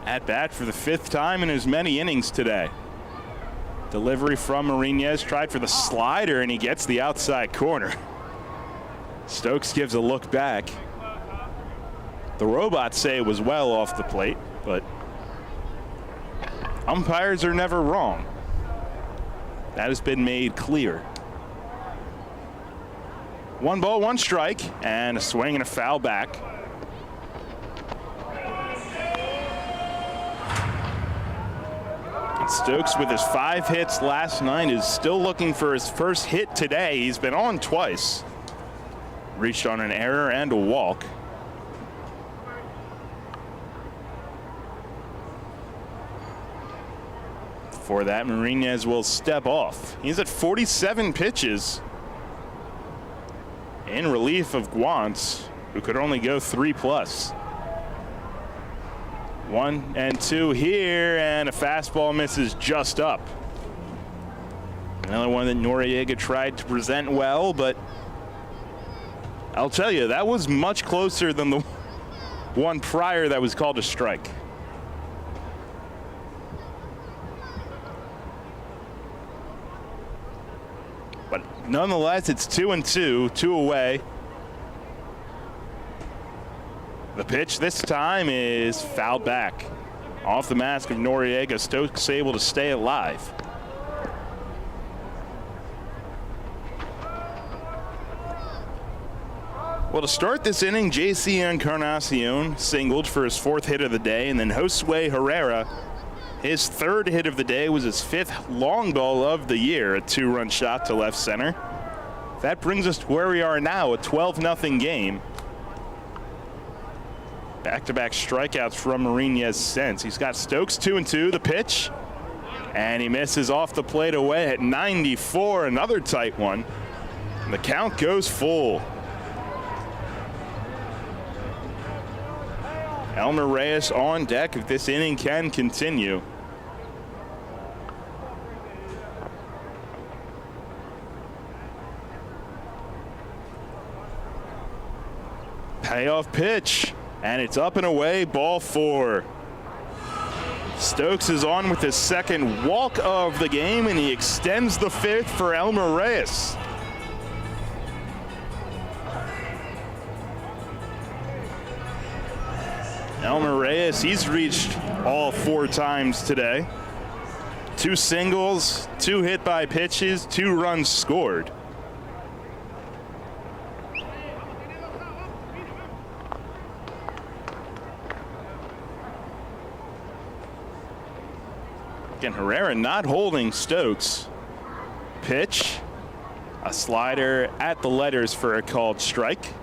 At bat for the 5th time in as many innings today. Delivery from Mourinho's, tried for the slider, and he gets the outside corner. Stokes gives a look back. The robots say it was well off the plate, but umpires are never wrong. That has been made clear. 1 ball, 1 strike, and a swing and a foul back. And Stokes, with his 5 hits last night, is still looking for his first hit today. He's been on twice. Reached on an error and a walk. For that, Mourinho's will step off. He's at 47 pitches. in relief of Guantz, who could only go 3+. 1 and 2 here, and a fastball misses just up. Another one that Noriega tried to present well, but I'll tell you, that was much closer than the one prior that was called a strike. But nonetheless, it's 2-2, 2 away. The pitch this time is fouled back. Off the mask of Noriega, Stokes able to stay alive. Well, to start this inning, J.C. Encarnacion singled for his 4th hit of the day, and then Josue Herrera, his 3rd hit of the day, was his 5th long ball of the year, a 2-run shot to left center. That brings us to where we are now, a 12-0 game. Back-to-back strikeouts from Marinez since. He's got Stokes 2-2, the pitch, and he misses off the plate away at 94, another tight one. And the count goes full. Elmer Reyes on deck if this inning can continue. Payoff pitch, and it's up and away, ball 4. Stokes is on with his 2nd walk of the game, and he extends the 5th for Elmer Reyes. Elmer Reyes, he's reached all 4 times today. 2 singles, 2 hit by pitches, 2 runs scored. Again, Herrera not holding Stokes. Pitch, a slider at the letters for a called strike.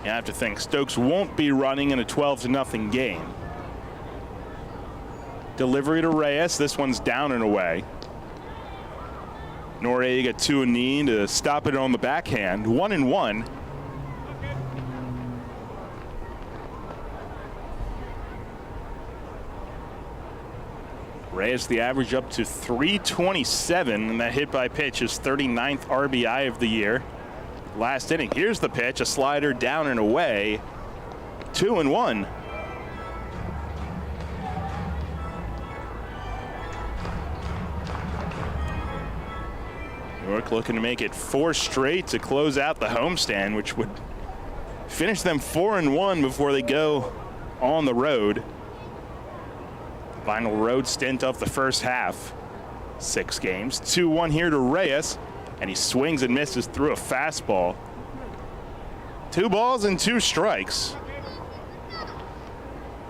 You have to think Stokes won't be running in a 12-0 game. Delivery to Reyes. This one's down and away. Noriega 2-0 to stop it on the backhand. 1-1. Reyes the average up to 327, and that hit by pitch is 39th RBI of the year. Last inning, here's the pitch, a slider down and away, 2-1. York looking to make it 4 straight to close out the homestand, which would finish them 4-1 before they go on the road. Final road stint of the first half, 6 games. 2-1 here to Reyes. And he swings and misses through a fastball. 2 balls and 2 strikes.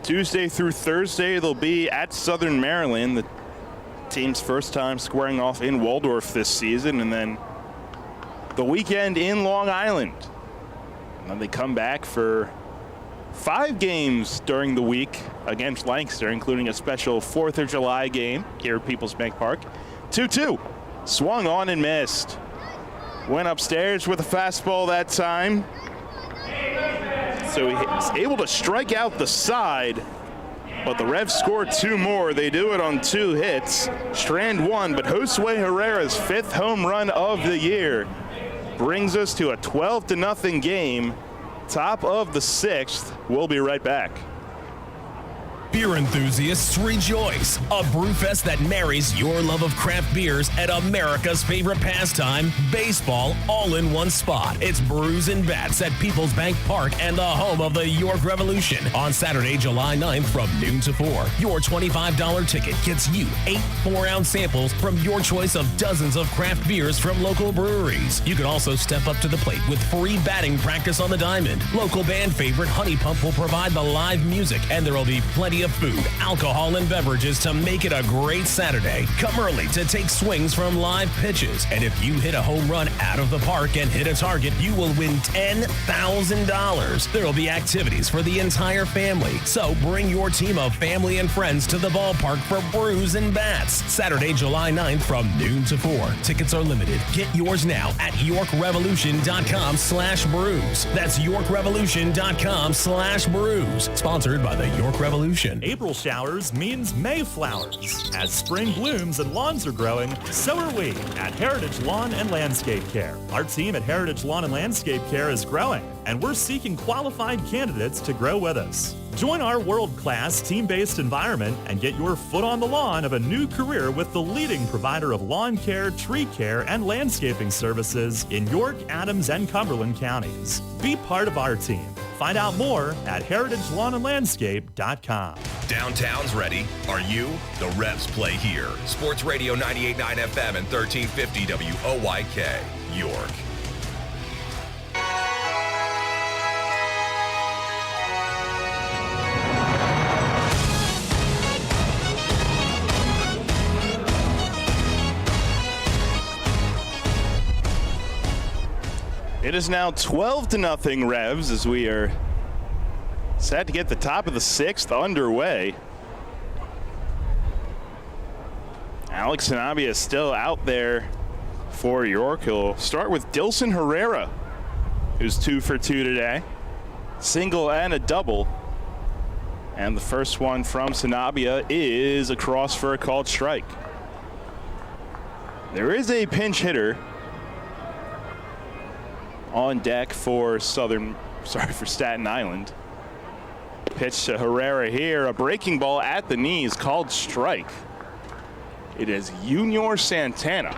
Tuesday through Thursday, they'll be at Southern Maryland, the team's first time squaring off in Waldorf this season, and then the weekend in Long Island. And then they come back for 5 games during the week against Lancaster, including a special 4th of July game here at PeoplesBank Park. 2-2. Swung on and missed. Went upstairs with a fastball that time. So he's able to strike out the side, but the Revs score 2 more. They do it on 2 hits. Strand 1, but Josue Herrera's 5th home run of the year brings us to a 12-0 game. Top of the 6th. We'll be right back.
Beer enthusiasts rejoice. A brewfest that marries your love of craft beers and America's favorite pastime, baseball, all in one spot. It's Brews and Bats at PeoplesBank Park and the home of the York Revolution on Saturday, July 9th from noon to 4. Your $25 ticket gets you 8 4-ounce samples from your choice of dozens of craft beers from local breweries. You can also step up to the plate with free batting practice on the diamond. Local band favorite Honey Pump will provide the live music, and there will be plenty plenty of food, alcohol, and beverages to make it a great Saturday. Come early to take swings from live pitches. And if you hit a home run out of the park and hit a target, you will win $10,000. There will be activities for the entire family. So bring your team of family and friends to the ballpark for Brews and Bats. Saturday, July 9th from noon to 4. Tickets are limited. Get yours now at YorkRevolution.com/brews. That's YorkRevolution.com/brews. Sponsored by the York Revolution.
April showers means Mayflowers. As spring blooms and lawns are growing, so are we at Heritage Lawn and Landscape Care. Our team at Heritage Lawn and Landscape Care is growing, and we're seeking qualified candidates to grow with us. Join our world-class team-based environment and get your foot on the lawn of a new career with the leading provider of lawn care, tree care, and landscaping services in York, Adams, and Cumberland counties. Be part of our team. Find out more at heritagelawnandlandscape.com.
Downtown's ready. Are you? The Revs play here. Sports Radio 98.9 FM and 1350 WOYK, York.
It is now 12-0 Revs as we are set to get the top of the 6th underway. Alex Sanabia is still out there for York. He'll start with Dilson Herrera, who's 2 for 2 today. Single and a double. And the first one from Sanabia is across for a called strike. There is a pinch hitter on deck for Staten Island. Pitch to Herrera here, a breaking ball at the knees, called strike. It is Junior Santana.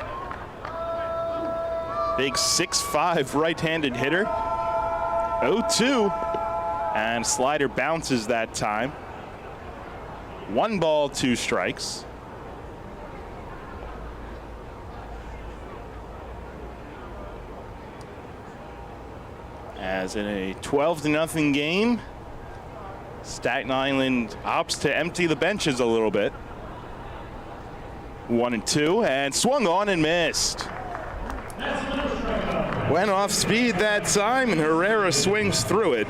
Big 6'5" right-handed hitter. 0-2, and slider bounces that time. 1 ball, 2 strikes. As in a 12-0 game, Staten Island opts to empty the benches a little bit. 1-2, and swung on and missed. Went off speed that time, and Herrera swings through it.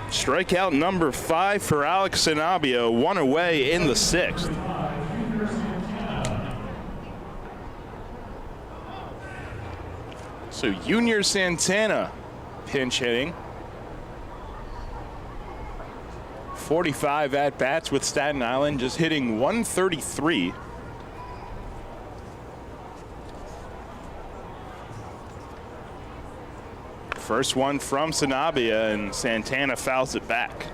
Strikeout number 5 for Alex Sanabia, 1 away in the 6th. So Junior Santana pinch hitting. 45 at-bats with Staten Island, just hitting 133. First one from Sanabia, and Santana fouls it back.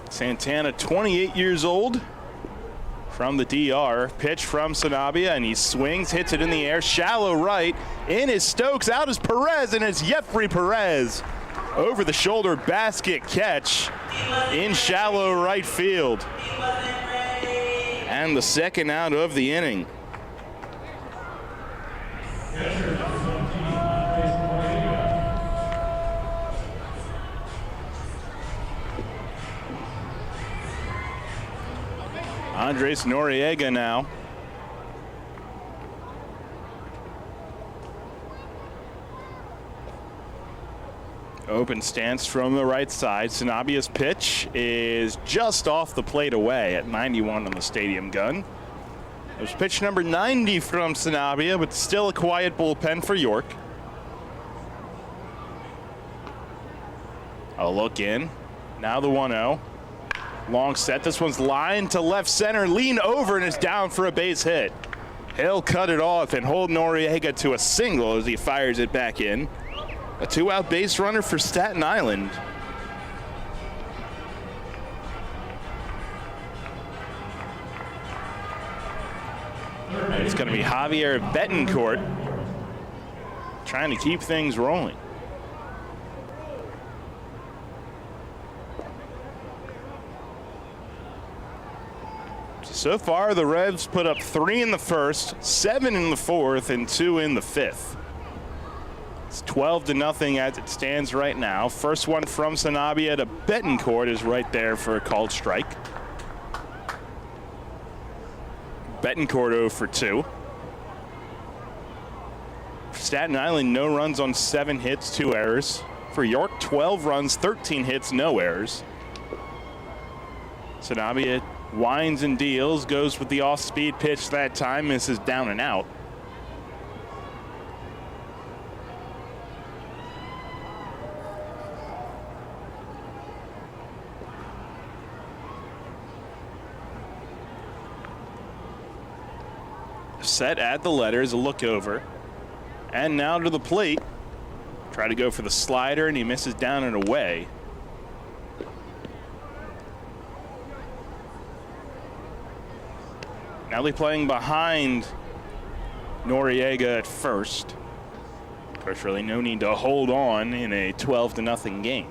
Santana, 28 years old, from the DR. Pitch from Sanabia, and he swings, hits it in the air, shallow right. In is Stokes, out is Perez, and it's Jeffrey Perez. Over the shoulder basket catch in shallow right field. And the second out of the inning. Andres Noriega now. Open stance from the right side. Sanabia's pitch is just off the plate away at 91 on the stadium gun. It was pitch number 90 from Sanabia, but still a quiet bullpen for York. A look in. Now the 1-0. Long set. This one's lined to left center. Lean over and is down for a base hit. He'll cut it off and hold Noriega to a single as he fires it back in. A 2-out base runner for Staten Island. It's going to be Javier Betancourt trying to keep things rolling. So far, the Revs put up 3 in the first, 7 in the fourth, and 2 in the fifth. It's 12-0 as it stands right now. First one from Sanabia to Betancourt is right there for a called strike. Betancourt 0 for 2. Staten Island, no runs on 7 hits, 2 errors. For York, 12 runs, 13 hits, no errors. Sanabia winds and deals, goes with the off-speed pitch that time, misses down and out. Set at the letters, a look over. And now to the plate. Try to go for the slider, and he misses down and away. Now they're playing behind Noriega at first. Of course, really no need to hold on in a 12-0 game.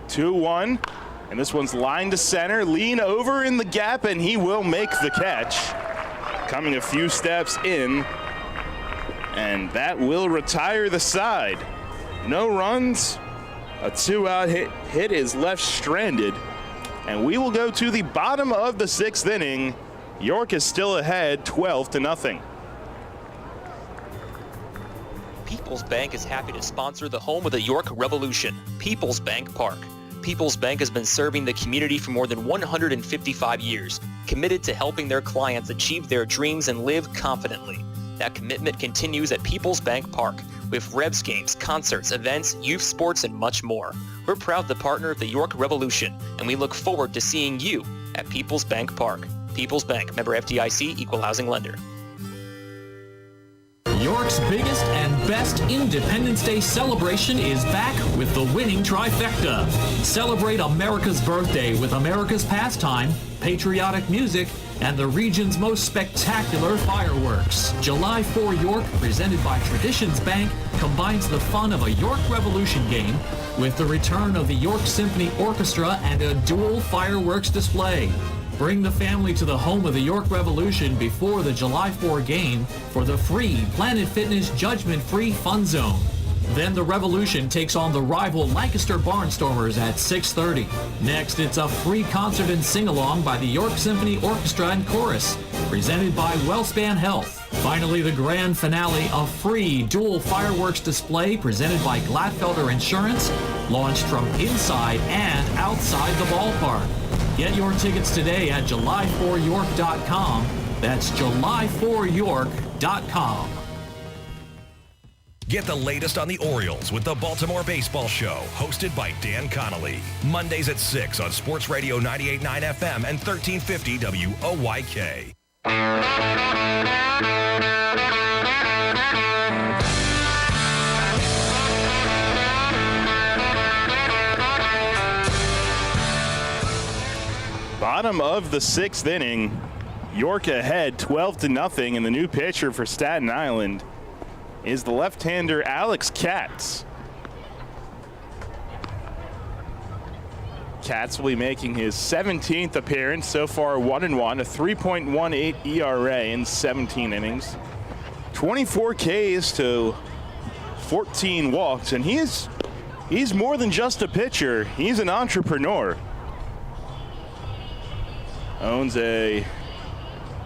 Two-one. And this one's lined to center, lean over in the gap, and he will make the catch. Coming a few steps in, and that will retire the side. No runs, a 2-out hit is left stranded, and we will go to the bottom of the 6th inning. York is still ahead, 12-0.
PeoplesBank is happy to sponsor the home of the York Revolution, PeoplesBank Park. PeoplesBank has been serving the community for more than 155 years, committed to helping their clients achieve their dreams and live confidently. That commitment continues at PeoplesBank Park with Revs games, concerts, events, youth sports, and much more. We're proud to partner of the York Revolution, and we look forward to seeing you at PeoplesBank Park. PeoplesBank, member FDIC, equal housing lender.
York's biggest and best Independence Day celebration is back with the winning trifecta. Celebrate America's birthday with America's pastime, patriotic music, and the region's most spectacular fireworks. July 4 York, presented by Traditions Bank, combines the fun of a York Revolution game with the return of the York Symphony Orchestra and a dual fireworks display. Bring the family to the home of the York Revolution before the July 4 game for the free Planet Fitness judgment-free fun zone. Then the Revolution takes on the rival Lancaster Barnstormers at 6:30. Next, it's a free concert and sing-along by the York Symphony Orchestra and Chorus, presented by WellSpan Health. Finally, the grand finale, a free dual fireworks display presented by Gladfelder Insurance, launched from inside and outside the ballpark. Get your tickets today at July4York.com. That's July4York.com.
Get the latest on the Orioles with the Baltimore Baseball Show, hosted by Dan Connolly. Mondays at 6 on Sports Radio 98.9 FM and 1350 WOYK.
Bottom of the 6th inning. York ahead 12-0, and the new pitcher for Staten Island is the left-hander Alex Katz. Katz will be making his 17th appearance, so far 1-1, a 3.18 ERA in 17 innings. 24 Ks to 14 walks, and he's more than just a pitcher. He's an entrepreneur. Owns a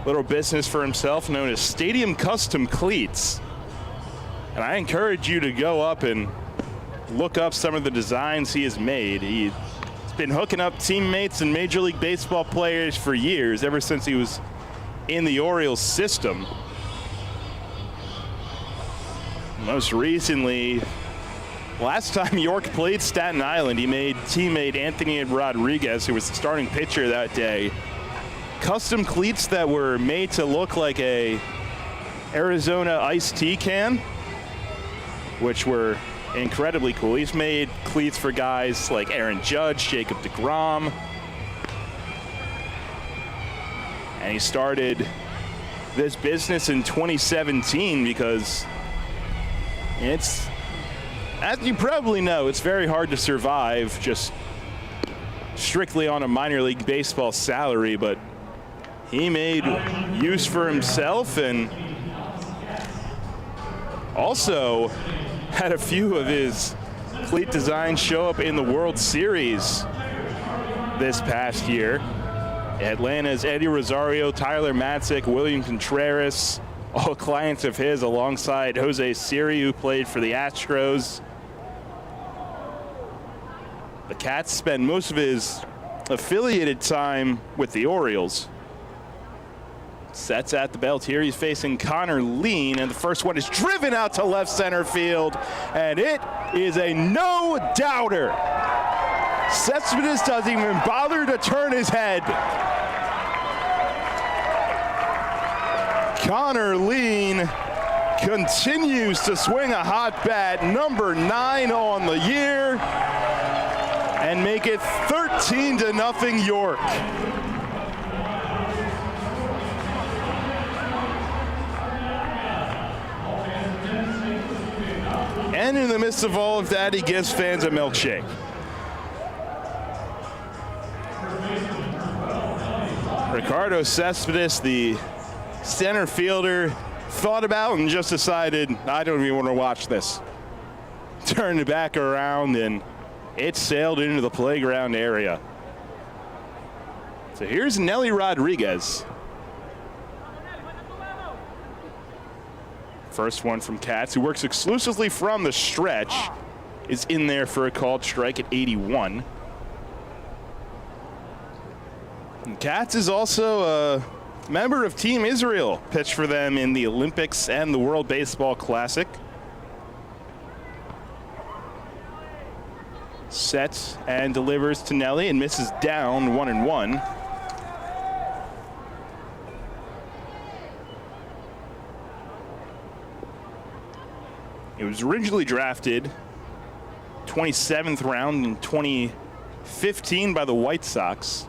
little business for himself known as Stadium Custom Cleats. And I encourage you to go up and look up some of the designs he has made. He's been hooking up teammates and Major League Baseball players for years, ever since he was in the Orioles system. Most recently, last time York played Staten Island, he made teammate Anthony Rodriguez, who was the starting pitcher that day, custom cleats that were made to look like a Arizona iced tea can, which were incredibly cool. He's made cleats for guys like Aaron Judge, Jacob deGrom. And he started this business in 2017 because it's, as you probably know, it's very hard to survive just strictly on a minor league baseball salary, but he made use for himself and also had a few of his cleat designs show up in the World Series this past year. Atlanta's Eddie Rosario, Tyler Matzik, William Contreras, all clients of his, alongside Jose Siri, who played for the Astros. The Cats spent most of his affiliated time with the Orioles. Sets at the belt here. He's facing Connor Lean, and the first one is driven out to left center field, and it is a no-doubter. Cespedes doesn't even bother to turn his head. Connor Lean continues to swing a hot bat, number 9 on the year, and make it 13-0 York. And in the midst of all of that, he gives fans a milkshake. Ricardo Cespedes, the center fielder, thought about and just decided, I don't even want to watch this. Turned it back around and it sailed into the playground area. So here's Nelly Rodriguez. First one from Katz, who works exclusively from the stretch, is in there for a called strike at 81. And Katz is also a member of Team Israel, pitched for them in the Olympics and the World Baseball Classic. Sets and delivers to Nelly and misses down 1-1. It was originally drafted 27th round in 2015 by the White Sox.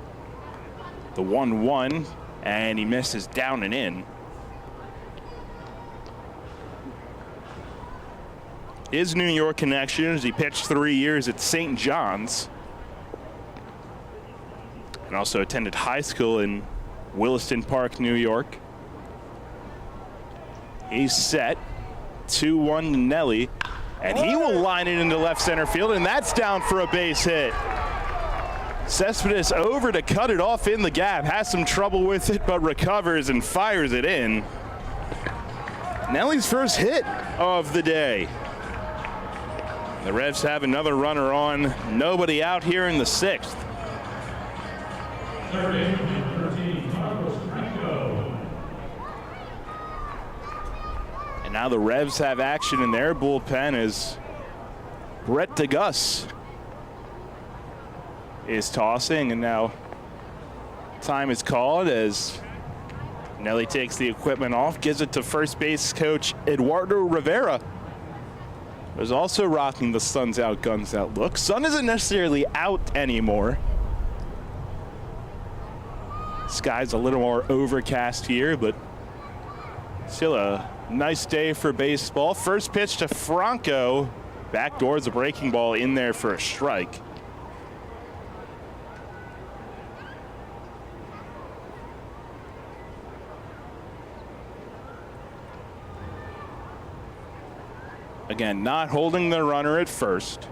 The 1-1, and he misses down and in. His New York connections, he pitched 3 years at St. John's and also attended high school in Williston Park, New York. He's set. 2-1 to Nelly, and he will line it into left center field, and that's down for a base hit. Cespedes over to cut it off in the gap, has some trouble with it, but recovers and fires it in. Nelly's first hit of the day. The Revs have another runner on, nobody out here in the 6th. And now the Revs have action in their bullpen as Brett DeGus is tossing, and now time is called as Nelly takes the equipment off, gives it to first base coach Eduardo Rivera, who's also rocking the sun's out, guns out look. Sun isn't necessarily out anymore. Sky's a little more overcast here, but still a nice day for baseball. First pitch to Franco. Backdoors a breaking ball in there for a strike. Again, not holding the runner at first.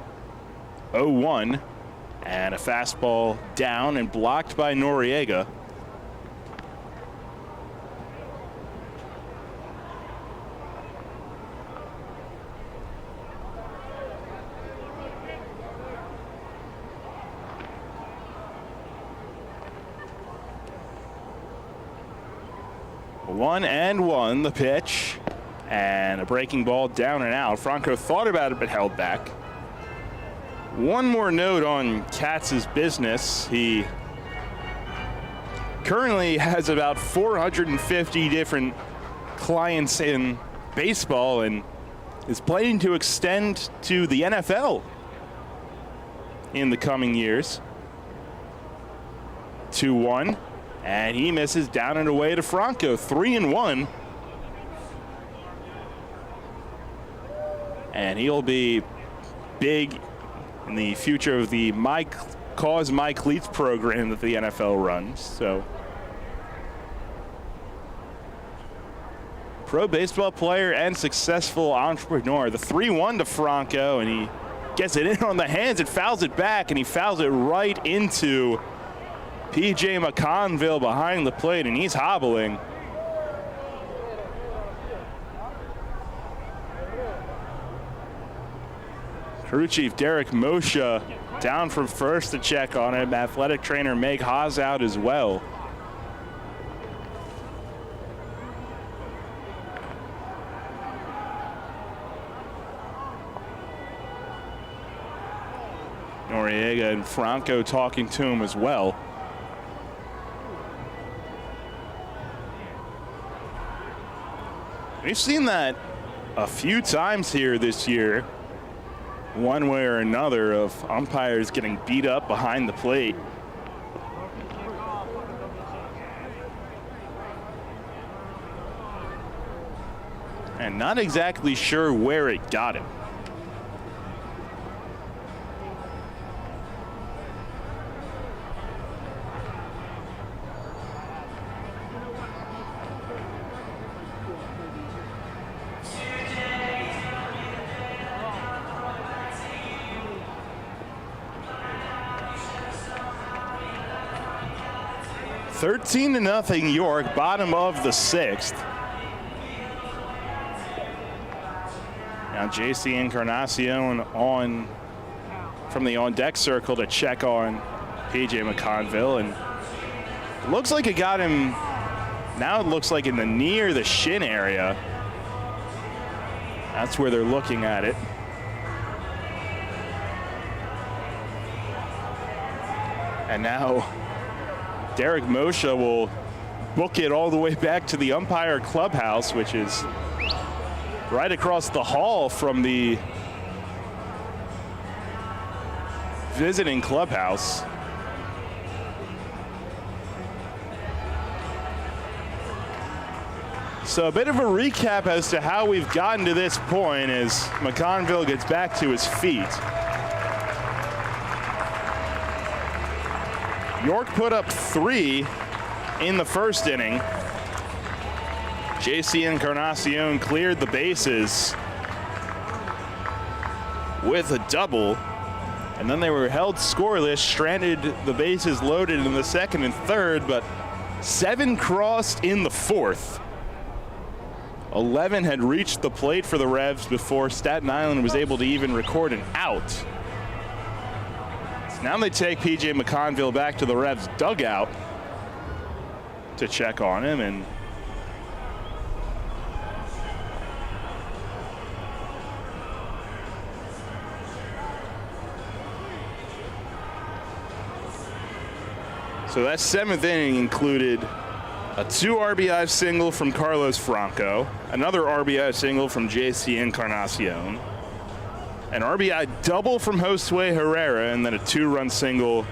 0-1, and a fastball down and blocked by Noriega. One and one, the pitch, and a breaking ball down and out. Franco thought about it but held back. One more note on Katz's business. He currently has about 450 different clients in baseball and is planning to extend to the NFL in the coming years. 2-1. And he misses down and away to Franco, 3-1. And he'll be big in the future of the My Cleats program that the NFL runs. So pro baseball player and successful entrepreneur. The 3-1 to Franco, and he gets it in on the hands and fouls it back, and he fouls it right into P.J. McConville behind the plate, and he's hobbling. Crew chief Derek Moshe down from first to check on him. Athletic trainer Meg Haas out as well. Noriega and Franco talking to him as well. We've seen that a few times here this year, one way or another, of umpires getting beat up behind the plate. And not exactly sure where it got him. Thirteen to nothing York, bottom of the sixth. Now JC Encarnacion on from the on-deck circle to check on P.J. McConville, and it looks like it got him. Now it looks like in the near the shin area. That's where they're looking at it. And now Derek Moshe will book it all the way back to the umpire clubhouse, which is right across the hall from the visiting clubhouse. So a bit of a recap as to how we've gotten to this point as McConville gets back to his feet. York put up 3 in the first inning. JC Encarnacion cleared the bases with a double, and then they were held scoreless, stranded the bases loaded in the second and third, but 7 crossed in the fourth. 11 had reached the plate for the Revs before Staten Island was able to even record an out. So now they take P.J. McConville back to the Revs dugout to check on him, and so that 7th inning included a 2 RBI single from Carlos Franco, another RBI single from JC Encarnacion, an RBI double from Josue Herrera, and then a 2-run single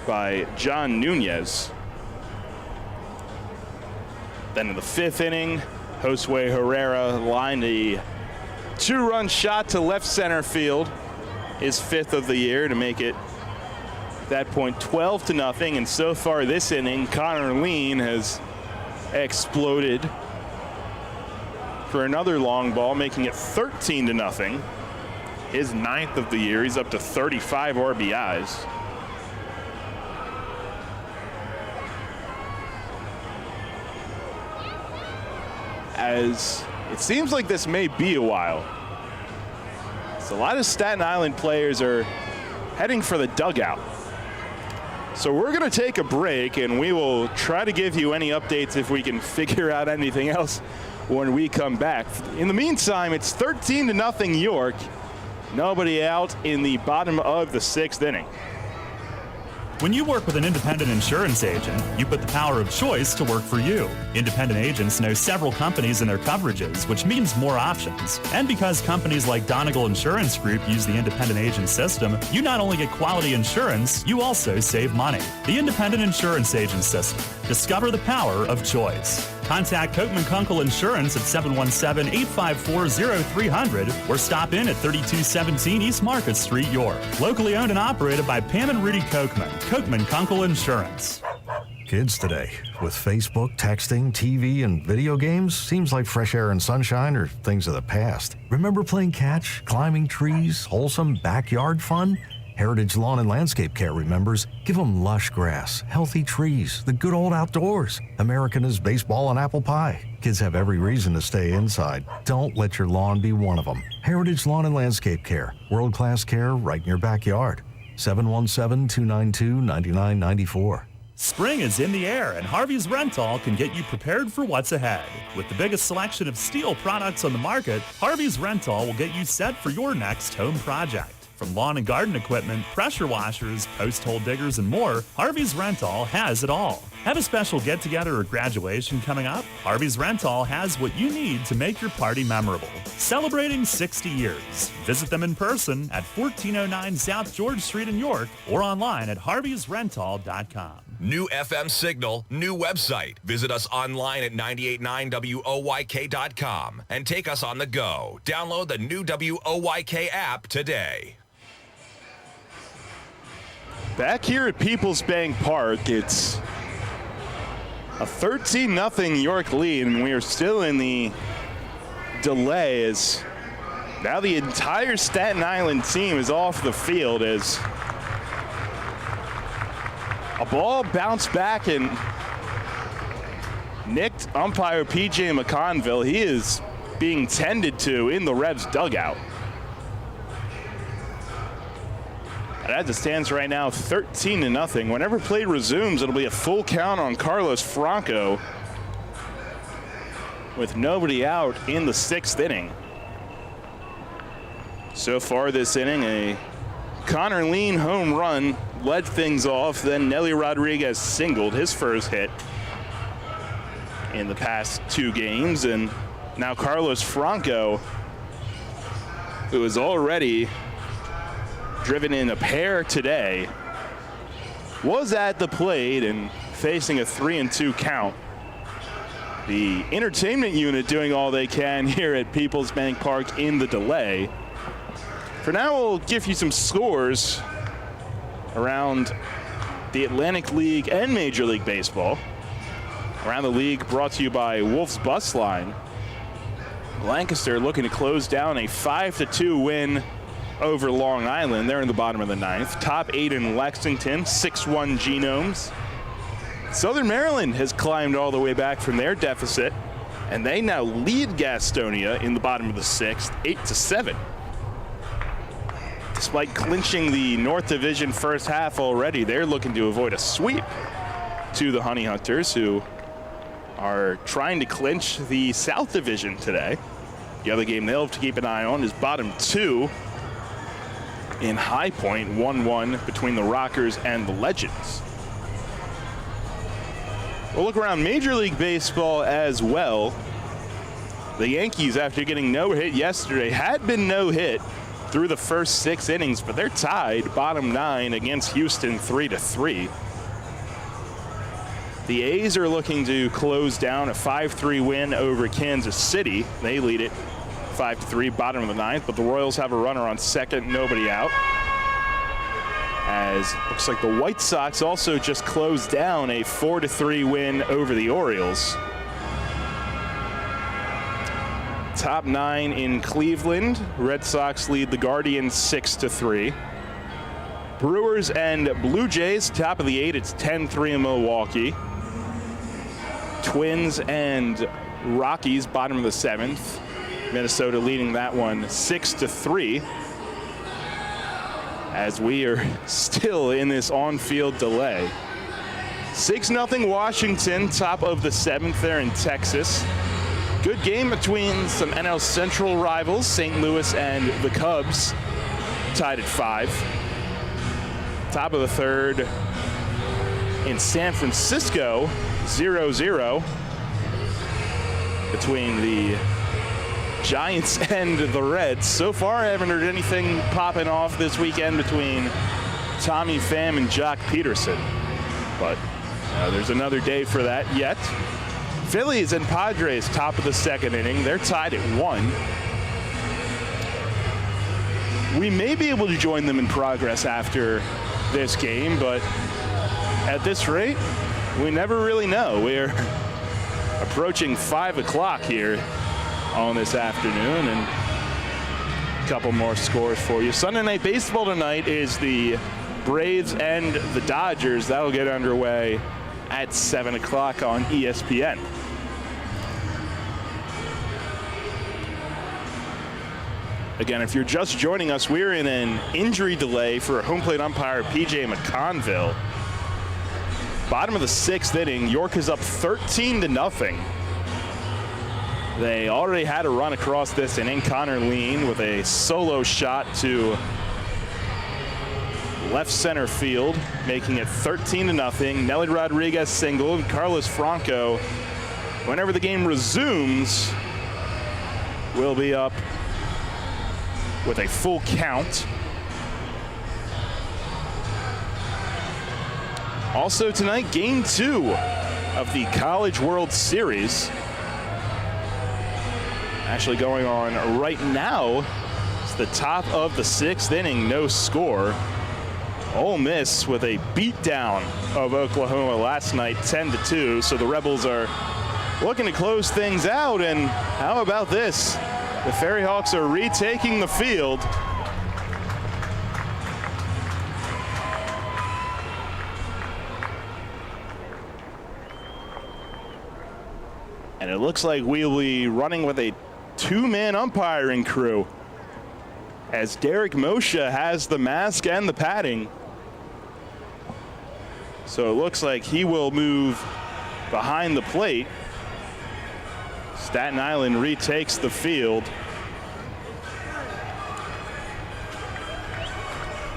by John Nunez. Then in the 5th inning, Josue Herrera lined a 2-run shot to left center field, his 5th of the year, to make it at that point 12-0. And so far this inning, Connor Lean has exploded for another long ball, making it 13-0. His 9th of the year. He's up to 35 RBIs. As it seems like this may be a while. So a lot of Staten Island players are heading for the dugout. So we're going to take a break, and we will try to give you any updates if we can figure out anything else when we come back. In the meantime, it's 13-0 York. Nobody out in the bottom of the 6th inning.
When you work with an independent insurance agent, you put the power of choice to work for you. Independent agents know several companies and their coverages, which means more options. And because companies like Donegal Insurance Group use the independent agent system, you not only get quality insurance, you also save money. The independent insurance agent system. Discover the power of choice. Contact Kochman Kunkel Insurance at 717-854-0300 or stop in at 3217 East Market Street, York. Locally owned and operated by Pam and Rudy Kochman. Kochman Kunkel Insurance.
Kids today, with Facebook, texting, TV, and video games, seems like fresh air and sunshine are things of the past. Remember playing catch, climbing trees, wholesome backyard fun? Heritage Lawn and Landscape Care remembers. Give them lush grass, healthy trees, the good old outdoors. American is baseball and apple pie. Kids have every reason to stay inside. Don't let your lawn be one of them. Heritage Lawn and Landscape Care. World-class care right in your backyard. 717-292-9994.
Spring is in the air, and Harvey's Rental can get you prepared for what's ahead. With the biggest selection of steel products on the market, Harvey's Rental will get you set for your next home project. From lawn and garden equipment, pressure washers, post hole diggers, and more, Harvey's Rental has it all. Have a special get-together or graduation coming up? Harvey's Rental has what you need to make your party memorable. Celebrating 60 years. Visit them in person at 1409 South George Street in York or online at harveysrental.com.
New FM signal, new website. Visit us online at 989WOYK.com and take us on the go. Download the new WOYK app today.
Back here at PeoplesBank Park, it's a 13-0 York lead, and we are still in the delay as now the entire Staten Island team is off the field as a ball bounced back and nicked umpire P.J. McConville. He is being tended to in the Revs dugout. And as it stands right now, 13-0. Whenever play resumes, it'll be a full count on Carlos Franco with nobody out in the 6th inning. So far this inning, a Connor Lean home run led things off. Then Nelly Rodriguez singled his first hit in the past 2 games. And now Carlos Franco, who is already driven in a pair today, was at the plate and facing a 3-2 count. The entertainment unit doing all they can here at PeoplesBank Park in the delay. For now, we'll give you some scores around the Atlantic League and Major League Baseball. Around the league brought to you by Wolf's Bus Line. Lancaster looking to close down a 5-2 win over Long Island. They're in the bottom of the 9th. Top 8 in Lexington, 6-1 Genomes. Southern Maryland has climbed all the way back from their deficit, and they now lead Gastonia in the bottom of the 6th, 8-7. Despite clinching the North Division first half already, they're looking to avoid a sweep to the Honey Hunters, who are trying to clinch the South Division today. The other game they'll have to keep an eye on is bottom 2 in High Point, 1-1 between the Rockers and the Legends. We'll look around Major League Baseball as well. The Yankees, after getting no hit yesterday, had been no hit through the first 6 innings, but they're tied bottom 9 against Houston 3-3. The A's are looking to close down a 5-3 win over Kansas City. They lead it 5-3, bottom of the 9th, but the Royals have a runner on second, nobody out. As looks like the White Sox also just closed down a 4-3 win over the Orioles. Top 9 in Cleveland. Red Sox lead the Guardians 6-3. Brewers and Blue Jays, top of the 8, it's 10-3 in Milwaukee. Twins and Rockies, bottom of the 7th. Minnesota leading that one 6-3. As we are still in this on-field delay. 6-0 Washington, top of the 7th there in Texas. Good game between some NL Central rivals, St. Louis and the Cubs, tied at 5. Top of the 3rd in San Francisco, 0-0 between the Giants and the Reds. So far, I haven't heard anything popping off this weekend between Tommy Pham and Jock Peterson. But there's another day for that yet. Phillies and Padres, top of the 2nd inning. They're tied at 1. We may be able to join them in progress after this game, but at this rate, we never really know. We're approaching 5 o'clock here on this afternoon, and a couple more scores for you. Sunday Night Baseball tonight is the Braves and the Dodgers. That'll get underway at 7 o'clock on ESPN. Again, if you're just joining us, we're in an injury delay for home plate umpire P.J. McConville. Bottom of the 6th inning, York is up 13-0. They already had a run across this inning. Connor Lean with a solo shot to left center field, making it 13-0. Nelly Rodriguez singled. Carlos Franco, whenever the game resumes, will be up with a full count. Also tonight, Game 2 of the College World Series. Actually going on right now. It's the top of the 6th inning, no score. Ole Miss with a beatdown of Oklahoma last night, 10-2. So the Rebels are looking to close things out. And how about this? The Ferry Hawks are retaking the field. And it looks like we'll be running with a 2-man umpiring crew, as Derek Moshe has the mask and the padding. So it looks like he will move behind the plate. Staten Island retakes the field.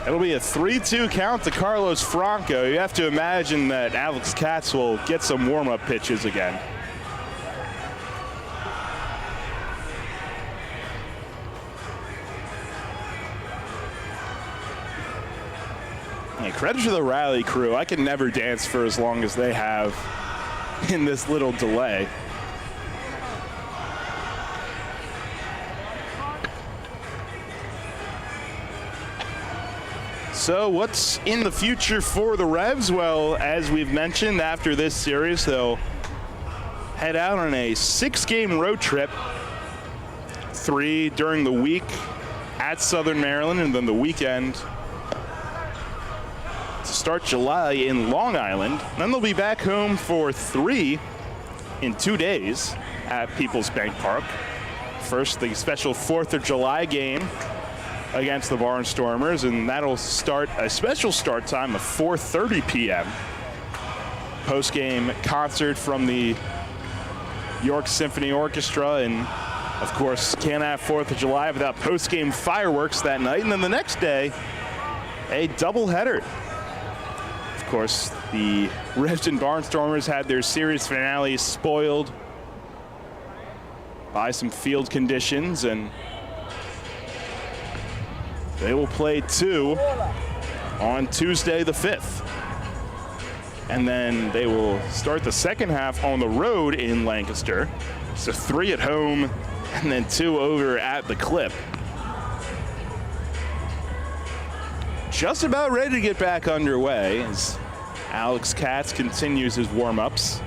It'll be a 3-2 count to Carlos Franco. You have to imagine that Alex Katz will get some warm-up pitches again. Hey, credit to the rally crew. I can never dance for as long as they have in this little delay. So what's in the future for the Revs? Well, as we've mentioned, after this series, they'll head out on a 6-game road trip. 3 during the week at Southern Maryland, and then the weekend to start July in Long Island. Then they'll be back home for 3 in 2 days at PeoplesBank Park. First, the special 4th of July game against the Barnstormers, and that'll start a special start time of 4:30 p.m. Post-game concert from the York Symphony Orchestra, and of course can't have 4th of July without post-game fireworks that night. And then the next day, a doubleheader. Of course, the Revs and Barnstormers had their series finale spoiled by some field conditions, and they will play 2 on Tuesday the 5th. And then they will start the second half on the road in Lancaster. So 3 at home and then 2 over at the Clip. Just about ready to get back underway as Alex Katz continues his warm-ups.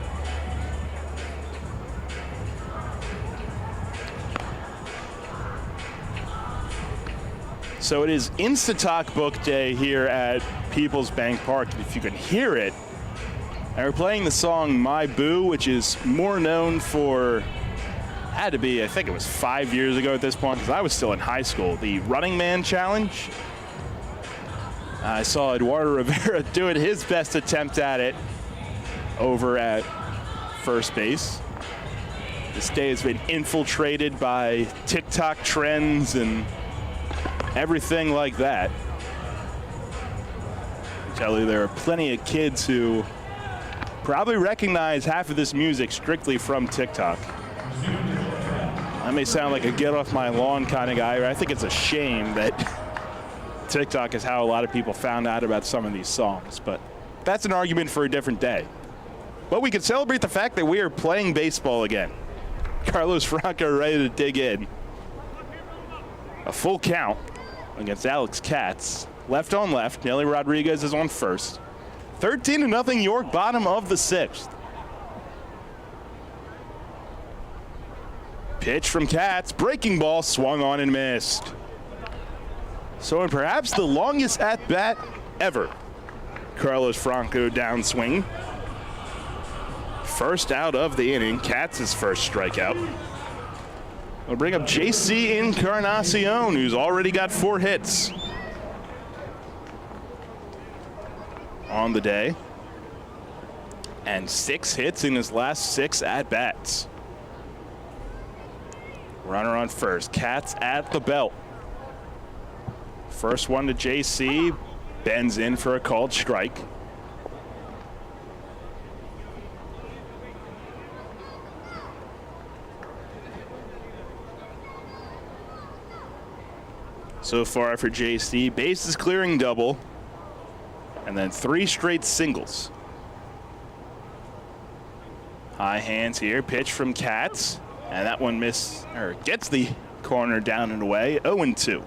So it is Instatalk Book Day here at PeoplesBank Park. If you can hear it, and we're playing the song My Boo, which is more known for, had to be, I think it was 5 years ago at this point, because I was still in high school, the Running Man Challenge. I saw Eduardo Rivera doing his best attempt at it over at first base. This day has been infiltrated by TikTok trends and everything like that. I tell you, there are plenty of kids who probably recognize half of this music strictly from TikTok. I may sound like a get off my lawn kind of guy, but I think it's a shame that TikTok is how a lot of people found out about some of these songs, but that's an argument for a different day. But we can celebrate the fact that we are playing baseball again. Carlos Franco ready to dig in. A full count against Alex Katz. Left on left. Nelly Rodriguez is on first. 13-0 York, bottom of the 6th. Pitch from Katz, breaking ball, swung on and missed. So in perhaps the longest at-bat ever, Carlos Franco downswing. First out of the inning, Katz's first strikeout. We'll bring up JC Encarnacion, who's already got 4 hits on the day. And 6 hits in his last 6 at-bats. Runner on first, Katz at the belt. First one to JC, bends in for a called strike. So far for JC, bases clearing double, and then 3 straight singles. High hands here, pitch from Katz, and that one gets the corner down and away, 0-2.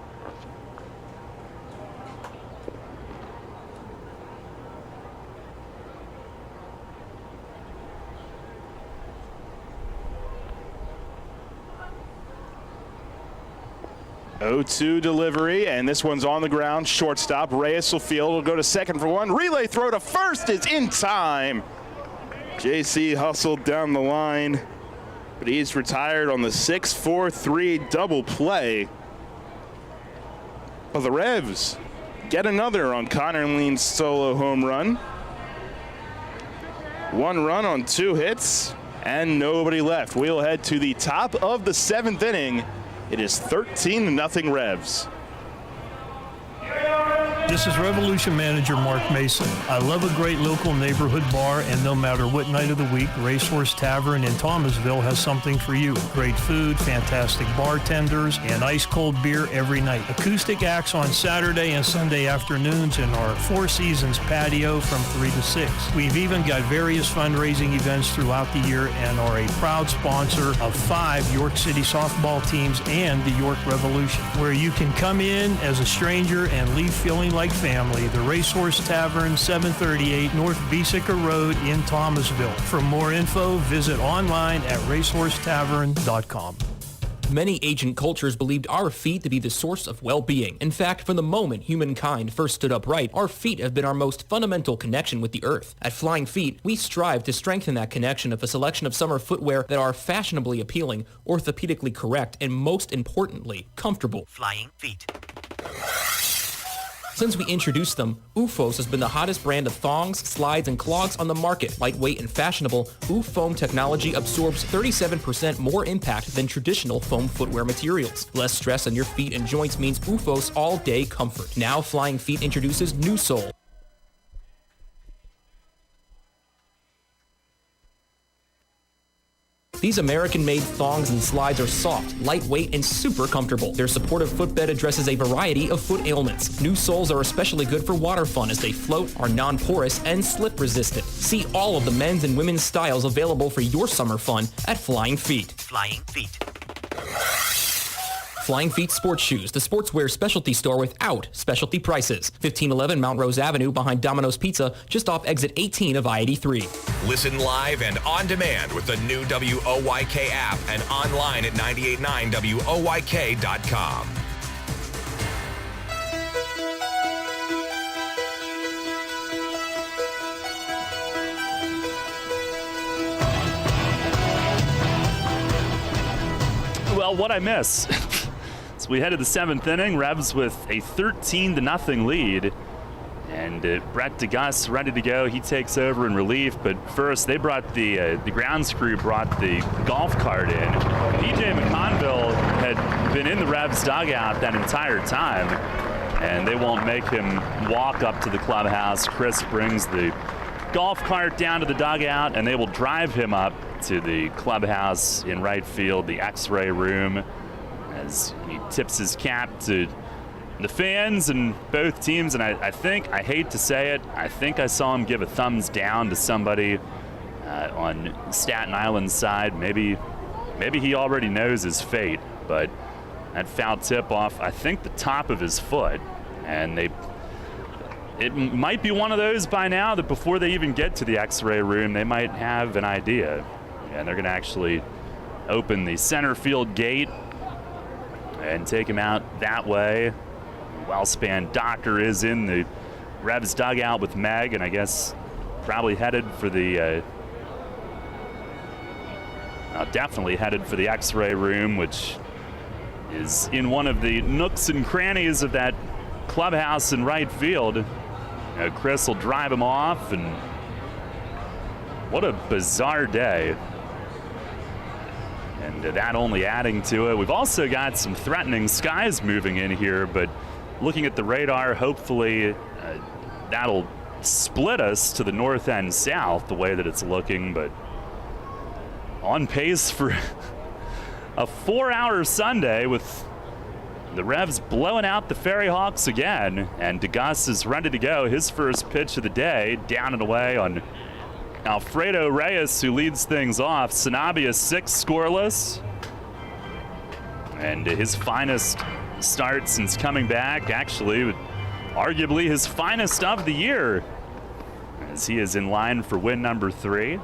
Delivery, and this one's on the ground. Shortstop, Reyes will field, will go to second for one. Relay throw to first is in time. JC hustled down the line, but he's retired on the 6-4-3 double play. Well, the Revs get another on Connor Lean's solo home run. 1 run on 2 hits, and nobody left. We'll head to the top of the 7th inning. It is 13-0 Revs.
This is Revolution Manager Mark Mason. I love a great local neighborhood bar, and no matter what night of the week, Racehorse Tavern in Thomasville has something for you. Great food, fantastic bartenders, and ice-cold beer every night. Acoustic acts on Saturday and Sunday afternoons in our Four Seasons patio from 3 to 6. We've even got various fundraising events throughout the year and are a proud sponsor of 5 York City softball teams and the York Revolution, where you can come in as a stranger and leave feeling like family. The Racehorse Tavern, 738 North Beesicker Road in Thomasville. For more info, visit online at racehorsetavern.com.
Many ancient cultures believed our feet to be the source of well-being. In fact, from the moment humankind first stood upright, our feet have been our most fundamental connection with the earth. At Flying Feet, we strive to strengthen that connection with a selection of summer footwear that are fashionably appealing, orthopedically correct, and most importantly, comfortable. Flying Feet. Since we introduced them, OOFOS has been the hottest brand of thongs, slides, and clogs on the market. Lightweight and fashionable, OOF foam technology absorbs 37% more impact than traditional foam footwear materials. Less stress on your feet and joints means OOFOS all-day comfort. Now Flying Feet introduces New Sole. These American-made thongs and slides are soft, lightweight, and super comfortable. Their supportive footbed addresses a variety of foot ailments. New soles are especially good for water fun as they float, are non-porous, and slip-resistant. See all of the men's and women's styles available for your summer fun at Flying Feet. Flying Feet. Flying Feet Sports Shoes, the sportswear specialty store without specialty prices. 1511 Mount Rose Avenue behind Domino's Pizza, just off exit 18 of I-83.
Listen live and on demand with the new WOYK app and online at 989WOYK.com.
Well, what'd I miss? So we head to the 7th inning, Revs with a 13-0 lead. And Brett DeGuss ready to go. He takes over in relief. But first, they brought the grounds crew brought the golf cart in. PJ McConville had been in the Revs dugout that entire time, and they won't make him walk up to the clubhouse. Chris brings the golf cart down to the dugout, and they will drive him up to the clubhouse in right field, the X-ray room, as he tips his cap to the fans and both teams. And I think, I hate to say it, I think I saw him give a thumbs down to somebody on Staten Island's side. Maybe he already knows his fate, but that foul tip off, I think, the top of his foot, and they it might be one of those by now that before they even get to the X-ray room, they might have an idea. And they're going to actually open the center field gate and take him out that way. Wellspan Doctor is in the Revs dugout with Meg, and I guess probably headed for the definitely headed for the X-ray room, which is in one of the nooks and crannies of that clubhouse in right field. Chris will drive him off, and what a bizarre day. And that only adding to it. We've also got some threatening skies moving in here, but looking at the radar, hopefully that'll split us to the north and south the way that it's looking, but on pace for a 4-hour Sunday with the Revs blowing out the Ferry Hawks again, and DeGus is ready to go. His first pitch of the day, down and away on Alfredo Reyes, who leads things off. Sanabia 6 scoreless, and his finest start since coming back, actually arguably his finest of the year, as he is in line for win number 3.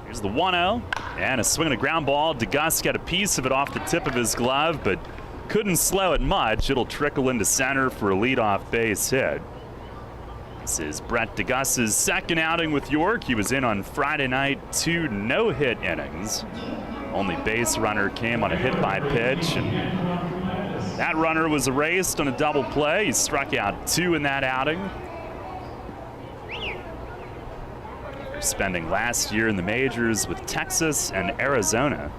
Here's the 1-0, and a swing and a ground ball. DeGus got a piece of it off the tip of his glove, but couldn't slow it much. It'll trickle into center for a leadoff base hit. This is Brett DeGus's second outing with York. He was in on Friday night, 2 no-hit innings. Only base runner came on a hit-by-pitch, and that runner was erased on a double play. He struck out 2 in that outing. Spending last year in the majors with Texas and Arizona.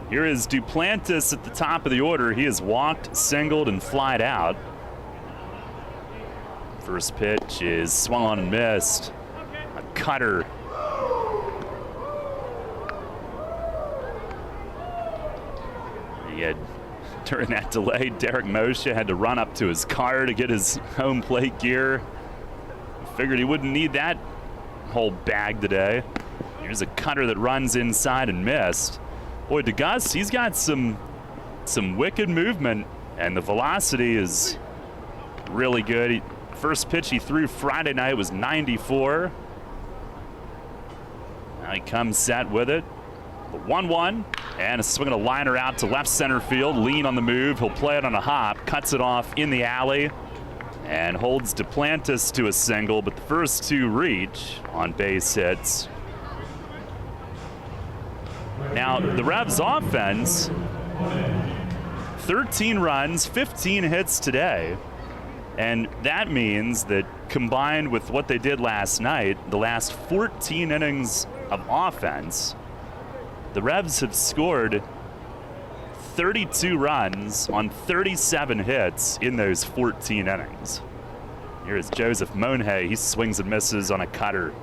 Here is Duplantis at the top of the order. He has walked, singled, and flied out. First pitch is swung on and missed. A cutter. During that delay, Derek Moshe had to run up to his car to get his home plate gear. Figured he wouldn't need that whole bag today. Here's a cutter that runs inside and missed. Boy, DeGus, he's got some wicked movement, and the velocity is really good. First pitch he threw Friday night was 94. Now he comes set with it. The 1-1, and a swing and a liner out to left center field. Lean on the move. He'll play it on a hop, cuts it off in the alley, and holds Duplantis to a single, but the first 2 reach on base hits. Now, the Revs offense, 13 runs, 15 hits today, and that means that combined with what they did last night, the last 14 innings of offense, the Revs have scored 32 runs on 37 hits in those 14 innings. Here is Joseph Monhay. He swings and misses on a cutter.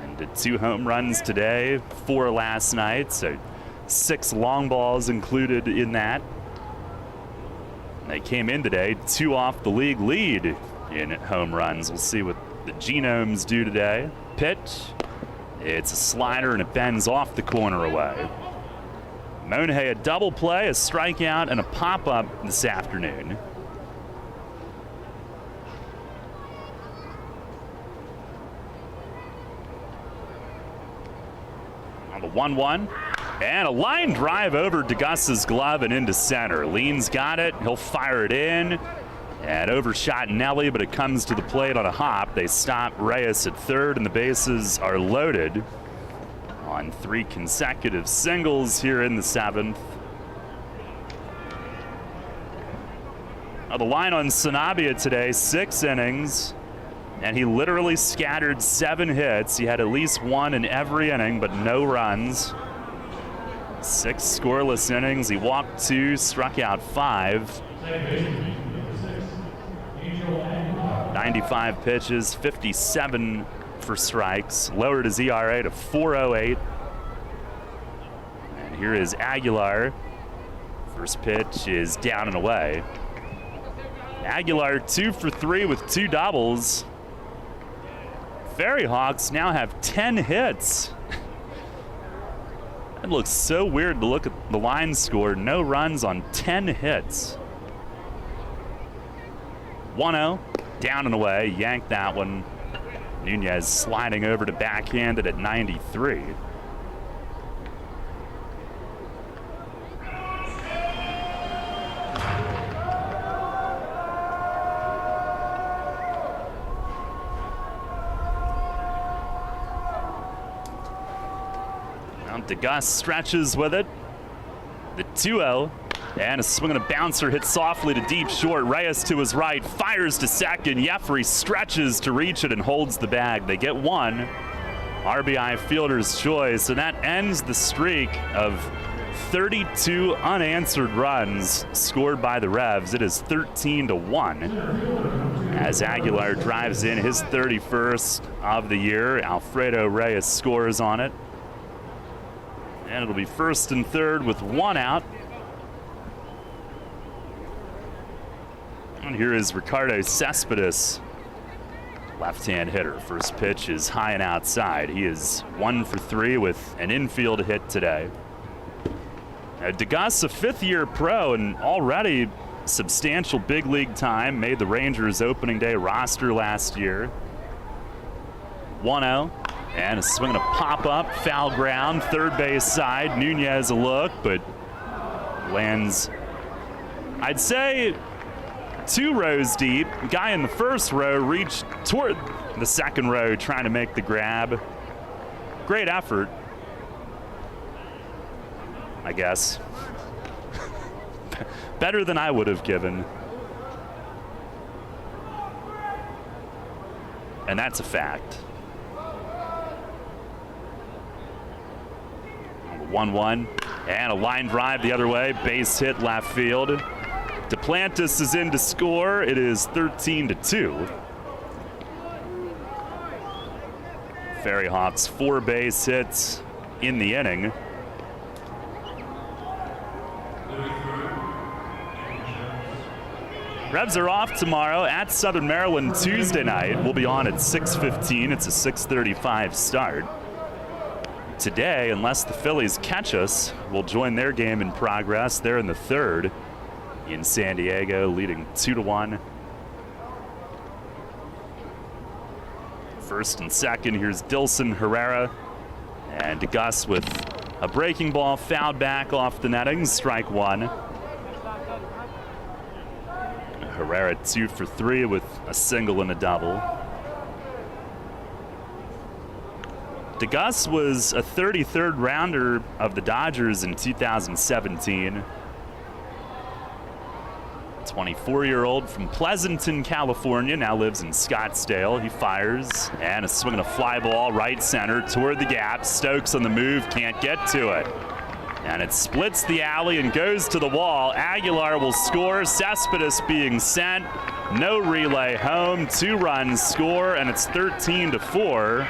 And did 2 home runs today, 4 last night, so 6 long balls included in that. And they came in today 2 off the league lead in home runs. We'll see what the Genomes do today. Pitch. It's a slider, and it bends off the corner away. Monhay, a double play, a strikeout, and a pop-up this afternoon. On the 1-1, and a line drive over DeGus's glove and into center. Lean's got it. He'll fire it in. And overshot Nelly, but it comes to the plate on a hop. They stop Reyes at third, and the bases are loaded on 3 consecutive singles here in the 7th. Now the line on Sanabia today, 6 innings, and he literally scattered 7 hits. He had at least 1 in every inning, but no runs. 6 scoreless innings. He walked 2, struck out 5. 95 pitches, 57 for strikes, lowered his ERA to 4.08. And here is Aguilar. First pitch is down and away. Aguilar 2 for 3 with 2 doubles. Ferry Hawks now have 10 hits. It looks so weird to look at the line score. No runs on 10 hits. 1-0. Down and away, yanked that one. Nunez sliding over to backhand it at 93. DeGuss stretches with it. The 2-0. And a swing and a bouncer hit softly to deep short. Reyes to his right, fires to second. Jeffrey stretches to reach it and holds the bag. They get one. RBI fielder's choice. And that ends the streak of 32 unanswered runs scored by the Revs. It is 13-1. As Aguilar drives in his 31st of the year, Alfredo Reyes scores on it. And it'll be first and third with one out. And here is Ricardo Cespedes, left-hand hitter. First pitch is high and outside. He is 1 for 3 with an infield hit today. DeGuss, a fifth-year pro and already substantial big league time. Made the Rangers opening day roster last year. 1-0. And a swing and a pop-up, foul ground, third base side. Nunez a look, but lands, I'd say, 2 rows deep. Guy in the first row reached toward the second row trying to make the grab. Great effort, I guess. Better than I would have given. And that's a fact. 1-1, and a line drive the other way, base hit left field. Duplantis is in to score. It is 13-2. Ferry Hawks 4 base hits in the inning. Revs are off tomorrow at Southern Maryland Tuesday night. We'll be on at 6:15. It's a 6:35 start. Today, unless the Phillies catch us, we'll join their game in progress. They're in the third in San Diego, leading 2-1. First and second, here's Dilson Herrera. And DeGuss with a breaking ball fouled back off the netting, strike one. Herrera 2 for 3 with a single and a double. DeGuss was a 33rd rounder of the Dodgers in 2017. 24-year-old from Pleasanton, California, now lives in Scottsdale. He fires, and a swing and a fly ball right center toward the gap. Stokes on the move, can't get to it. And it splits the alley and goes to the wall. Aguilar will score, Cespedes being sent. No relay home, 2 runs score, and it's 13-4.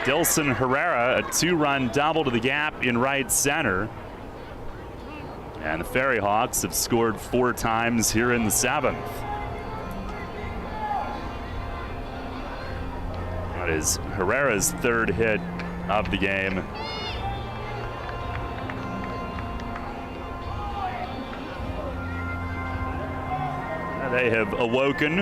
Dilson Herrera, a 2-run double to the gap in right center. And the Ferry Hawks have scored 4 times here in the 7th. That is Herrera's 3rd hit of the game. They have awoken.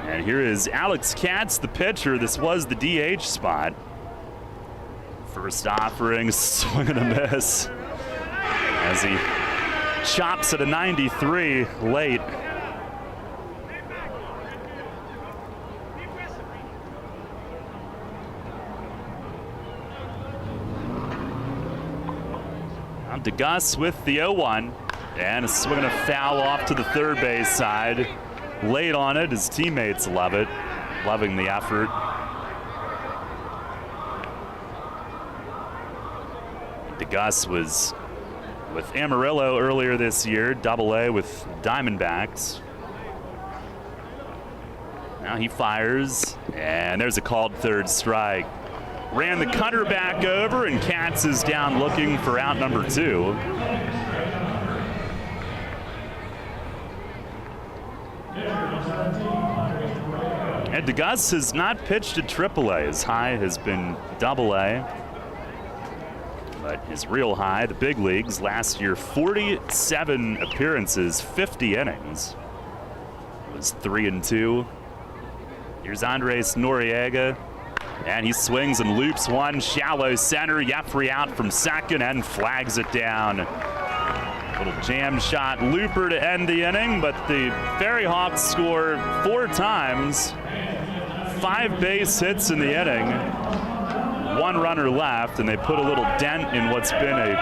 And here is Alex Katz, the pitcher. This was the DH spot. First offering, swing and a miss as he chops at a 93 late. Now DeGuss with the 0-1, and a swing and a foul off to the third base side. Late on it, his teammates love it, loving the effort. DeGuss was with Amarillo earlier this year, Double-A with Diamondbacks. Now he fires, and there's a called third strike. Ran the cutter back over, and Katz is down looking for out number 2. And DeGus has not pitched at AAA. His high has been AA. But his real high, the big leagues, last year, 47 appearances, 50 innings. It was 3-2. Here's Andres Noriega. And he swings and loops one, shallow center. Jeffrey out from second and flags it down. Little jam shot looper to end the inning, but the Ferry Hawks score 4 times. 5 base hits in the inning. 1 runner left, and they put a little dent in what's been a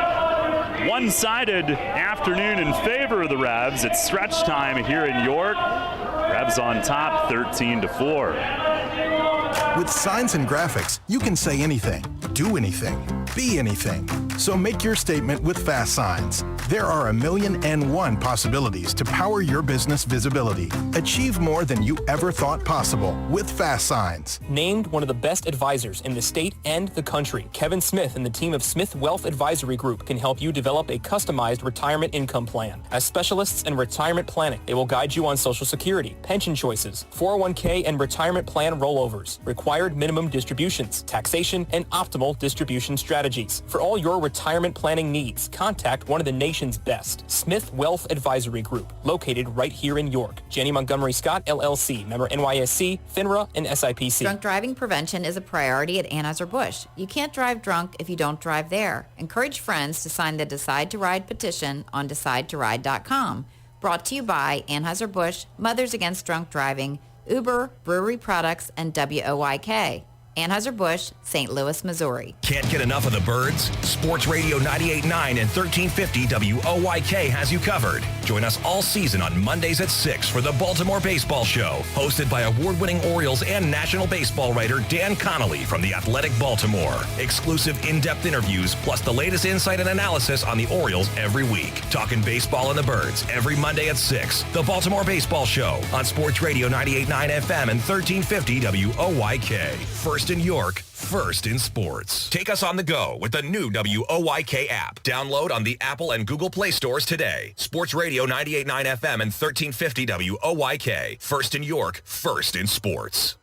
one-sided afternoon in favor of the Revs. It's stretch time here in York. Revs on top, 13-4.
With signs and graphics, you can say anything, do anything, be anything. So make your statement with Fast Signs. There are 1,000,001 possibilities to power your business visibility. Achieve more than you ever thought possible with Fast Signs.
Named one of the best advisors in the state and the country, Kevin Smith and the team of Smith Wealth Advisory Group can help you develop a customized retirement income plan. As specialists in retirement planning, they will guide you on Social Security, pension choices, 401k and retirement plan rollovers, required minimum distributions, taxation, and optimal distribution strategies. For all your retirement planning needs, contact one of the nation's best, Smith Wealth Advisory Group, located right here in York. Janney Montgomery Scott, LLC, member NYSE, FINRA, and SIPC.
Drunk driving prevention is a priority at Anheuser-Busch. You can't drive drunk if you don't drive there. Encourage friends to sign the Decide to Ride petition on DecideToRide.com. Brought to you by Anheuser-Busch, Mothers Against Drunk Driving, Uber, Brewery Products, and WOYK. Anheuser-Busch, St. Louis, Missouri.
Can't get enough of the birds? Sports Radio 98.9 and 1350 WOYK has you covered. Join us all season on Mondays at 6 for the Baltimore Baseball Show, hosted by award-winning Orioles and National Baseball writer Dan Connolly from The Athletic Baltimore. Exclusive in-depth interviews, plus the latest insight and analysis on the Orioles every week. Talking baseball and the birds every Monday at 6. The Baltimore Baseball Show on Sports Radio 98.9 FM and 1350 WOYK. First in York, first in sports. Take us on the go with the new WOYK app. Download on the Apple and Google Play stores today. Sports Radio 98.9 FM and 1350 WOYK. First in York, first in sports.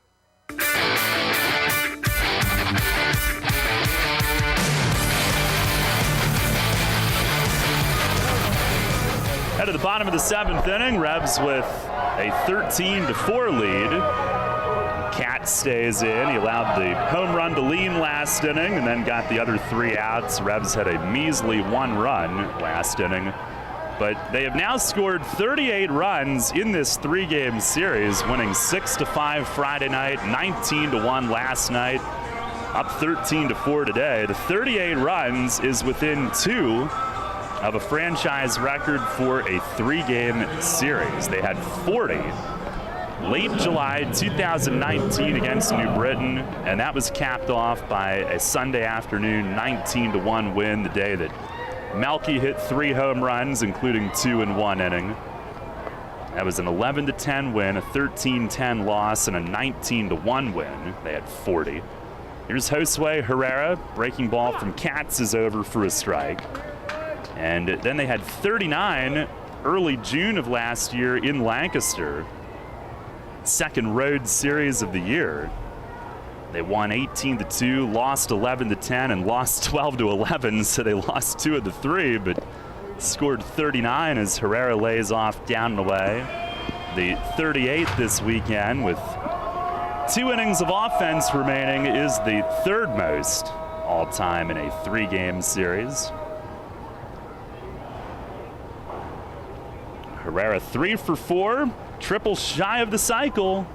Head to the bottom of the 7th inning. Revs with a 13-4 lead. Cat stays in. He allowed the home run to Lean last inning and then got the other 3 outs. Revs had a measly 1 run last inning. But they have now scored 38 runs in this 3-game series, winning 6-5 Friday night, 19-1 last night, up 13-4 today. The 38 runs is within 2 of a franchise record for a 3-game series. They had 40 late July 2019 against New Britain, and that was capped off by a Sunday afternoon 19-1 win, the day that Melky hit 3 home runs, including 2 in 1 inning. That was an 11-10 win, a 13-10 loss, and a 19-1 win. They had 40. Here's Josue Herrera. Breaking ball from Katz is over for a strike. And then they had 39 early June of last year in Lancaster. Second road series of the year. They won 18-2, lost 11-10, and lost 12-11, so they lost 2 of the 3, but scored 39 as Herrera lays off down and away. The 38th this weekend with 2 innings of offense remaining is the 3rd most all-time in a 3-game series. Herrera 3 for 4. Triple shy of the cycle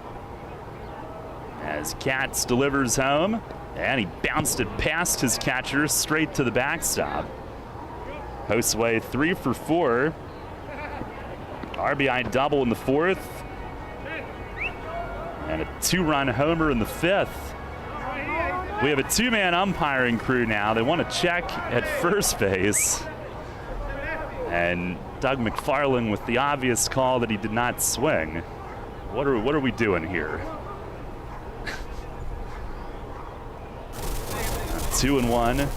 as Katz delivers home, and he bounced it past his catcher straight to the backstop. Josue 3 for 4. RBI double in the 4th, and a 2-run homer in the 5th. We have a 2-man umpiring crew now. They want to check at first base, and Doug McFarland with the obvious call that he did not swing. What are we doing here? 2-1.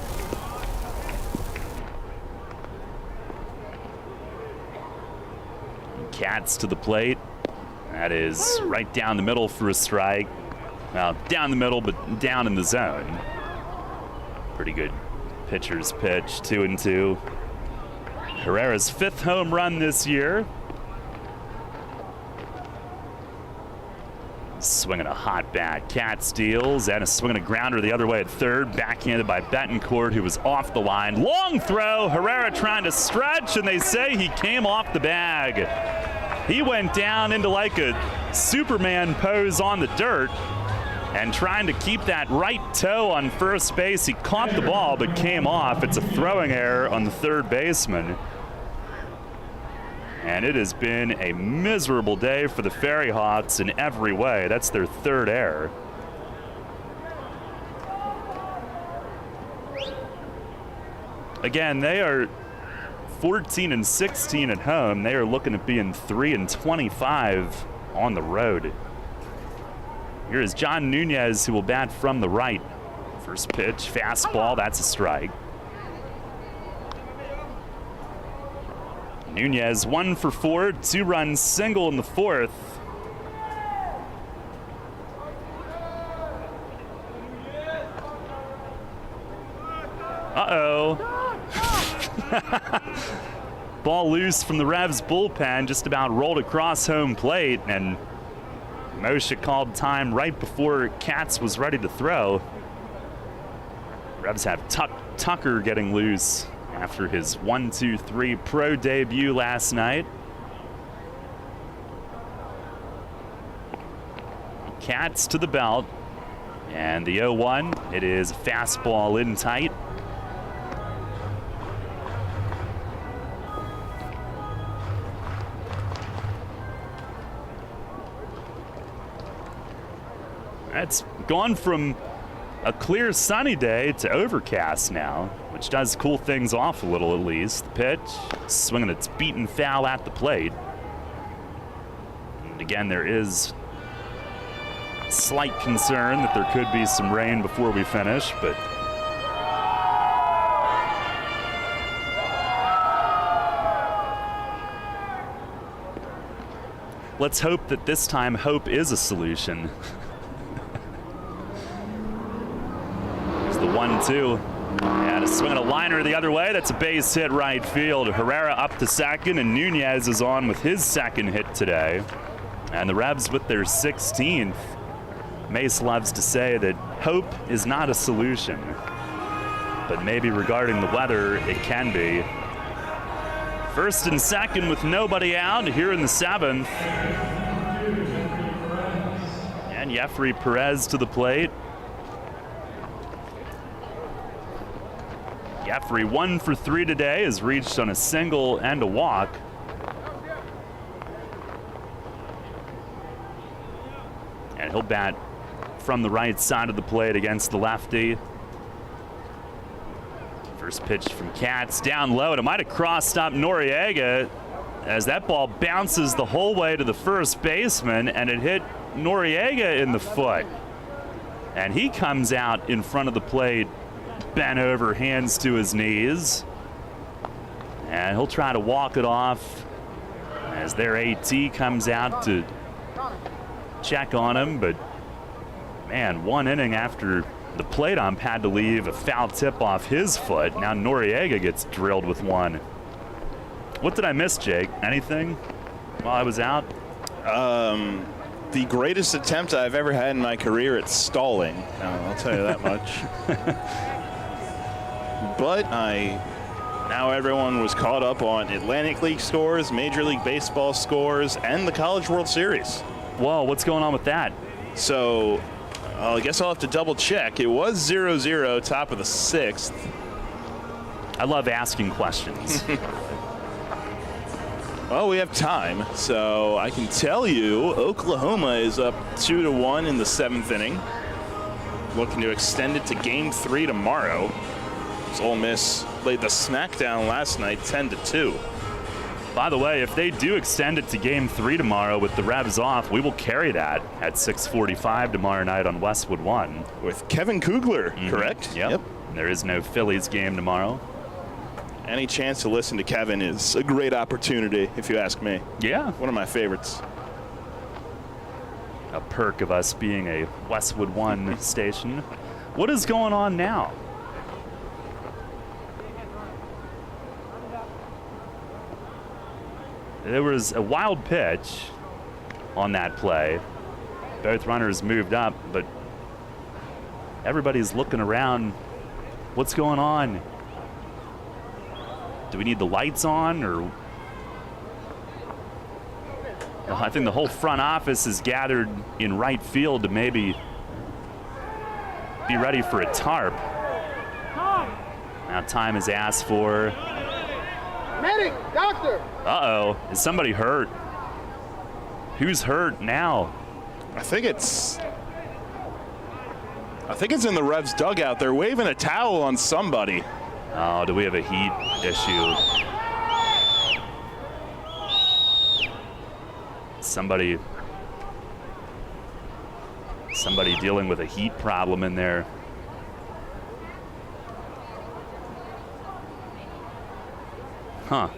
Katz to the plate That is right down the middle for a strike. Well, down the middle, but down in the zone. Pretty good pitcher's pitch, 2-2. Herrera's 5th home run this year. Swinging a hot bat. Cat steals, and a swinging a grounder the other way at third. Backhanded by Betancourt, who was off the line. Long throw. Herrera trying to stretch, and they say he came off the bag. He went down into like a Superman pose on the dirt and trying to keep that right toe on first base. He caught the ball but came off. It's a throwing error on the third baseman. And it has been a miserable day for the Ferry Hawks in every way. That's their 3rd error. Again, they are 14-16 at home. They are looking at being 3-25 on the road. Here is John Nunez, who will bat from the right. First pitch, fastball, that's a strike. Nunez 1 for 4, 2-run single in the 4th. Uh-oh. Ball loose from the Revs bullpen, just about rolled across home plate, and Moshe called time right before Katz was ready to throw. Revs have Tucker getting loose after his 1-2-3 pro debut last night. Katz to the belt, and the 0-1. It is a fastball in tight. It's gone from a clear sunny day to overcast now, which does cool things off a little at least. The pitch, swinging its beaten foul at the plate. And again, there is slight concern that there could be some rain before we finish, but let's hope that this time hope is a solution. The 1-2. And a swing and a liner the other way. That's a base hit right field. Herrera up to second, and Nunez is on with his 2nd hit today. And the Revs with their 16th. Mace loves to say that hope is not a solution, but maybe regarding the weather, it can be. 1st and 2nd with nobody out here in the 7th. And Jeffrey Perez to the plate. Jeffrey 1 for 3 today, has reached on a single and a walk. And he'll bat from the right side of the plate against the lefty. First pitch from Katz, down low, and it might have crossed up Noriega as that ball bounces the whole way to the first baseman, and it hit Noriega in the foot. And he comes out in front of the plate, bent over, hands to his knees, and he'll try to walk it off as their AT comes out to check on him. But man, 1 inning after the plate ump had to leave a foul tip off his foot, now Noriega gets drilled with 1. What did I miss, Jake? Anything while I was out?
The greatest attempt I've ever had in my career at stalling. I'll tell you that much. But now everyone was caught up on Atlantic League scores, Major League Baseball scores, and the College World Series.
Whoa, what's going on with that?
So I guess I'll have to double check. It was 0-0, top of the 6th.
I love asking questions.
Well, we have time, so I can tell you Oklahoma is up 2-1 in the 7th inning. Looking to extend it to Game 3 tomorrow. Ole Miss laid the smackdown last night, 10-2.
By the way, if they do extend it to Game 3 tomorrow with the Revs off, we will carry that at 6:45 tomorrow night on Westwood 1.
With Kevin Kugler, correct?
Yep. There is no Phillies game tomorrow.
Any chance to listen to Kevin is a great opportunity, if you ask me.
Yeah.
One of my favorites.
a perk of us being a Westwood One station. What is going on now? There was a wild pitch on that play. Both runners moved up, but everybody's looking around. What's going on? Do we need the lights on, or? I think the whole front office is gathered in right field to maybe be ready for a tarp. Now time is asked for.
Medic, doctor.
Uh-oh, is somebody hurt? Who's hurt now?
I think it's in the Revs dugout. They're waving a towel on somebody.
Oh, do we have a heat issue? Somebody dealing with a heat problem in there. Huh.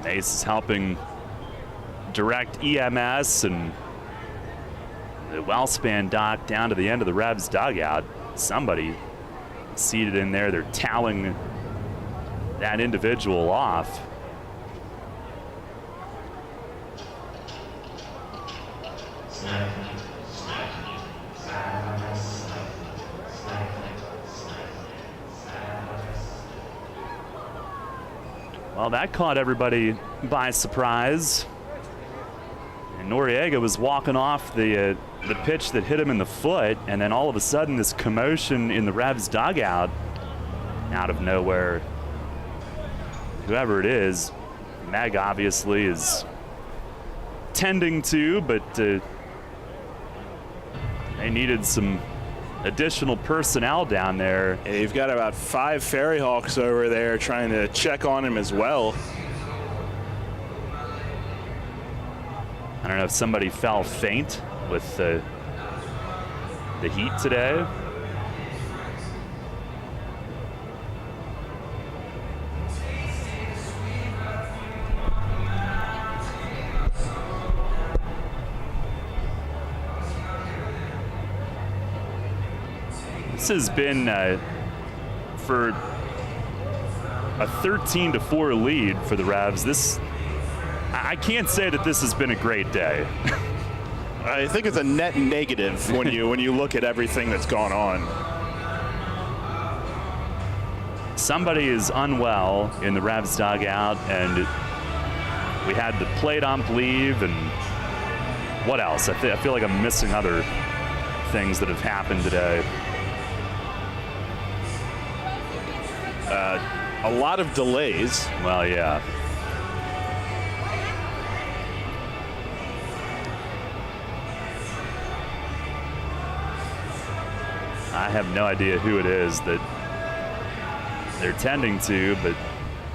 Mace is helping direct EMS and the well-span dock down to the end of the Revs dugout. Somebody seated in there, they're toweling that individual off. Well, that caught everybody by surprise. And Noriega was walking off the pitch that hit him in the foot, and then all of a sudden this commotion in the Revs dugout out of nowhere. Whoever it is, Meg obviously is tending to, but they needed some additional personnel down there.
Yeah, you've got about 5 Ferry Hawks over there trying to check on him as well.
I don't know if somebody fell faint with the heat today. This has been for a 13-4 lead for the Revs. I can't say that this has been a great day.
I think it's a net negative when you look at everything that's gone on.
Somebody is unwell in the Revs dugout, and we had the plate ump leave, and what else? I feel like I'm missing other things that have happened today.
A lot of delays.
Well, yeah. I have no idea who it is that they're tending to, but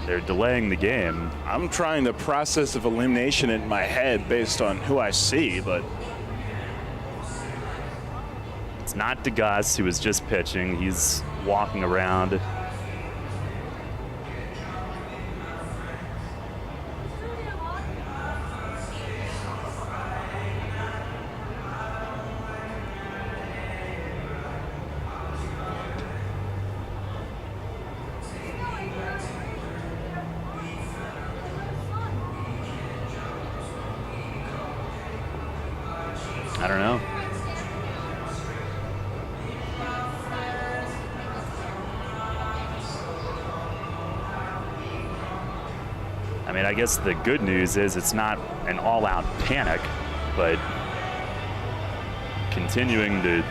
they're delaying the game.
I'm trying the process of elimination in my head based on who I see, but
it's not DeGus, who was just pitching. He's walking around. I don't know. I mean, I guess the good news is it's not an all-out panic, but continuing to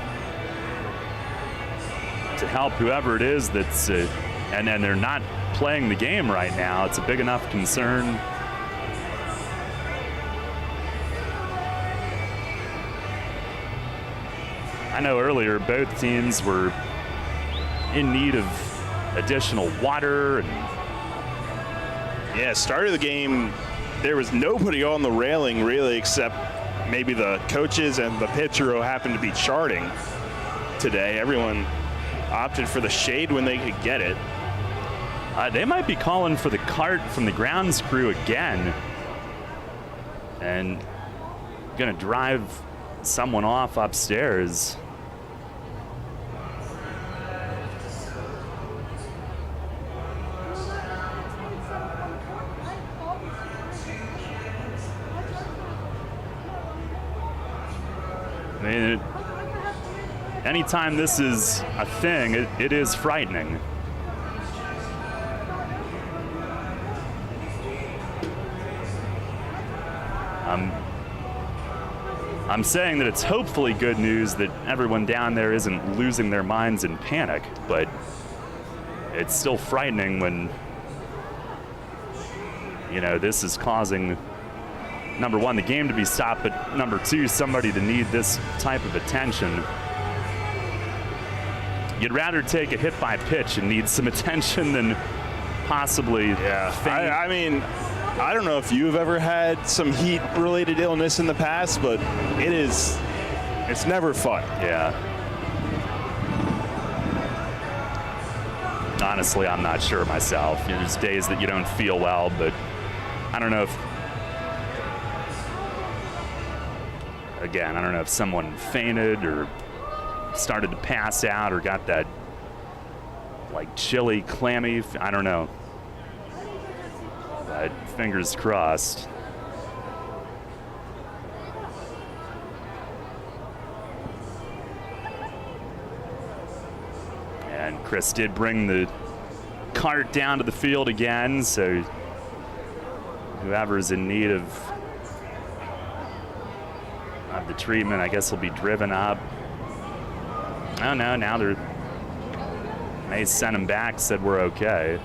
help whoever it is that's, and then they're not playing the game right now. It's a big enough concern. I know earlier both teams were in need of additional water. And
yeah, start of the game, there was nobody on the railing really except maybe the coaches and the pitcher who happened to be charting today. Everyone opted for the shade when they could get it.
They might be calling for the cart from the grounds crew again and gonna drive someone off upstairs. I mean, anytime this is a thing, it is frightening. I'm saying that it's hopefully good news that everyone down there isn't losing their minds in panic, but it's still frightening when, you know, this is causing, number one, the game to be stopped, but number two, somebody to need this type of attention. You'd rather take a hit by pitch and need some attention than possibly faint.
I mean, I don't know if you've ever had some heat-related illness in the past, but it's never fun.
Yeah. Honestly, I'm not sure myself. You know, there's days that you don't feel well, but I don't know if, again, I don't know if someone fainted or started to pass out or got that like chilly, clammy, I don't know. But fingers crossed. And Chris did bring the cart down to the field again, so whoever's in need of the treatment, I guess, will be driven up. Oh no, now they sent him back, said we're okay.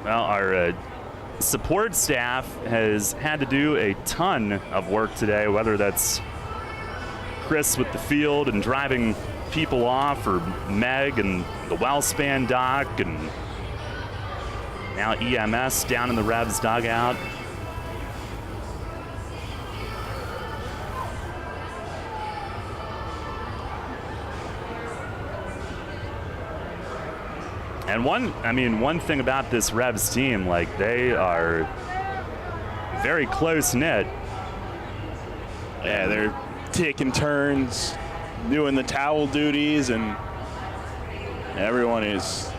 Well, our support staff has had to do a ton of work today, whether that's Chris with the field and driving people off, or Meg and the Wellspan doc, and now EMS down in the Revs dugout. And one thing about this Revs team, like, they are very close knit.
Yeah, they're taking turns doing the towel duties, and everyone is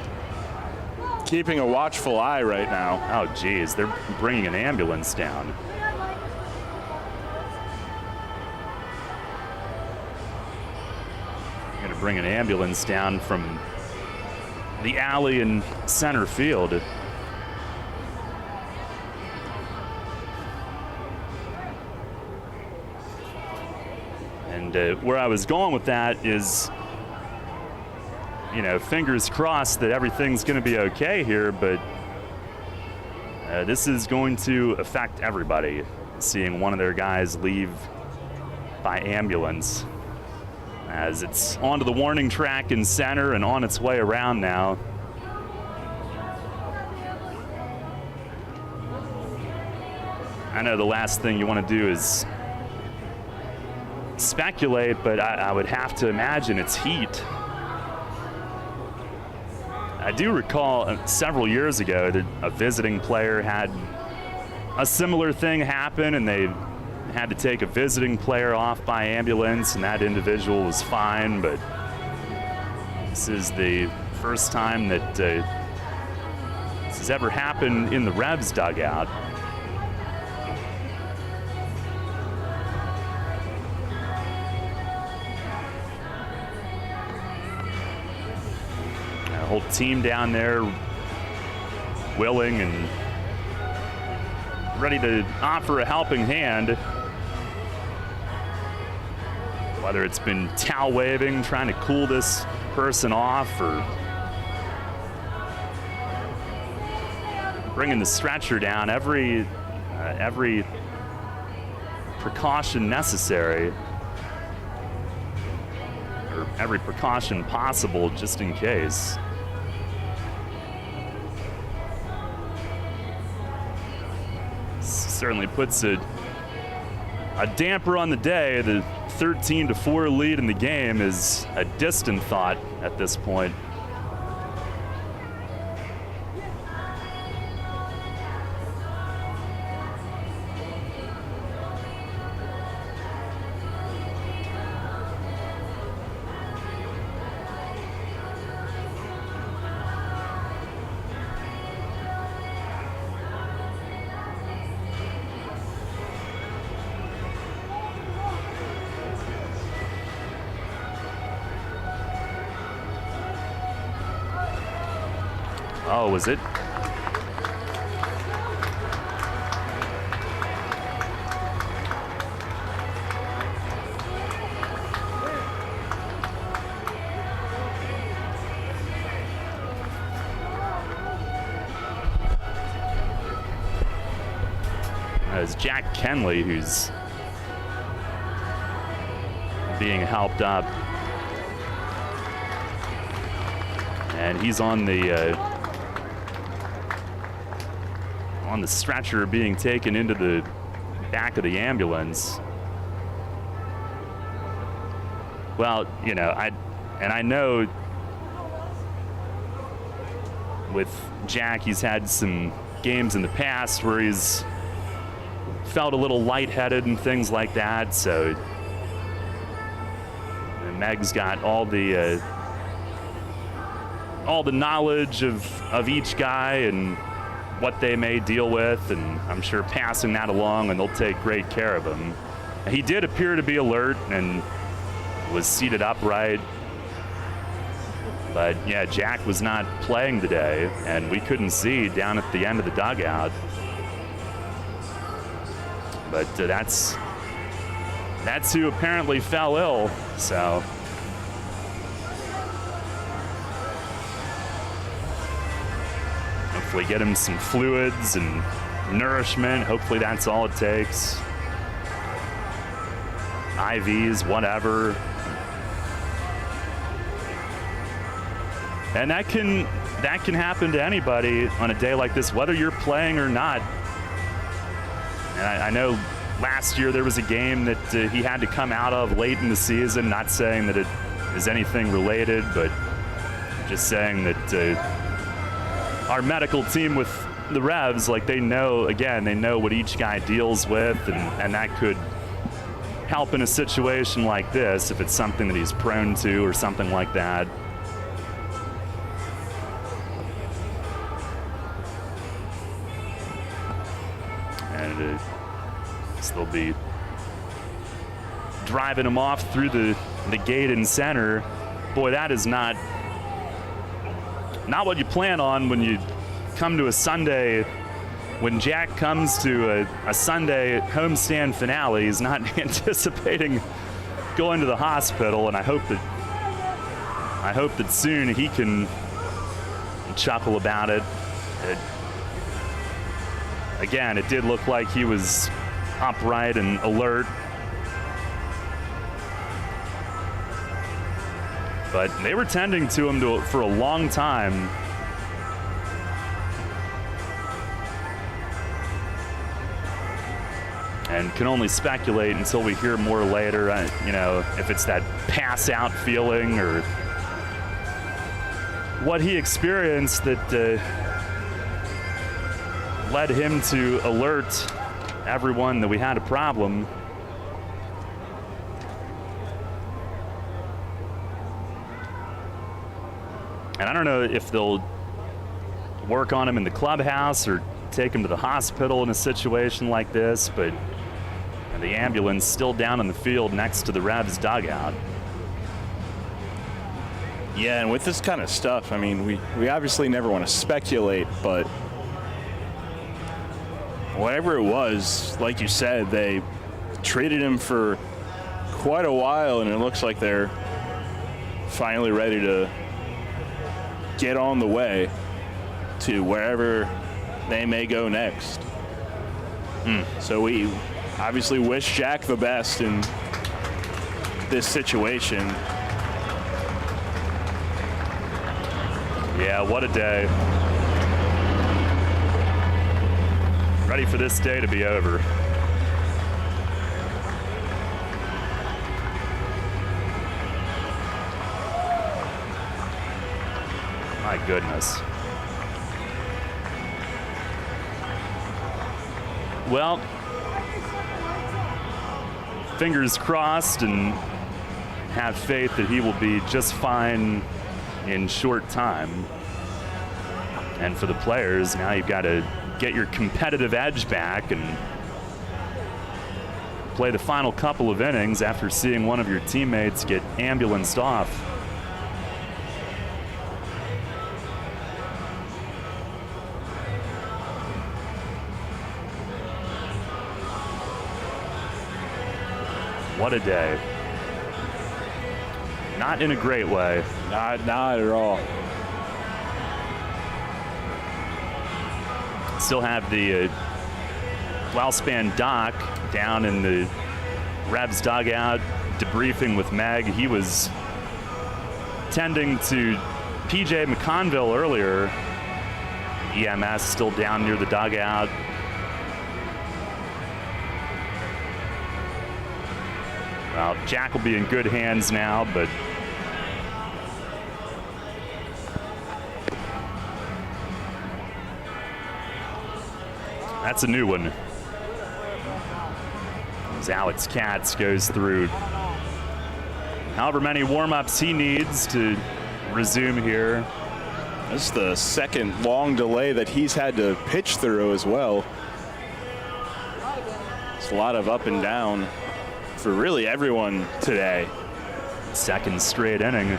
keeping a watchful eye right now.
Oh, geez, they're bringing an ambulance down. Going to bring an ambulance down from the alley in center field. And where I was going with that is, you know, fingers crossed that everything's going to be okay here, but this is going to affect everybody, seeing one of their guys leave by ambulance, as it's onto the warning track in center and on its way around now. I know the last thing you want to do is speculate, but I would have to imagine it's heat. I do recall several years ago that a visiting player had a similar thing happen, and they had to take a visiting player off by ambulance, and that individual was fine, but this is the first time that this has ever happened in the Revs dugout. The whole team down there willing and ready to offer a helping hand. Whether it's been towel waving, trying to cool this person off, or bringing the stretcher down, every precaution necessary, or every precaution possible, just in case. certainly puts a damper on the day. The 13-4 lead in the game is a distant thought at this point. Oh, was it? It's Jack Kenley who's being helped up. And he's on the stretcher being taken into the back of the ambulance. Well, you know, I know with Jack, he's had some games in the past where he's felt a little lightheaded and things like that. So and Meg's got all the knowledge of each guy and what they may deal with, and I'm sure passing that along, and they'll take great care of him. He did appear to be alert and was seated upright. But yeah, Jack was not playing today, and we couldn't see down at the end of the dugout. But that's who apparently fell ill, so. Hopefully get him some fluids and nourishment. Hopefully that's all it takes. IVs, whatever. And that can happen to anybody on a day like this, whether you're playing or not. And I know last year there was a game that he had to come out of late in the season, not saying that it is anything related, but just saying that our medical team with the Revs, like they know what each guy deals with, and that could help in a situation like this if it's something that he's prone to or something like that. And they'll be driving him off through the gate in center. Boy, that is not what you plan on when you come to a Sunday. When Jack comes to a Sunday homestand finale, he's not anticipating going to the hospital, and I hope that soon he can chuckle about it. Again, it did look like he was upright and alert. But they were tending to him for a long time. And can only speculate until we hear more later, you know, if it's that pass out feeling or what he experienced that led him to alert everyone that we had a problem. And I don't know if they'll work on him in the clubhouse or take him to the hospital in a situation like this, but the ambulance still down in the field next to the Revs dugout.
Yeah, and with this kind of stuff, I mean, we obviously never want to speculate, but whatever it was, like you said, they treated him for quite a while, and it looks like they're finally ready to get on the way to wherever they may go next. So we obviously wish Jack the best in this situation. Yeah, what a day.
ready for this day to be over. My goodness. Well, fingers crossed and have faith that he will be just fine in short time. And for the players, now you've got to get your competitive edge back and play the final couple of innings after seeing one of your teammates get ambulanced off. What a day. Not in a great way.
Not at all.
Still have the Wellspan Doc down in the Revs dugout debriefing with Meg. He was tending to PJ McConville earlier. EMS still down near the dugout. Well, Jack will be in good hands now, but that's a new one. As Alex Katz goes through however many warm-ups he needs to resume here.
This is the second long delay that he's had to pitch through as well. It's a lot of up and down for really everyone today.
Second straight inning.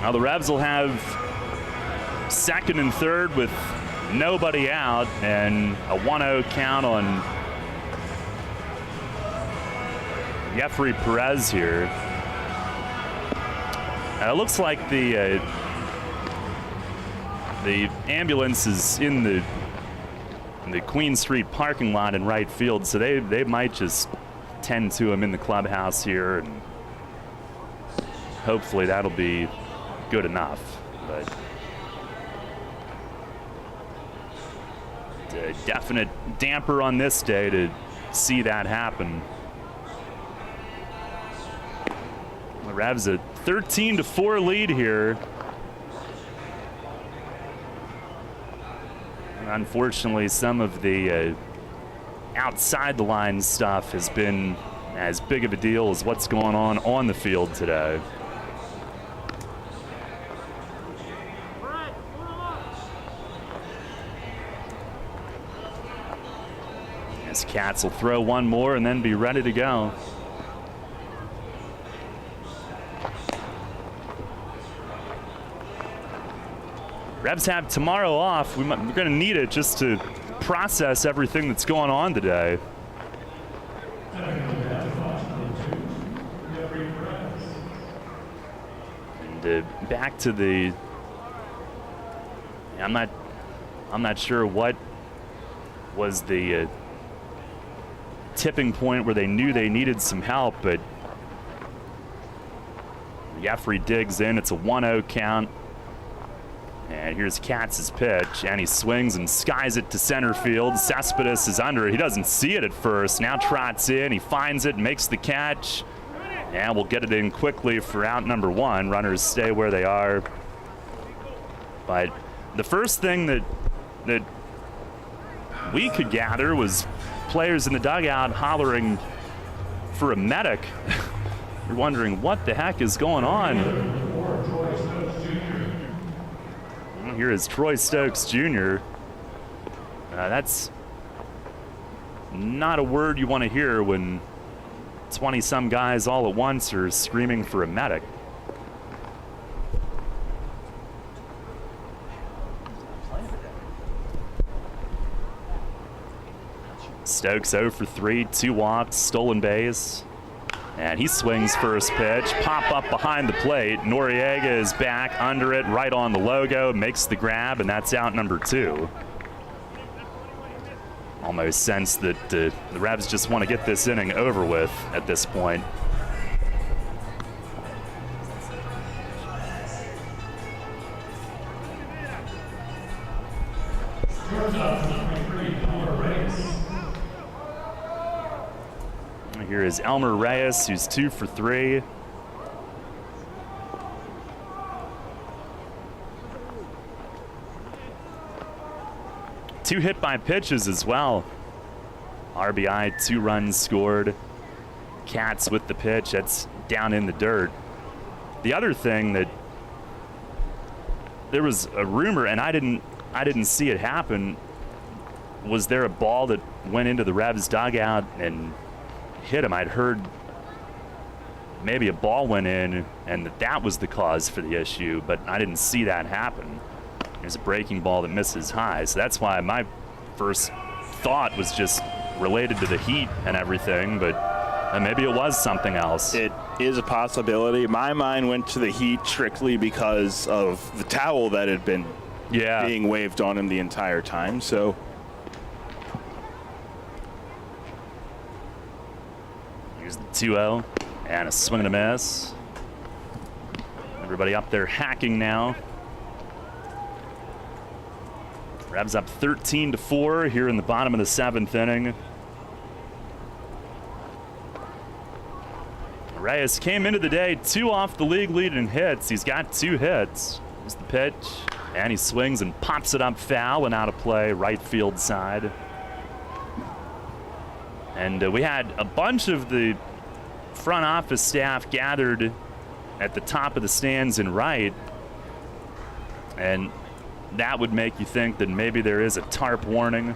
Now the Revs will have second and third with nobody out and a 1-0 count on Jeffrey Perez here. It looks like the ambulance is in the Queen Street parking lot in right field, so they might just tend to him in the clubhouse here, and hopefully that'll be good enough. But a definite damper on this day to see that happen. The Revs a 13-4 lead here. Unfortunately, some of the outside the line stuff has been as big of a deal as what's going on the field today. As Katz will throw one more and then be ready to go. Revs have tomorrow off. We're going to need it just to process everything that's going on today. And back to the, I'm not sure what was the tipping point where they knew they needed some help, but Jeffrey digs in. It's a 1-0 count. And here's Katz's pitch, and he swings and skies it to center field. Cespedes is under it. He doesn't see it at first. Now trots in. He finds it, makes the catch, and we'll get it in quickly for out number one. Runners stay where they are. But the first thing that we could gather was players in the dugout hollering for a medic. You're wondering what the heck is going on. Here is Troy Stokes Jr. That's not a word you want to hear when 20-some guys all at once are screaming for a medic. Stokes 0 for 3, 2 walks, stolen base. And he swings first pitch, pop up behind the plate. Noriega is back under it, right on the logo, makes the grab, and that's out number 2. Almost sense that the Revs just want to get this inning over with at this point. Here is Elmer Reyes, who's 2 for 3. Two hit by pitches as well. RBI, 2 runs scored. Cats with the pitch, that's down in the dirt. The other thing that there was a rumor, and I didn't see it happen. Was there a ball that went into the Revs dugout and hit him? I'd heard maybe a ball went in and that was the cause for the issue, but I didn't see that happen. There's a breaking ball that misses high, so that's why my first thought was just related to the heat and everything, but maybe it was something else.
It is a possibility. My mind went to the heat strictly because of the towel that had been being waved on him the entire time. So
here's the 2-0 and a swing and a miss. Everybody up there hacking now. Revs up 13-4 here in the bottom of the 7th inning. Reyes came into the day 2 off the league lead in hits. He's got 2 hits. Here's the pitch, and he swings and pops it up foul and out of play, right field side. And we had a bunch of the front office staff gathered at the top of the stands in right, and that would make you think that maybe there is a tarp warning.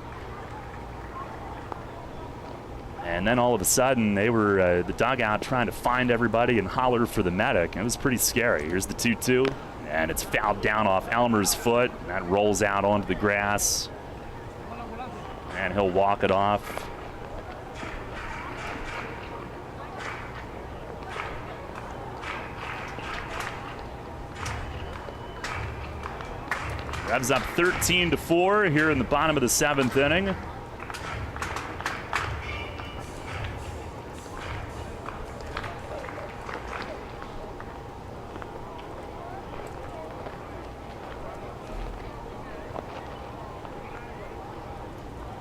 And then all of a sudden, they were the dugout trying to find everybody and holler for the medic. It was pretty scary. Here's the 2-2, and it's fouled down off Elmer's foot. And that rolls out onto the grass, and he'll walk it off. Revs up 13-4 here in the bottom of the 7th inning.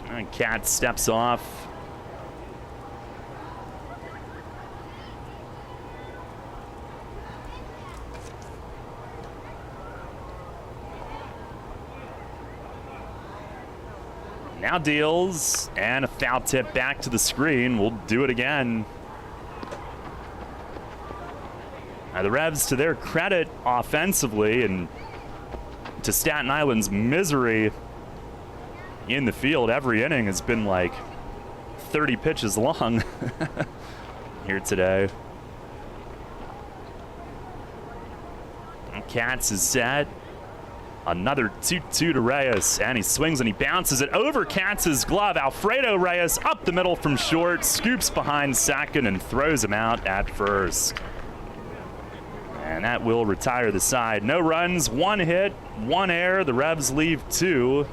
And Cat steps off. Now deals, and a foul tip back to the screen. We'll do it again. Now the Revs, to their credit offensively and to Staten Island's misery in the field, every inning has been like 30 pitches long here today. And Katz is set. Another 2-2 to Reyes, and he swings and he bounces it over Katz's glove. Alfredo Reyes up the middle from short, scoops behind second and throws him out at first. And that will retire the side. No runs, 1 hit, 1 error. The Revs leave 2.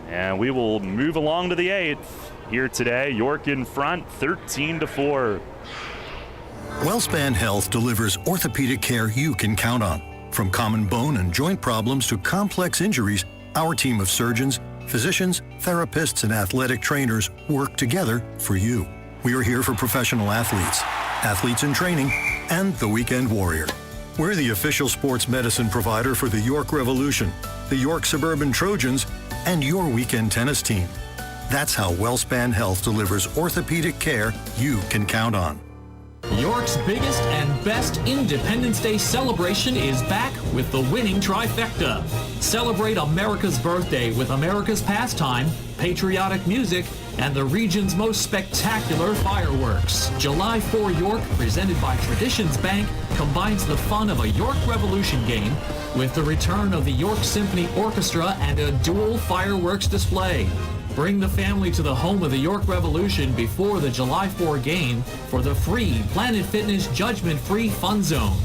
And we will move along to the 8th here today. York in front, 13-4.
WellSpan Health delivers orthopedic care you can count on. From common bone and joint problems to complex injuries, our team of surgeons, physicians, therapists, and athletic trainers work together for you. We are here for professional athletes, athletes in training, and the weekend warrior. We're the official sports medicine provider for the York Revolution, the York Suburban Trojans, and your weekend tennis team. That's how WellSpan Health delivers orthopedic care you can count on.
York's biggest and best Independence Day celebration is back with the winning trifecta. Celebrate America's birthday with America's pastime, patriotic music, and the region's most spectacular fireworks. July 4 York, presented by PeoplesBank, combines the fun of a York Revolution game with the return of the York Symphony Orchestra and a dual fireworks display. Bring the family to the home of the York Revolution before the July 4 game for the free Planet Fitness judgment-free fun zone.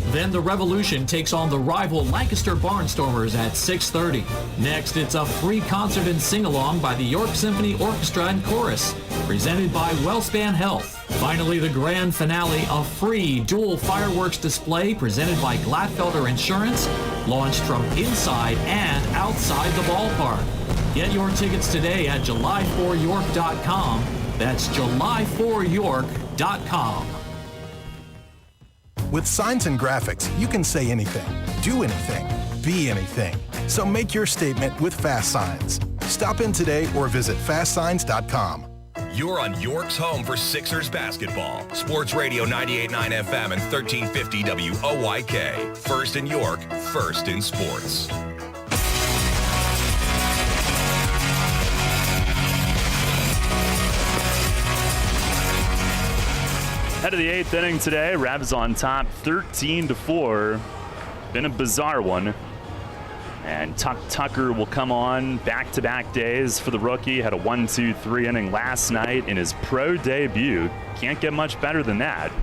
Then the Revolution takes on the rival Lancaster Barnstormers at 6:30. Next, it's a free concert and sing-along by the York Symphony Orchestra and Chorus, presented by WellSpan Health. Finally, the grand finale, a free dual fireworks display presented by Glatfelder Insurance, launched from inside and outside the ballpark. Get your tickets today at July4York.com. That's July4York.com.
With signs and graphics, you can say anything, do anything, be anything. So make your statement with Fast Signs. Stop in today or visit fastsigns.com.
You're on York's home for Sixers basketball. Sports Radio 98.9 FM and 1350 WOYK. First in York, first in sports.
Head of the 8th inning today. Revs on top 13-4. Been a bizarre one. And Tucker will come on back-to-back days for the rookie. Had a 1-2-3 inning last night in his pro debut. Can't get much better than that.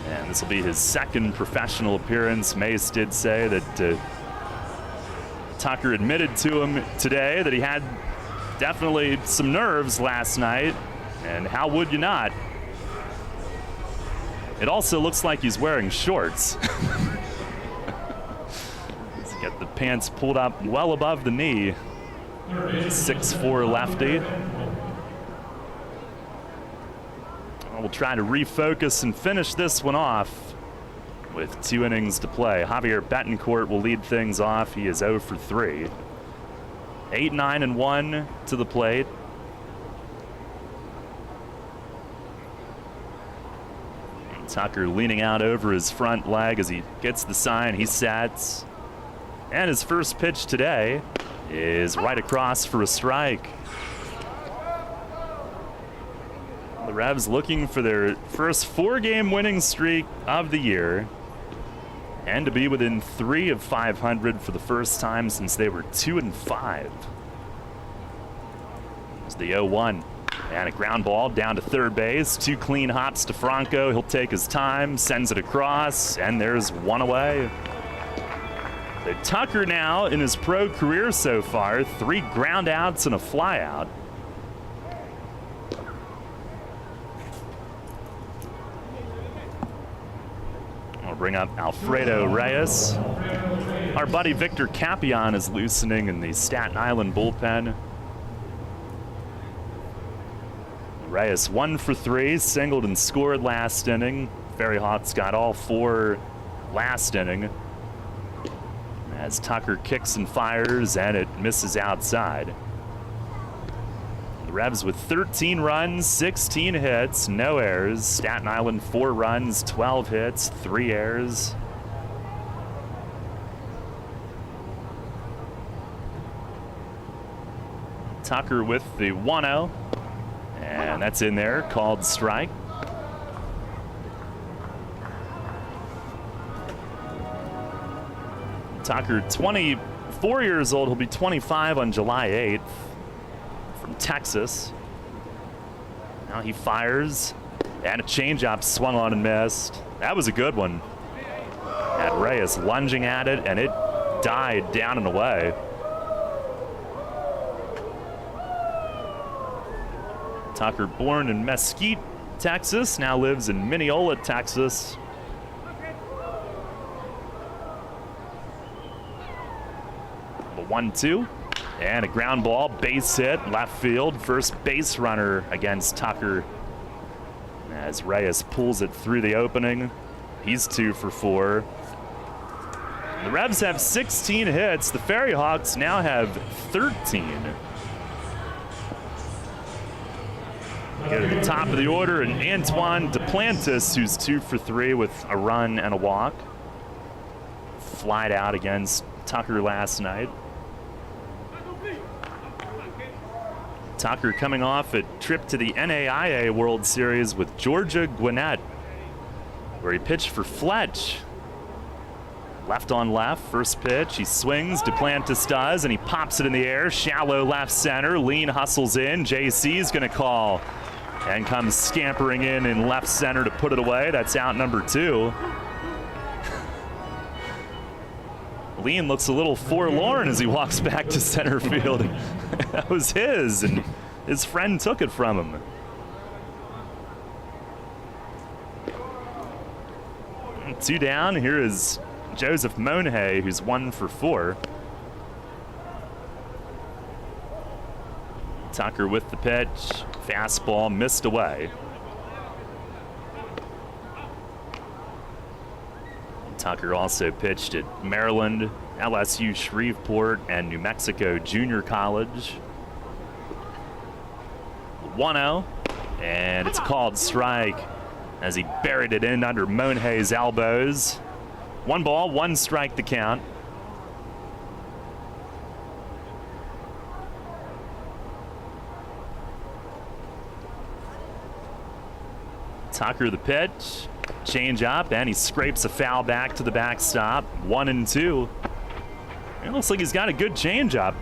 And this will be his second professional appearance. Mace did say that Tucker admitted to him today that he had definitely some nerves last night. And how would you not? It also looks like he's wearing shorts. He's got the pants pulled up well above the knee. 6'4" lefty. We'll try to refocus and finish this one off with 2 innings to play. Javier Betancourt will lead things off. He is 0 for 3. 8-9-1 to the plate. Tucker leaning out over his front leg as he gets the sign. He sets. And his first pitch today is right across for a strike. The Revs looking for their first 4-game winning streak of the year and to be within 3 of 500 for the first time since they were 2-5. It's the 0-1. And a ground ball down to third base. 2 clean hops to Franco. He'll take his time, sends it across, and there's one away. So Tucker now in his pro career so far, 3 ground outs and a fly out. I'll bring up Alfredo Reyes. Our buddy Victor Capion is loosening in the Staten Island bullpen. Reyes 1 for 3, singled and scored last inning. Ferry Hawks got all 4 last inning. As Tucker kicks and fires, and it misses outside. The Revs with 13 runs, 16 hits, no errors. Staten Island 4 runs, 12 hits, 3 errors. Tucker with the 1-0. And that's in there, called strike. Tucker, 24 years old. He'll be 25 on July 8th from Texas. Now he fires, and a changeup swung on and missed. That was a good one. Had Reyes lunging at it, and it died down and away. Tucker, born in Mesquite, Texas, now lives in Mineola, Texas. The 1-2, and a ground ball, base hit, left field. First base runner against Tucker as Reyes pulls it through the opening. He's 2 for 4. The Revs have 16 hits. The Ferry Hawks now have 13. Go to the top of the order, and Antoine Duplantis, who's 2 for 3 with a run and a walk. Flied out against Tucker last night. Tucker coming off a trip to the NAIA World Series with Georgia Gwinnett, where he pitched for Fletch. Left on left, first pitch, he swings, Duplantis does, and he pops it in the air, shallow left center, Lean hustles in, JC's gonna call, and comes scampering in left center to put it away. That's out number 2. Lean looks a little forlorn as he walks back to center field. That was his, and his friend took it from him. 2 down. Here is Joseph Monhay, who's 1 for 4. Tucker with the pitch. Fastball missed away. Tucker also pitched at Maryland, LSU Shreveport, and New Mexico Junior College. 1-0, and it's called strike as he buried it in under Monhay's elbows. 1 ball, 1 strike to count. Tucker the pitch, change up, and he scrapes a foul back to the backstop. 1-2. It looks like he's got a good change up.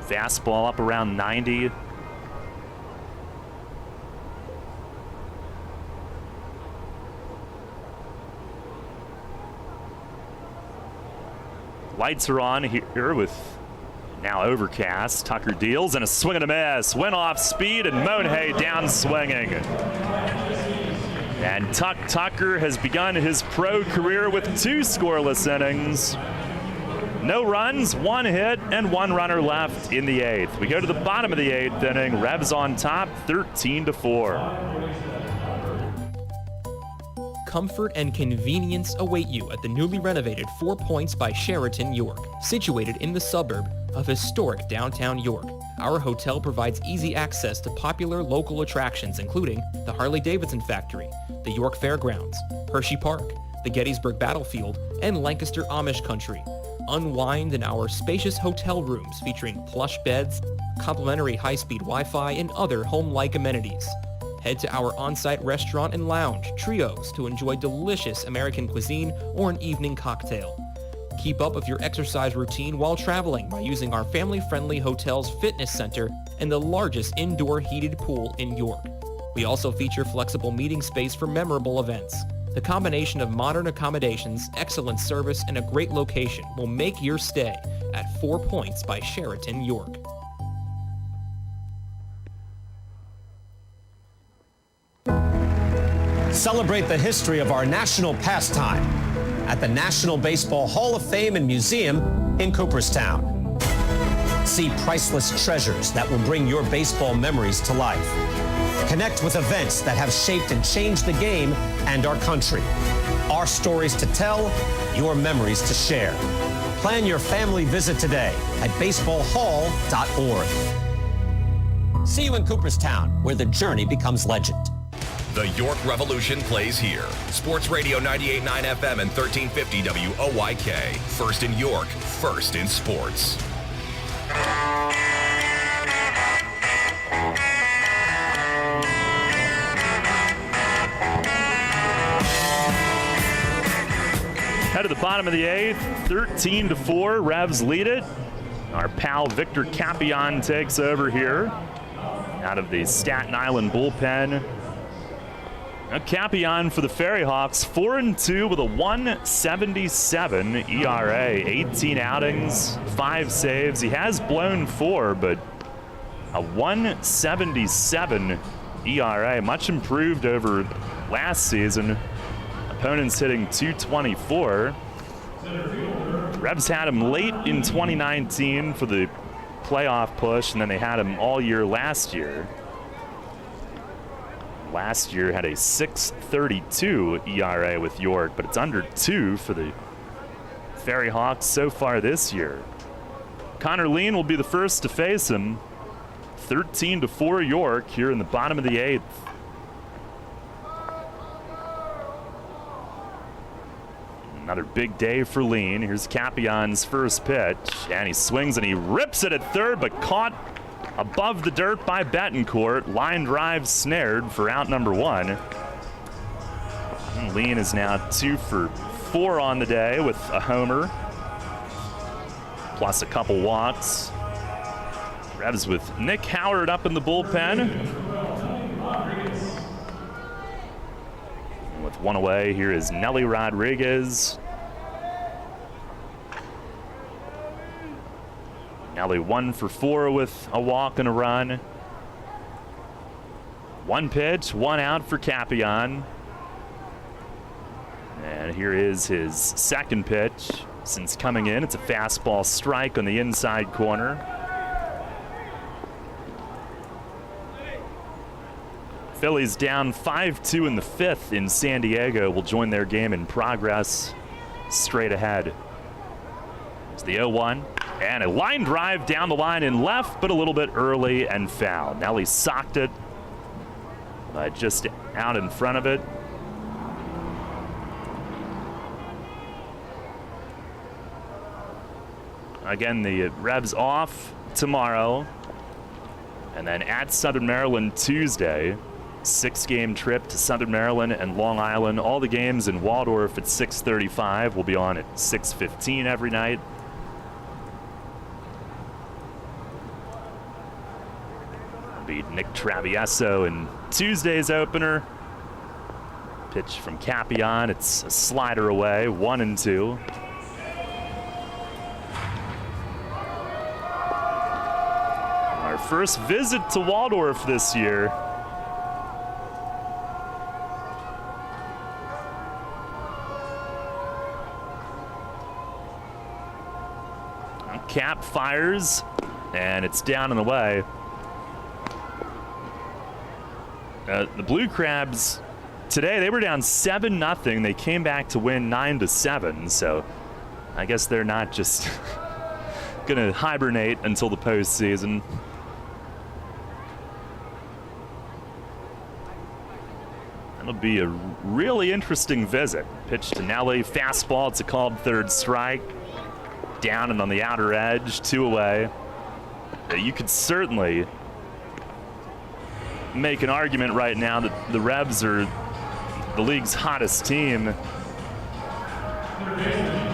Fastball up around 90. Lights are on here with now overcast. Tucker deals and a swing and a miss. Went off speed and Monhay down swinging. And Tucker has begun his pro career with 2 scoreless innings. No runs, 1 hit, and 1 runner left in the 8th. We go to the bottom of the 8th inning. Revs on top, 13-4.
Comfort and convenience await you at the newly renovated 4 Points by Sheraton York, situated in the suburb of historic downtown York. Our hotel provides easy access to popular local attractions, including the Harley-Davidson Factory, the York Fairgrounds, Hershey Park, the Gettysburg Battlefield, and Lancaster Amish Country. Unwind in our spacious hotel rooms featuring plush beds, complimentary high-speed Wi-Fi, and other home-like amenities. Head to our on-site restaurant and lounge, Trios, to enjoy delicious American cuisine or an evening cocktail. Keep up with your exercise routine while traveling by using our family-friendly hotel's fitness center and the largest indoor heated pool in York. We also feature flexible meeting space for memorable events. The combination of modern accommodations, excellent service, and a great location will make your stay at 4 Points by Sheraton York.
Celebrate the history of our national pastime at the National Baseball Hall of Fame and Museum in Cooperstown. See priceless treasures that will bring your baseball memories to life. Connect with events that have shaped and changed the game and our country. Our stories to tell, your memories to share. Plan your family visit today at baseballhall.org. See you in Cooperstown, where the journey becomes legend.
The York Revolution plays here. Sports Radio 98.9 FM and 1350 WOYK. First in York, first in sports.
Head to the bottom of the 8th, 13-4. Revs lead it. Our pal Victor Capion takes over here out of the Staten Island bullpen. Capion for the Ferry Hawks, 4-2 with a 1.77 ERA, 18 outings, 5 saves. He has blown 4, but a 1.77 ERA, much improved over last season. Opponents hitting .224. Revs had him late in 2019 for the playoff push, and then they had him all year last year. Last year had a 6.32 ERA with York, but it's under 2 for the Ferry Hawks so far this year. Connor Lean will be the first to face him. 13-4 York here in the bottom of the 8th. Another big day for Lean. Here's Capion's first pitch, and he swings and he rips it at third, but caught above the dirt by Betancourt. Line drive snared for out number 1. And Lean is now 2 for 4 on the day with a homer, plus a couple walks. Revs with Nick Howard up in the bullpen. And with 1 away, here is Nelly Rodriguez. Nelly 1 for 4 with a walk and a run. 1 pitch, 1 out for Capion. And here is his second pitch since coming in. It's a fastball strike on the inside corner. Phillies down 5-2 in the 5th in San Diego. Will join their game in progress straight ahead. It's the 0-1. And a line drive down the line in left, but a little bit early and foul. Nelly socked it, but just out in front of it. Again, the Revs off tomorrow, and then at Southern Maryland Tuesday. 6-game trip to Southern Maryland and Long Island. All the games in Waldorf at 6:35. We'll be on at 6:15 every night. Beat Nick Travieso in Tuesday's opener. Pitch from Capion. It's a slider away, 1-2. Our first visit to Waldorf this year. Cap fires, and it's down and away. The Blue Crabs today, they were down 7-0. They came back to win 9-7. So I guess they're not just gonna hibernate until the postseason. That'll be a really interesting visit. Pitch to Nelly, fastball. It's a called third strike. Down and on the outer edge, 2 away. You could certainly make an argument right now that the Revs are the league's hottest team.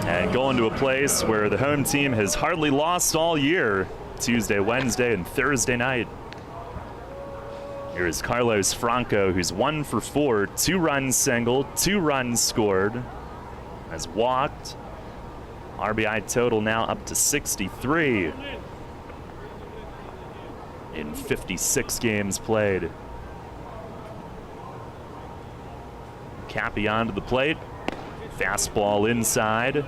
And going to a place where the home team has hardly lost all year. Tuesday, Wednesday, and Thursday night. Here is Carlos Franco, who's 1 for 4, 2-run single, 2 runs scored, has walked. RBI total now up to 63 in 56 games played. Capion to the plate. Fastball inside.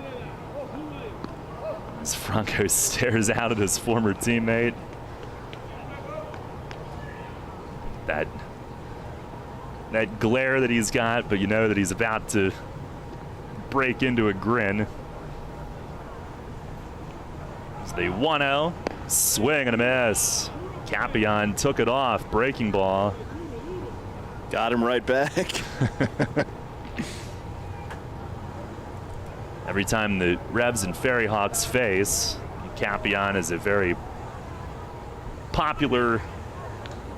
As Franco stares out at his former teammate. That glare that he's got, but you know that he's about to break into a grin. The 1-0, swing and a miss. Capion took it off, breaking ball.
Got him right back.
Every time the Revs and Ferry Hawks face, Capion is a very popular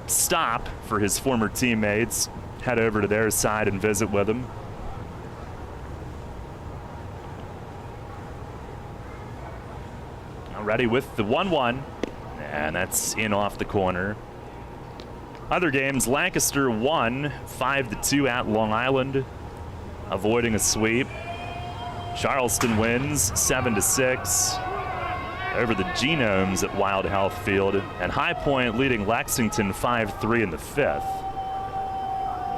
stop for his former teammates. Head over to their side and visit with them. Ready with the 1-1, and that's in off the corner. Other games, Lancaster won 5-2 at Long Island, avoiding a sweep. Charleston wins 7-6 over the Genomes at Wild Health Field, and High Point leading Lexington 5-3 in the 5th.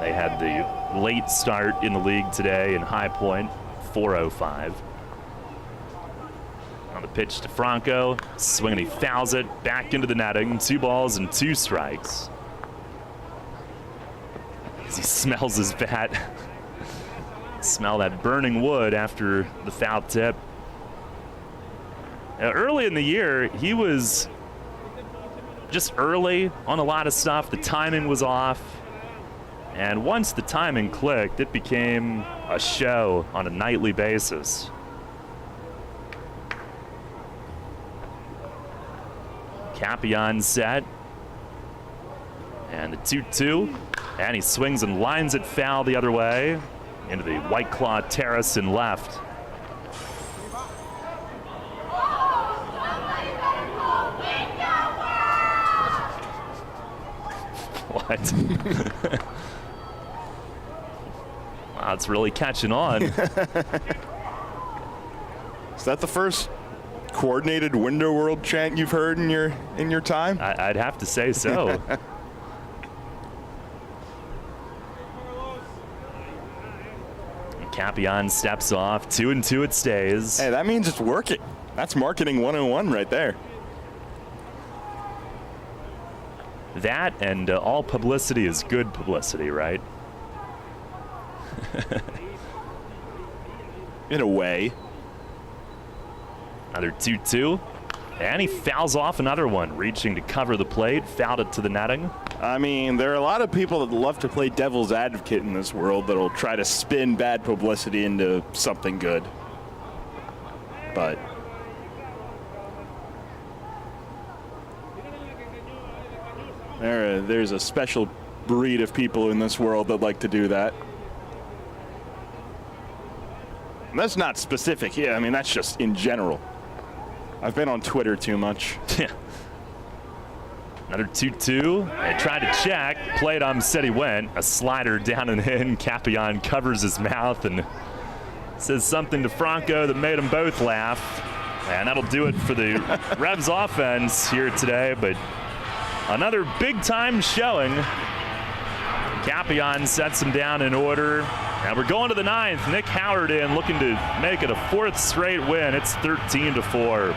They had the late start in the league today in High Point, 4:05. On the pitch to Franco, swing and he fouls it back into the netting. 2 balls and 2 strikes. As he smells his bat. Smell that burning wood after the foul tip. Early in the year, he was just early on a lot of stuff. The timing was off. And once the timing clicked, it became a show on a nightly basis. Capion set. And the 2-2. And he swings and lines it foul the other way into the White Claw terrace and left. What? Wow, it's really catching on.
Is that the first coordinated Window World chant you've heard in your time?
I'd have to say so. Capion steps off. 2-2 it stays.
Hey, that means it's working. That's marketing 101 right there.
That and all publicity is good publicity, right?
In a way.
Another 2-2. And he fouls off another one, reaching to cover the plate, fouled it to the netting.
I mean, there are a lot of people that love to play devil's advocate in this world that'll try to spin bad publicity into something good. But there's a special breed of people in this world that like to do that. And that's not specific. Yeah, I mean, that's just in general. I've been on Twitter too much.
Another 2-2. They tried to check. Played on, said he went. A slider down and in. Capion covers his mouth and says something to Franco that made them both laugh. And that'll do it for the Revs offense here today. But another big-time showing. Capion sets him down in order. And we're going to the ninth. Nick Howard in, looking to make it a fourth straight win. It's 13-4.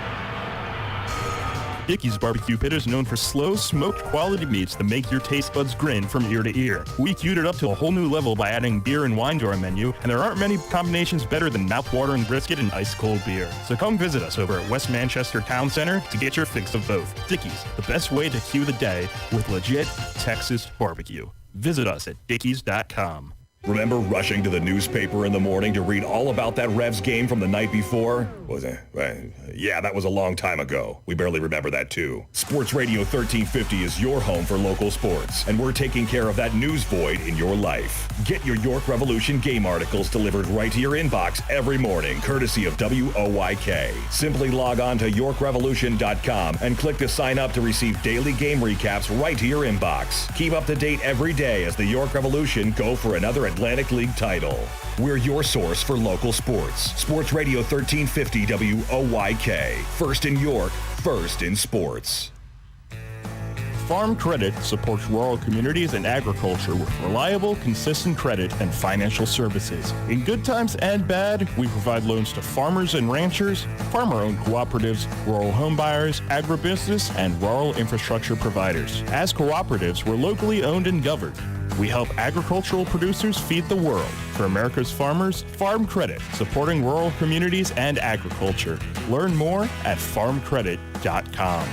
Dickey's Barbecue Pit is known for slow, smoked quality meats that make your taste buds grin from ear to ear. We queued it up to a whole new level by adding beer and wine to our menu, and there aren't many combinations better than mouth-watering brisket and ice-cold beer. So come visit us over at West Manchester Town Center to get your fix of both. Dickey's, the best way to cue the day with legit Texas barbecue. Visit us at dickeys.com.
Remember rushing to the newspaper in the morning to read all about that Revs game from the night before? Was it? Yeah, that was a long time ago. We barely remember that too. Sports Radio 1350 is your home for local sports, and we're taking care of that news void in your life. Get your York Revolution game articles delivered right to your inbox every morning, courtesy of WOYK. Simply log on to YorkRevolution.com and click to sign up to receive daily game recaps right to your inbox. Keep up to date every day as the York Revolution go for another Atlantic League title. We're your source for local sports. Sports Radio 1350 WOYK. First in York, first in sports.
Farm Credit supports rural communities and agriculture with reliable, consistent credit and financial services. In good times and bad, we provide loans to farmers and ranchers, farmer-owned cooperatives, rural home buyers, agribusiness, and rural infrastructure providers. As cooperatives, we're locally owned and governed. We help agricultural producers feed the world. For America's farmers, Farm Credit, supporting rural communities and agriculture. Learn more at farmcredit.com.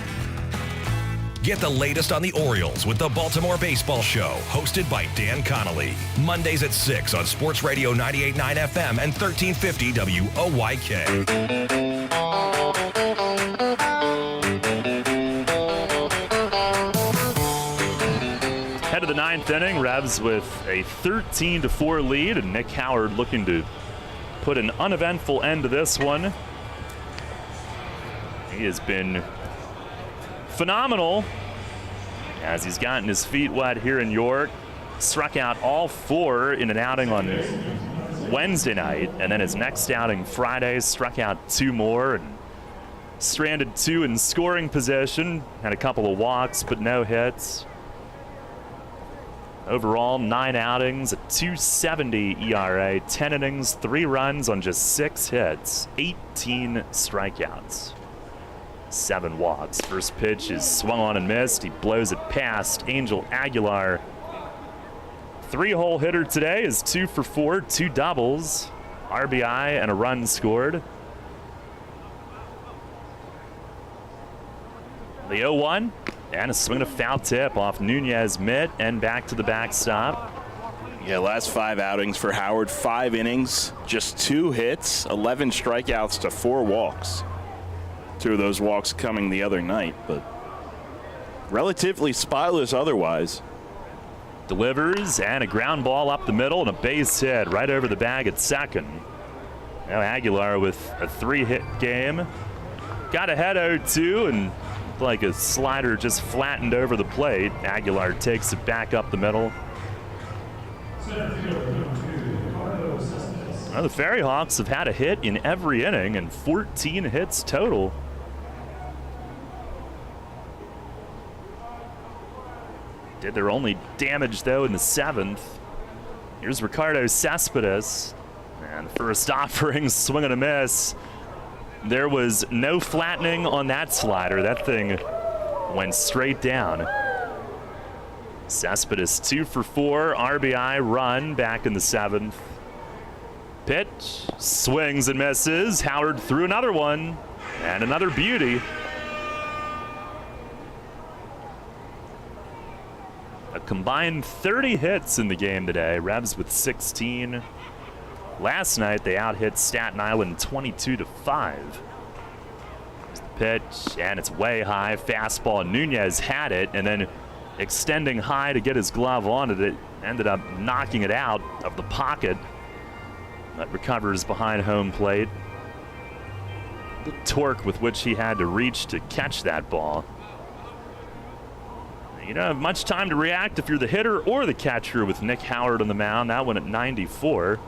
Get the latest on the Orioles with the Baltimore Baseball Show, hosted by Dan Connolly. Mondays at 6 on Sports Radio 98.9 FM and 1350 WOYK.
Head of the ninth inning, Revs with a 13-4 lead, and Nick Howard looking to put an uneventful end to this one. He has been phenomenal as he's gotten his feet wet here in York. Struck out all four in an outing on Wednesday night, and then his next outing Friday struck out two more and stranded two in scoring position. Had a couple of walks, but no hits. Overall, 9 outings, a 2.70 ERA, 10 innings, 3 runs on just 6 hits, 18 strikeouts. 7 walks. First pitch is swung on and missed. He blows it past Angel Aguilar. 3-hole hitter today is 2 for 4, 2 doubles, RBI, and a run scored. The 0-1, and a swing and a foul tip off Nunez mitt and back to the backstop.
Yeah, last 5 outings for Howard, 5 innings, just 2 hits, 11 strikeouts to 4 walks. 2 of those walks coming the other night, but relatively spotless otherwise.
Delivers, and a ground ball up the middle and a base hit right over the bag at second. Now Aguilar with a 3-hit game. Got ahead 0-2, and like a slider just flattened over the plate. Aguilar takes it back up the middle. Well, the Ferry Hawks have had a hit in every inning and 14 hits total. Did their only damage, though, in the 7th. Here's Ricardo Cespedes. And the first offering, swing and a miss. There was no flattening on that slider. That thing went straight down. Cespedes 2 for 4, RBI run back in the 7th. Pitch, swings and misses. Howard threw another one, and another beauty. A combined 30 hits in the game today. Revs with 16. Last night they out-hit Staten Island 22-5. There's the pitch, and it's way high. Fastball. Nunez had it, and then extending high to get his glove onto it, ended up knocking it out of the pocket. That recovers behind home plate. The torque with which he had to reach to catch that ball. You don't have much time to react if you're the hitter or the catcher with Nick Howard on the mound. That one at 94.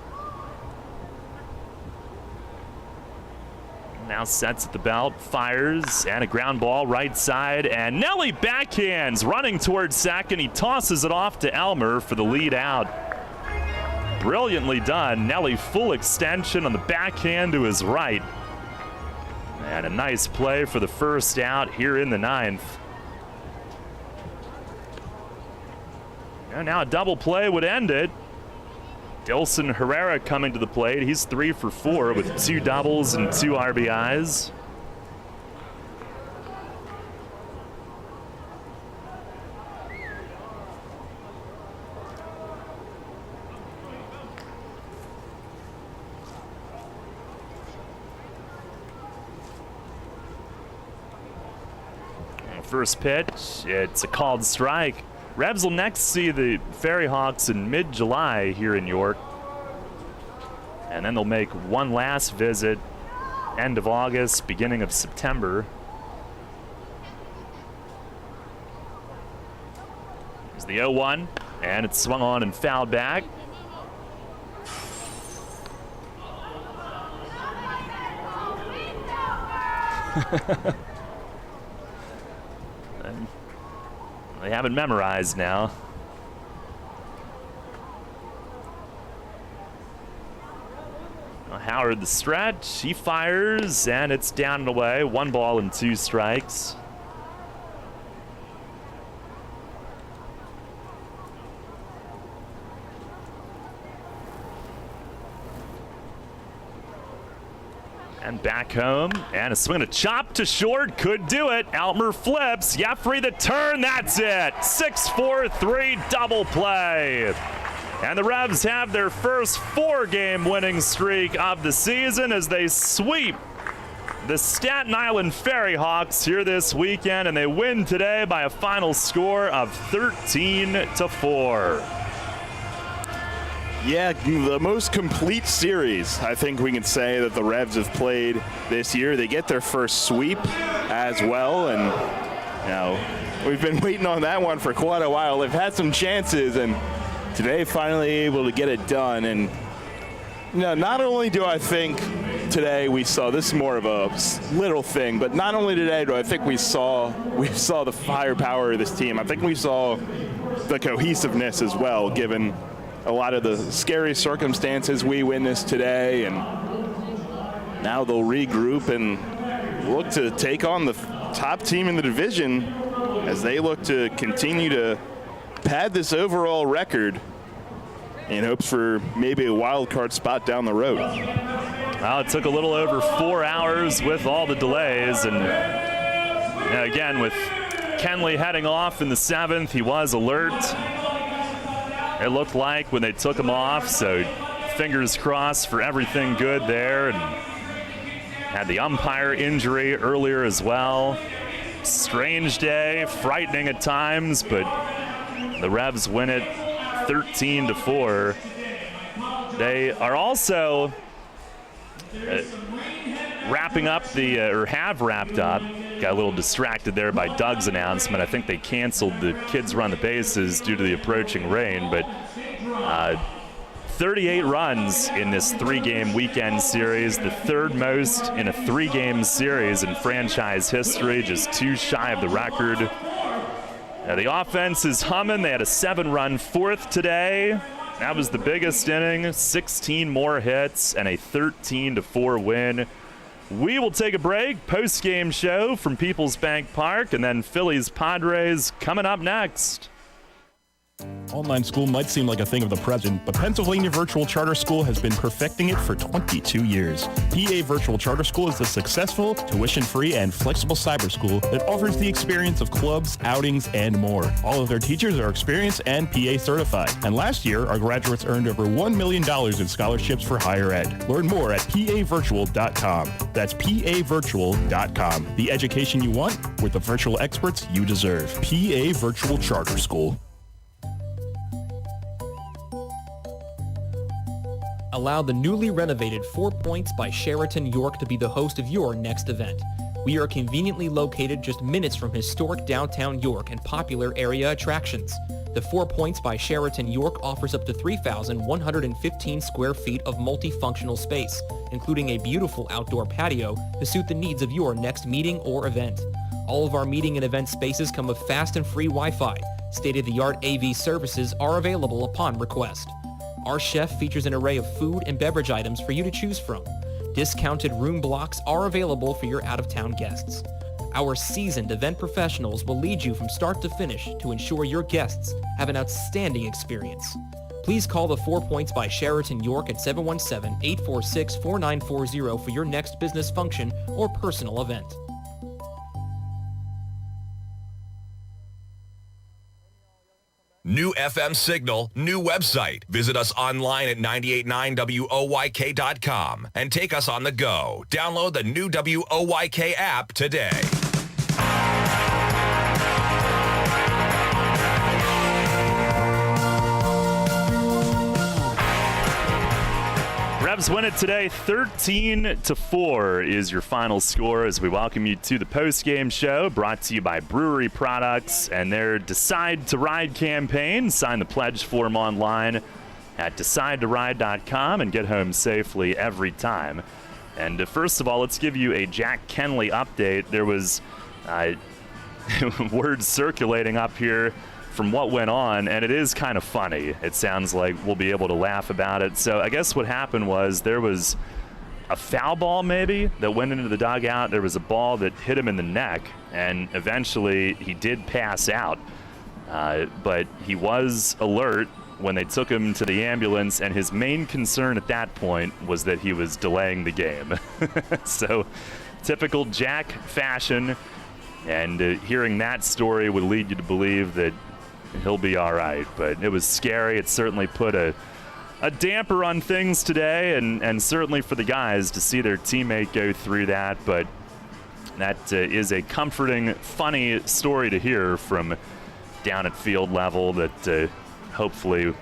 Now sets at the belt, fires, and a ground ball right side. And Nelly backhands running towards second. He tosses it off to Elmer for the lead out. Brilliantly done. Nelly full extension on the backhand to his right. And a nice play for the first out here in the 9th. And now a double play would end it. Dilson Herrera coming to the plate. He's 3 for 4 with 2 doubles and 2 RBIs. First pitch, it's a called strike. Revs will next see the Ferry Hawks in mid-July here in York. And then they'll make one last visit end of August, beginning of September. There's the 0-1, and it's swung on and fouled back. They have it memorized now. Howard the stretch, he fires, and it's down and away. 1 ball and 2 strikes. And back home, and a swing and a chop to short, could do it. Altmer flips, Jeffrey the turn, that's it. 6-4-3 double play. And the Revs have their first 4-game winning streak of the season as they sweep the Staten Island Ferry Hawks here this weekend, and they win today by a final score of 13-4.
Yeah, the most complete series I think we can say that the Revs have played this year. They get their first sweep as well, and you know, we've been waiting on that one for quite a while. They've had some chances, and today finally able to get it done. And you know, not only do I think today we saw, this is more of a little thing, but not only today do I think we saw the firepower of this team. I think we saw the cohesiveness as well, given a lot of the scary circumstances we witnessed today, and now they'll regroup and look to take on the top team in the division as they look to continue to pad this overall record in hopes for maybe a wild card spot down the road.
Well, it took a little over 4 hours with all the delays, and again, with Kenley heading off in the 7th, he was alert. It looked like when they took him off, so fingers crossed for everything good there. And had the umpire injury earlier as well. Strange day, frightening at times, but the Revs win it 13-4. They are also wrapping up or have wrapped up. Got a little distracted there by Doug's announcement. I think they canceled the Kids Run the Bases due to the approaching rain, but 38 runs in this 3-game weekend series, the 3rd most in a 3-game series in franchise history, just 2 shy of the record. The offense is humming. They had a 7-run 4th today. That was the biggest inning, 16 more hits, and a 13-4 win. We will take a break, post-game show from PeoplesBank Park, and then Phillies Padres coming up next.
Online school might seem like a thing of the present, but Pennsylvania Virtual Charter School has been perfecting it for 22 years. PA Virtual Charter School is a successful, tuition-free, and flexible cyber school that offers the experience of clubs, outings, and more. All of their teachers are experienced and PA certified. And last year, our graduates earned over $1 million in scholarships for higher ed. Learn more at pavirtual.com. That's pavirtual.com. The education you want with the virtual experts you deserve. PA Virtual Charter School.
Allow the newly renovated 4 Points by Sheraton York to be the host of your next event. We are conveniently located just minutes from historic downtown York and popular area attractions. The 4 Points by Sheraton York offers up to 3,115 square feet of multifunctional space, including a beautiful outdoor patio to suit the needs of your next meeting or event. All of our meeting and event spaces come with fast and free Wi-Fi. State-of-the-art AV services are available upon request. Our chef features an array of food and beverage items for you to choose from. Discounted room blocks are available for your out-of-town guests. Our seasoned event professionals will lead you from start to finish to ensure your guests have an outstanding experience. Please call the 4 Points by Sheraton York at 717-846-4940 for your next business function or personal event.
New FM signal, new website. Visit us online at 989WOYK.com and take us on the go. Download the new WOYK app today.
Revs win it today, 13-4 is your final score as we welcome you to the post-game show brought to you by Brewery Products and their Decide to Ride campaign. Sign the pledge form online at decidetoride.com and get home safely every time. And first of all, let's give you a Jack Kenley update. There was words circulating up here from what went on, and it is kind of funny. It sounds like we'll be able to laugh about it. So I guess what happened was there was a foul ball maybe that went into the dugout. There was a ball that hit him in the neck, and eventually he did pass out. But he was alert when they took him to the ambulance, and his main concern at that point was that he was delaying the game. So typical Jack fashion, and hearing that story would lead you to believe that he'll be all right, but it was scary. It certainly put a damper on things today, and certainly for the guys to see their teammate go through that. But that is a comforting, funny story to hear from down at field level that hopefully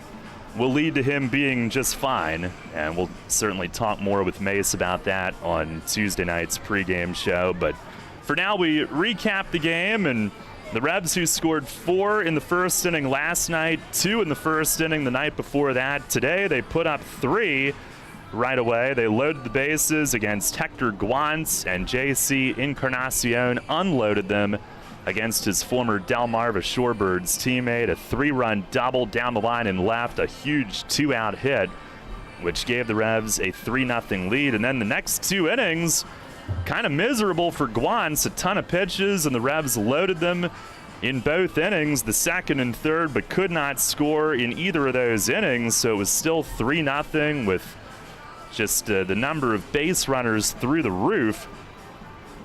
will lead to him being just fine. And we'll certainly talk more with Mace about that on Tuesday night's pregame show. But for now, we recap the game, and the Revs, who scored 4 in the first inning last night, 2 in the first inning the night before that. Today, they put up 3 right away. They loaded the bases against Hector Guantz, and J.C. Encarnacion unloaded them against his former Delmarva Shorebirds teammate. A 3-run double down the line and left, a huge 2-out hit, which gave the Revs a 3-0 lead. And then the next 2 innings, kind of miserable for Guantz. A ton of pitches, and the Revs loaded them in both innings, the second and third, but could not score in either of those innings. So it was still 3-0 with just the number of base runners through the roof.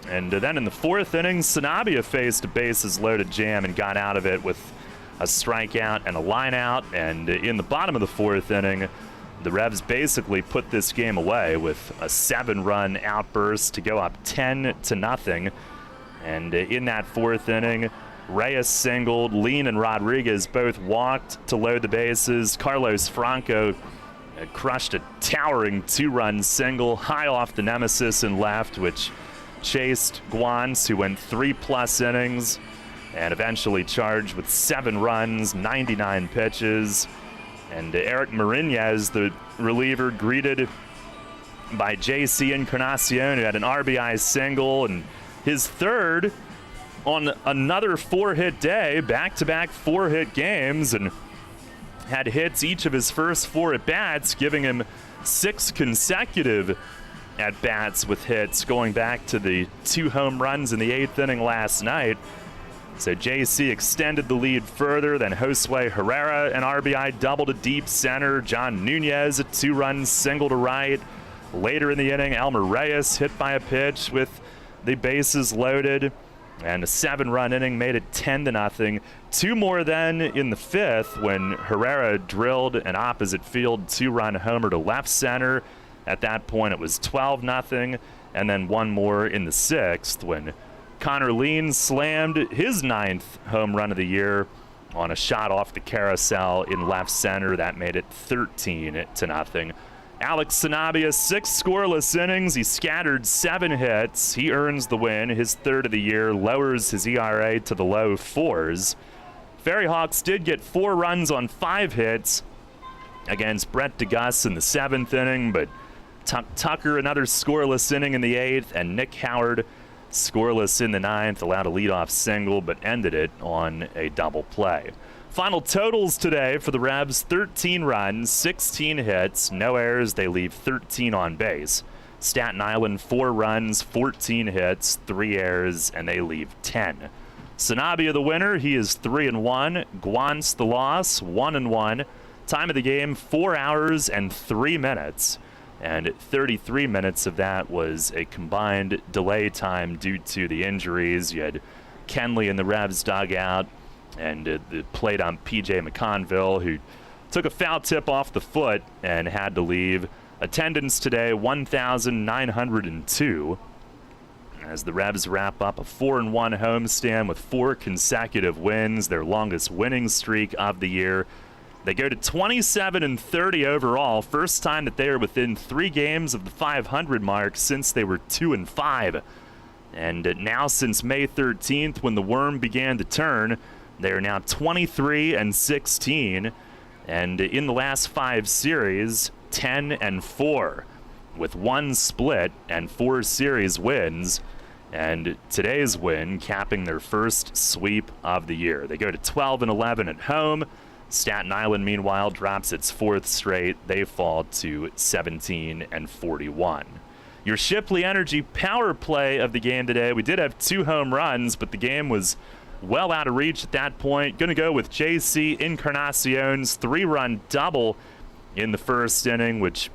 And then in the 4th inning, Sanabia faced a bases-loaded jam and got out of it with a strikeout and a line-out. And in the bottom of the 4th inning, the Revs basically put this game away with a 7-run outburst to go up 10-0. And in that 4th inning, Reyes singled, Lean and Rodriguez both walked to load the bases. Carlos Franco crushed a towering 2-run single high off the nemesis in left, which chased Guantz, who went 3+ innings and eventually charged with 7 runs, 99 pitches. And Eric Mariñez, the reliever, greeted by J.C. Encarnacion, who had an RBI single and his 3rd on another 4-hit day, back-to-back 4-hit games. And had hits each of his first 4 at-bats, giving him 6 consecutive at-bats with hits, going back to the 2 home runs in the 8th inning last night. So JC extended the lead further, then Josue Herrera, an RBI double to deep center. John Nunez, a 2-run single to right. Later in the inning, Elmer Reyes hit by a pitch with the bases loaded. And a 7-run inning made it 10-0. 2 more then in the 5th when Herrera drilled an opposite field 2-run homer to left center. At that point, it was 12-0. And then 1 more in the 6th when Connor Lean slammed his 9th home run of the year on a shot off the carousel in left center. That made it 13-0. Alex Sanabia, 6 scoreless innings. He scattered 7 hits. He earns the win, his 3rd of the year, lowers his ERA to the low 4s. Ferry Hawks did get 4 runs on 5 hits against Brett DeGuss in the 7th inning, but Tucker, another scoreless inning in the 8th, and Nick Howard, scoreless in the 9th, allowed a leadoff single, but ended it on a double play. Final totals today for the Revs: 13 runs, 16 hits, no errors. They leave 13 on base. Staten Island, 4 runs, 14 hits, 3 errors, and they leave 10. Sanabia the winner. He is 3-1. Guance the loss, 1-1. Time of the game, 4 hours and 3 minutes. And 33 minutes of that was a combined delay time due to the injuries. You had Kenley in the Revs dugout, and the plate on P.J. McConville, who took a foul tip off the foot and had to leave. Attendance today, 1,902. As the Revs wrap up a 4-1 homestand with 4 consecutive wins, their longest winning streak of the year. They go to 27-30 overall, first time that they are within 3 games of the 500 mark since they were 2-5. And now since May 13th, when the worm began to turn, they are now 23-16, and in the last 5 series, 10-4, with 1 split and 4 series wins, and today's win capping their first sweep of the year. They go to 12-11 at home. Staten Island, meanwhile, drops its 4th straight. They fall to 17-41. Your Shipley Energy power play of the game today. We did have 2 home runs, but the game was well out of reach at that point. Going to go with J.C. Encarnacion's 3-run double in the 1st inning, which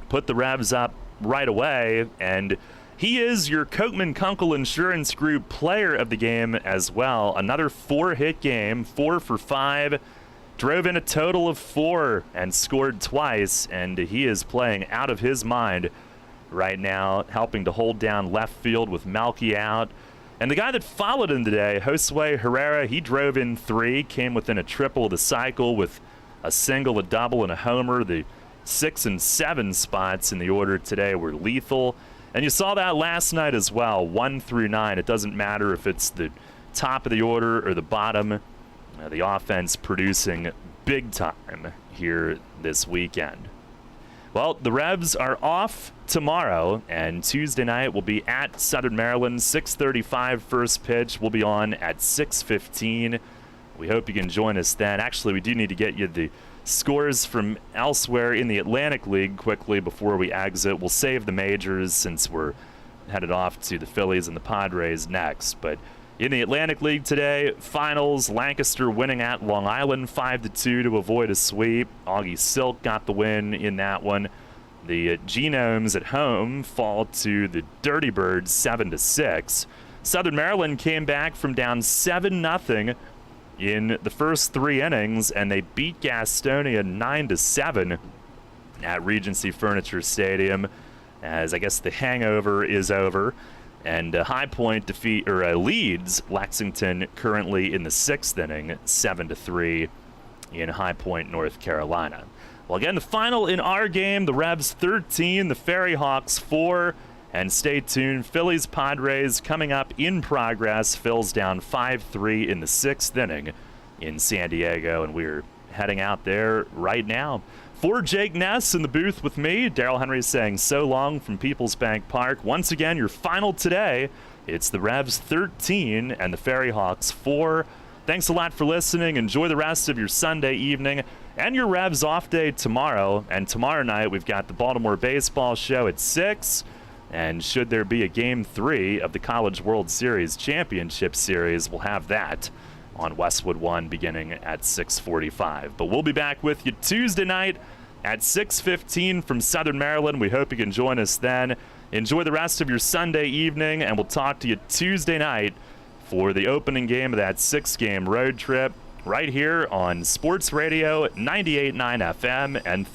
put the Revs up right away. And he is your Kochman Kunkel Insurance Group player of the game as well. Another 4-hit game, 4 for 5. Drove in a total of 4 and scored twice. And he is playing out of his mind right now, helping to hold down left field with Melky out. And the guy that followed him today, Josue Herrera, he drove in 3, came within a triple of the cycle with a single, a double, and a homer. The 6 and 7 spots in the order today were lethal. And you saw that last night as well, 1 through 9. It doesn't matter if it's the top of the order or the bottom. The offense producing big time here this weekend. Well, the Revs are off tomorrow, and Tuesday night will be at Southern Maryland, 6:35 first pitch. We'll be on at 6:15. We hope you can join us then. Actually, we do need to get you the scores from elsewhere in the Atlantic League quickly before we exit. We'll save the majors since we're headed off to the Phillies and the Padres next. But in the Atlantic League today, finals, Lancaster winning at Long Island 5-2 to avoid a sweep. Augie Silk got the win in that one. The Genomes at home fall to the Dirty Birds 7-6. Southern Maryland came back from down 7-0 in the first 3 innings, and they beat Gastonia 9-7 at Regency Furniture Stadium, as I guess the hangover is over. And High Point leads Lexington currently in the 6th inning, 7-3 in High Point, North Carolina. Well, again, the final in our game, the Revs 13, the Ferry Hawks 4. And stay tuned, Phillies Padres coming up in progress. Phil's down 5-3 in the 6th inning in San Diego, and we're heading out there right now. For Jake Ness in the booth with me, Daryl Henry saying so long from PeoplesBank Park. Once again, your final today, it's the Revs 13 and the Ferry Hawks 4. Thanks a lot for listening. Enjoy the rest of your Sunday evening. And your Revs off day tomorrow. And tomorrow night, we've got the Baltimore baseball show at 6. And should there be a Game 3 of the College World Series Championship Series, we'll have that on Westwood 1 beginning at 6:45. But we'll be back with you Tuesday night at 6:15 from Southern Maryland. We hope you can join us then. Enjoy the rest of your Sunday evening, and we'll talk to you Tuesday night for the opening game of that 6-game road trip right here on Sports Radio 98.9 FM and